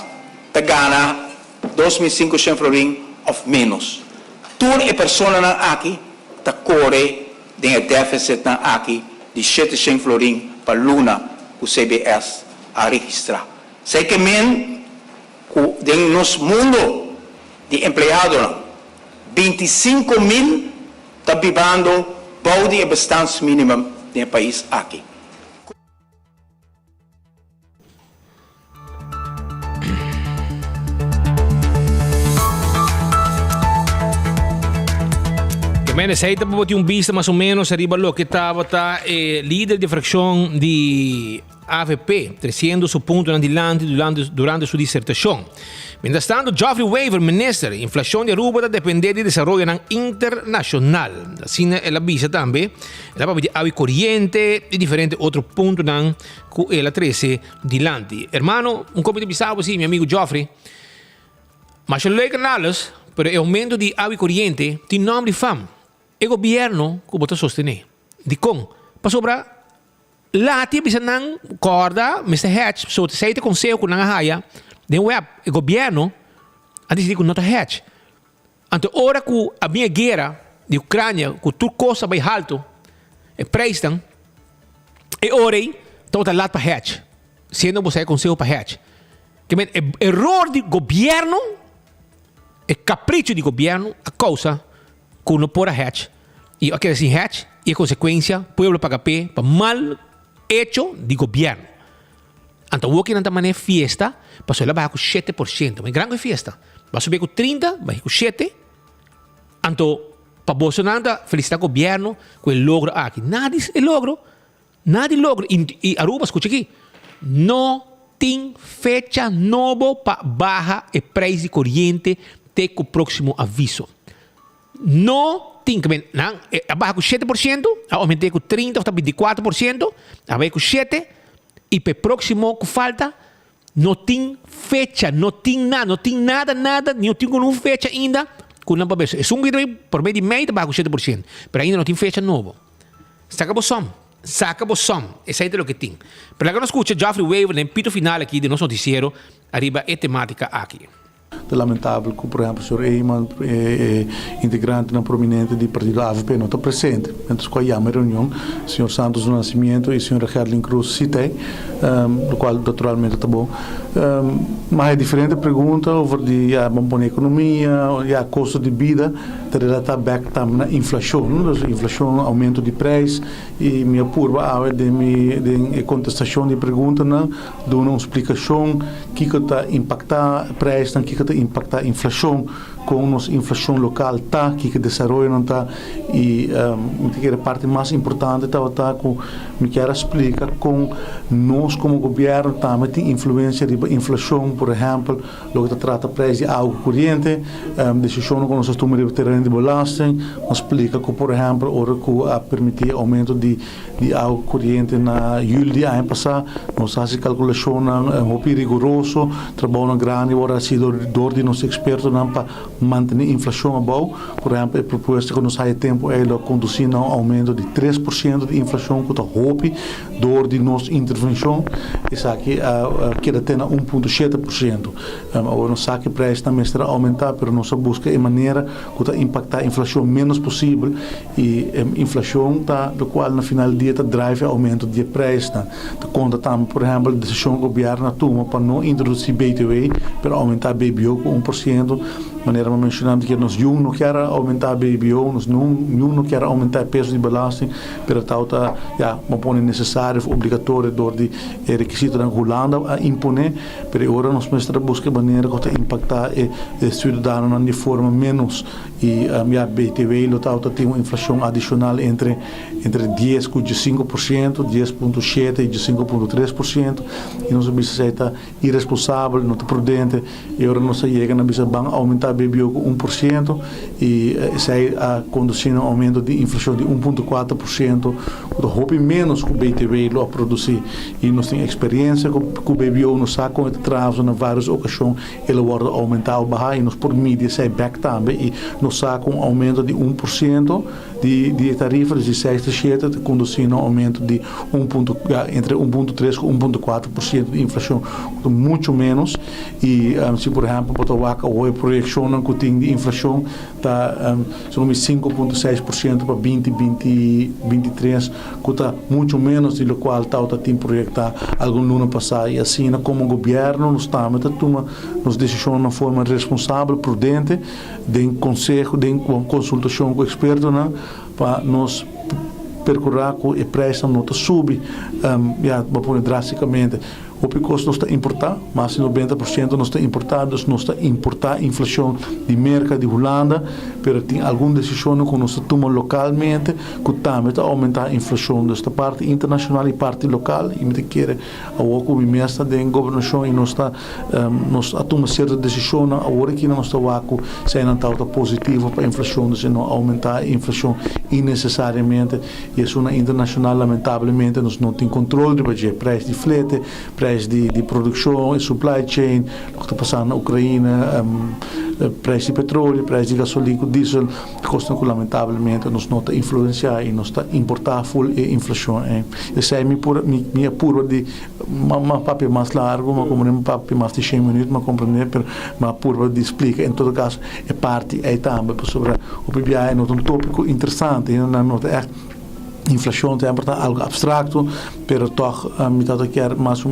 está gana 2.500 florin ou menos. Toen e persona na aqui, está corre de déficit na aqui de 700 florin para luna que o CBS a registrar. Sei que men que em nosso mundo de empregado 25.000 está vivendo boude e bestandsminimum no país aqui. Bene, sei dopo un visto mais ou menos arriba lo que estava líder de fração de AVP, trazendo seu ponto adiante durante sua dissertação. Mientras tanto, Geoffrey Weaver, ministro, inflação de Aruba depende de desenvolvimento internacional. Assim, ela avisa também, ela vai pedir água corriente e diferentes outros pontos que ela traz adiante. Hermano, copio de bisavo, sim, meu amigo Geoffrey. Mas eu leio canales, pero o aumento de água corriente tem nome de fama. O governo que pode sostener. De como? Para sobrar, lá bisa nang corda, Mr. Hatch, so sei te conselho com nang haya, de web, o governo a decidir que não está Hatch. Ante hora que a minha guerra de Ucrânia, que tudo costa vai alto, e prestam, e hora aí, está lá para Hatch. Sendo você conselho para Hatch. Que é erro do governo, é capricho do governo, a causa que não pode Hatch. E aqui assim Hatch, e a consequência, o povo paga para mal hecho de governo. Então, o que não está fiesta, passou lá vai com 7%. Mas grande fiesta. Vai subir com 30%, vai com 7%. Então, para Bolsonaro, felicitar o governo com o logro aqui. Nada é logro. Nada é logro. E Aruba, escute aqui. Não tem fecha nova para baixar o preço de corrente até o próximo aviso. Não tem que abaixo com 7%, aumentei com 30%, está 24%, abaixo com 7%, e para o próximo que falta, não tem fecha, não tem nada, não tem nenhuma fecha ainda, com não para ver. É um vídeo por meio de meio, abaixo com 7%, mas ainda não tem fecha nova. Saca o som, esse é o que tem. Para agora, escuta Geoffrey Weaver, no pito final aqui do nosso noticiero, arriba a temática aqui. É lamentável que, por exemplo, o senhor Eyman, integrante não prominente do partido AVP, não está presente. Entre os quais há uma reunião, o senhor Santos do Nascimento e o senhor Gerlin Cruz citei, o qual naturalmente está bom. Mas é diferente a pergunta sobre a boa economia, a custo de vida, está back também na inflação, inflação, aumento de preço, e minha curva de contestação de pergunta, dá uma explicação que está impactar preço, que está impactar a inflação com nossa inflação local tá que desenvolve não tá e que a parte mais importante tá com me quero explicar com nós como governo também tem influência de inflação, por exemplo, lo que trata preço de água corrente, decisão com nosso número de terreno de belasting, explica que por exemplo ora que a permitir aumento de água corrente na julho ano passado, nós faz calculação muito rigoroso, trabalho grande ora sido dor de nossos expertos para manter a inflação abaixo, por exemplo, a proposta que nós há tempo é conduzir a um aumento de 3% de inflação que está roupa dor de nossa intervenção, isso aqui queda ter 1,7%. Agora nós sabemos que o preço também está a aumentar, mas nós busca a maneira que impactar a inflação menos possível e a inflação está, do qual no final do dia está drive aumento de preço. Conta também, por exemplo, a decisão do governo toma para não introduzir BTW, para aumentar BBO com 1%. Maneira mencionando que nós não quer aumentar BBO, nós não quer aumentar o peso de belasting, mas tal tá é necessário, obrigatório, de requisito da Holanda a impor, mas agora nós precisamos buscar maneira que impactar o cidadão de forma menos e a BTW tem uma inflação adicional entre 10,5%, 10,7% e 5,3%, e nós precisamos ser irresponsável, não prudente, e agora nós chegamos a aumentar BBO com 1% e sai a conduzir um aumento de inflação de 1,4%, roupa menos que o BTW a produzir. E nós temos experiência com o BBO, nos saca com traves em várias ocasiões, ele vai aumentar ou baixar, e nós por mídia sai back também, e nos saca um aumento de 1% de tarifas de 6,7%, conduzindo um aumento de entre 1,3% e 1,4% de inflação, muito menos. E se por exemplo, a projeção que tem de inflação está são 5,6% para 2023, que está muito menos do qual está projetar algum ano passado. E assim, como governo, nós estamos tomando decisões de uma forma responsável, prudente, de conselho, de consultação com expertos, para nós percorrer com o preço não sube drasticamente. O custo não está a importar, mas 90% não está importado, não está a importar a inflação de mercado de Holanda, mas tem alguma decisão que nós tomamos localmente, que também está a aumentar a inflação desta parte internacional e parte local, e me quer a o mestre da governação e nós está nós tomamos certa decisão agora que nós está se não está positivo para a inflação, se não aumentar a inflação innecessariamente, e isso na internacional lamentavelmente nós não temos controle de preço de frete, de produção e supply chain, o que está passando na Ucrânia, preço de petróleo, preço de gasolina, diesel, custa que lamentavelmente nos nota influenciar e nos está importar full e inflação. Essa é minha pura de uma papel mais largo, uma como um papel mais de 100 minutos, mas compreender, mas pura de explica. Em todo caso, é parte aí também sobre o PBI, é um tópico interessante, não é inflação é algo abstrato, mas toch me quer mais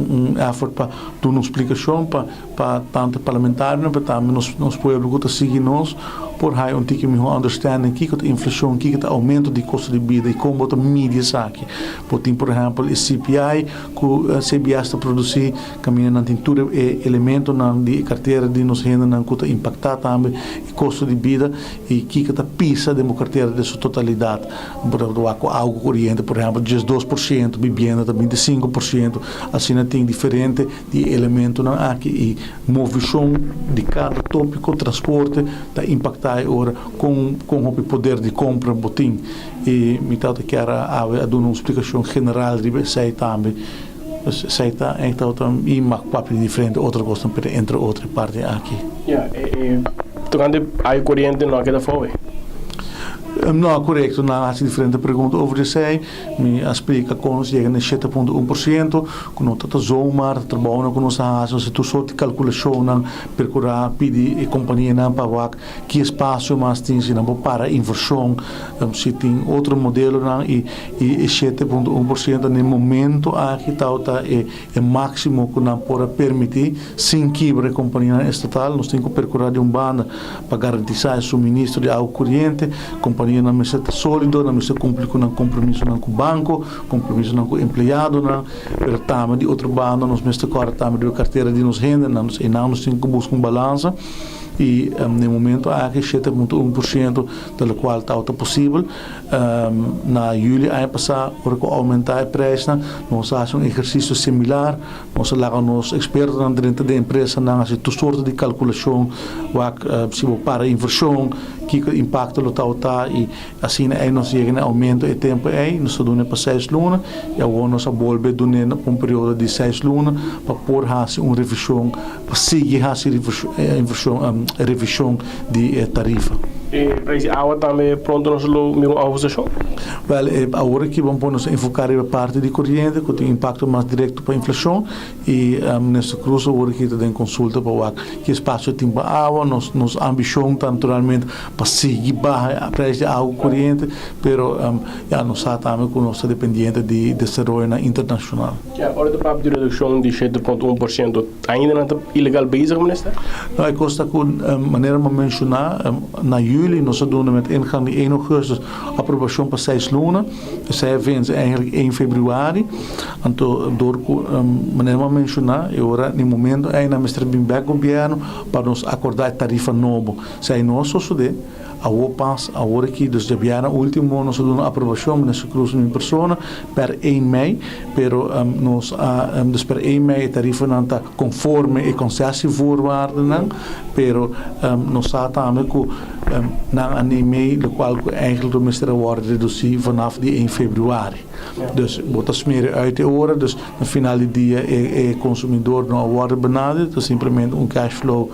effort para dar uma explicação para tanto parlamentares, mas também nos pueblos que seguem nós, por aí que me understanding que a inflação, que o aumento de custo de vida e como a mídia sabe. Por exemplo, o CPI que o CBA está produzir, caminhando na tintura elemento de carteira de nos renda que está impactar também o custo de vida e que está pisa de uma carteira de sua totalidade. Por exemplo, algo corrente, por exemplo, 12%, vivenda também de 5%, assim tem diferente de elemento aqui e movição de cada tópico, transporte, está impactar agora com o poder de compra botim e me tal que era a dar uma explicação general de sei também sei tá então e uma papel diferente outra coisa entre outra parte aqui. Tocando a corrente não queda fora. Não, correto, não há diferente pergunta over isso me explica como chega a 7,1%, com nota zomar, trabalho com nós se tu só te calculação percorrer pedir a companhia não para que espaço mais tem se não para inversão, se tem outro modelo e 7,1% no momento aqui está é máximo que não pode permitir sem quebra a companhia estatal, nós temos que percorrer de banda para garantir o suministro de água corrente, companhia não me está sólido, não me está cumprir com um compromisso com o banco, compromisso com o empregado, mas também de outro bando nós me está cortando de carteira de nos renda, e não nós temos que buscar balança e no momento há que 7,1% da qual está possível. Na julho ano passado, para aumentar o preço, nós fazemos um exercício similar, nós levamos expertos dentro da empresa, nós fazemos toda sorte de calculação, se para a inversão, que impacto o está e assim aí nós chegamos a aumento de tempo aí, nós damos para 6 lunas e agora nós voltamos a dar um período de 6 lunas para pôr uma revisão, para seguir a revisão de tarifa. E para esse água também pronto nós mesmo a usação? Agora que vamos enfocar a parte de corrente que tem impacto mais direto para a inflação e nesse cruzo agora que tem consulta para que espaço tem para água, nos ambição naturalmente para seguir a preço de água corrente, pero nós também com nossa dependente de desarrollo internacional. A hora do papo de redução de 7,1% ainda não está ilegal bezig, minister? Não, é coisa que maneira de mencionar na julho nós doen met ingang de 1 augustus aprovação para 6 lunas. Zij vindt eigenlijk 1 februari. Então, door maneira de mencionar, agora no momento ainda Mr. Bimbeck governo para nos acordar tarifa novo. Zij nós só agora que desde o ano último nós damos a aprovação nesse cruzo em pessoa per 1 mei, pero nós per 1 mei a tarifa não está conforme e concessievoorwaarden, pero nós também que na mei de qual eigenlijk de minister wordt reduzido vanaf die 1 februari. Dus wordt dat meer uit de oren, dus na final do dia o consumidor não wordt benaderd, dus simplesmente cashflow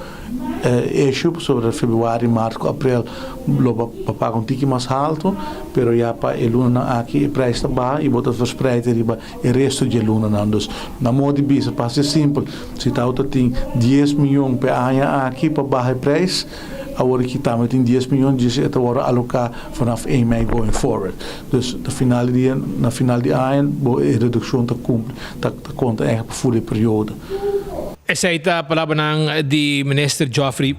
issue sobre februário, março, abril, para pagar tique mais alto, pero já para a luna aqui o preço está baixo e bota verspreid riba o resto de luna não. Dus na modo de business para ser simples, se está tem 10 milhões per ano aqui para baixar o preço, agora que também tem 10 milhões, diz que agora alocar vanaf 1 mei going forward. Dus na final de ano, a redução está conta eigenlijk para full periode. Essa é a palavra do ministro Geoffrey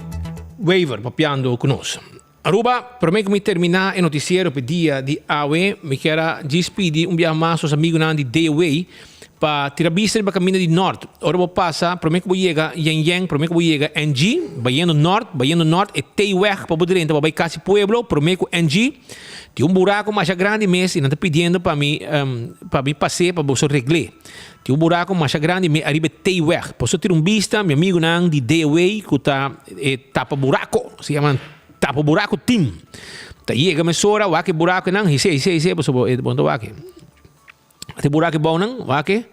Wever, papiando conosco. Aruba, para mim que me terminar o noticiero para dia de AWE, me quero despedir mais os amigos de DAWE para tirar vista para o caminho de norte. Ora vou passar, para mim que vou chegar Yang, para mim que vou chegar NG, Baiano Norte, e Teiweg para poder entrar para Casi Pueblo, para mim que NG tem buraco mais grande mesmo e não está pedindo para mim passear para você regler. Tem buraco mais grande me arriba Teiweg. Posso ter vista, meu amigo de DAWE que está tapa buraco, se chama tapa buraco team. Tá chega me sora, o que buraco não, sei, posso bom do aqui. Tem buraco bom não, ok?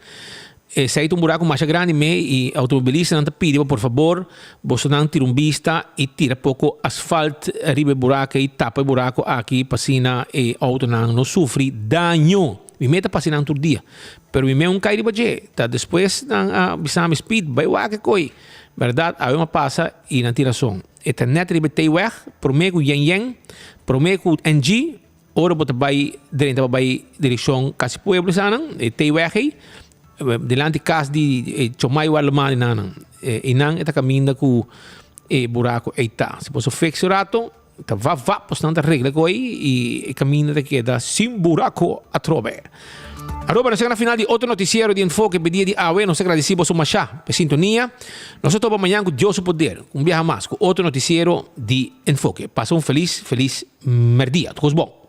Se tem buraco mais grande e automobilista não te pede, por favor, você não tira vista e tira pouco asfalto arriba buraco e tapa buraco aqui para e auto não sofre dano. Me meta passina todo dia, pero me cai de budget, tá depois bisam speed, vai o que coi, verdade? Aí uma passa e não tira som. E tá net ribe Teiweg, prometo Yang, prometo NG. Ora bota vai dentro vai direção Casi Pueblo sana e Teiweg aí delante casa de Chomai Walmani nanan e nan eta caminda com e buraco eita se posso fixar rato tá vá postando regra coi e caminda daqui da sem buraco a trove. Arroba, nós chegamos na final de outro noticiero de enfoque pedia de AWE, nós agradecemos a Machá por sintonia. Nós estamos amanhã com Deus o poder, viaja mais com outro noticiero de enfoque. Passa feliz merdia. Tudo bom.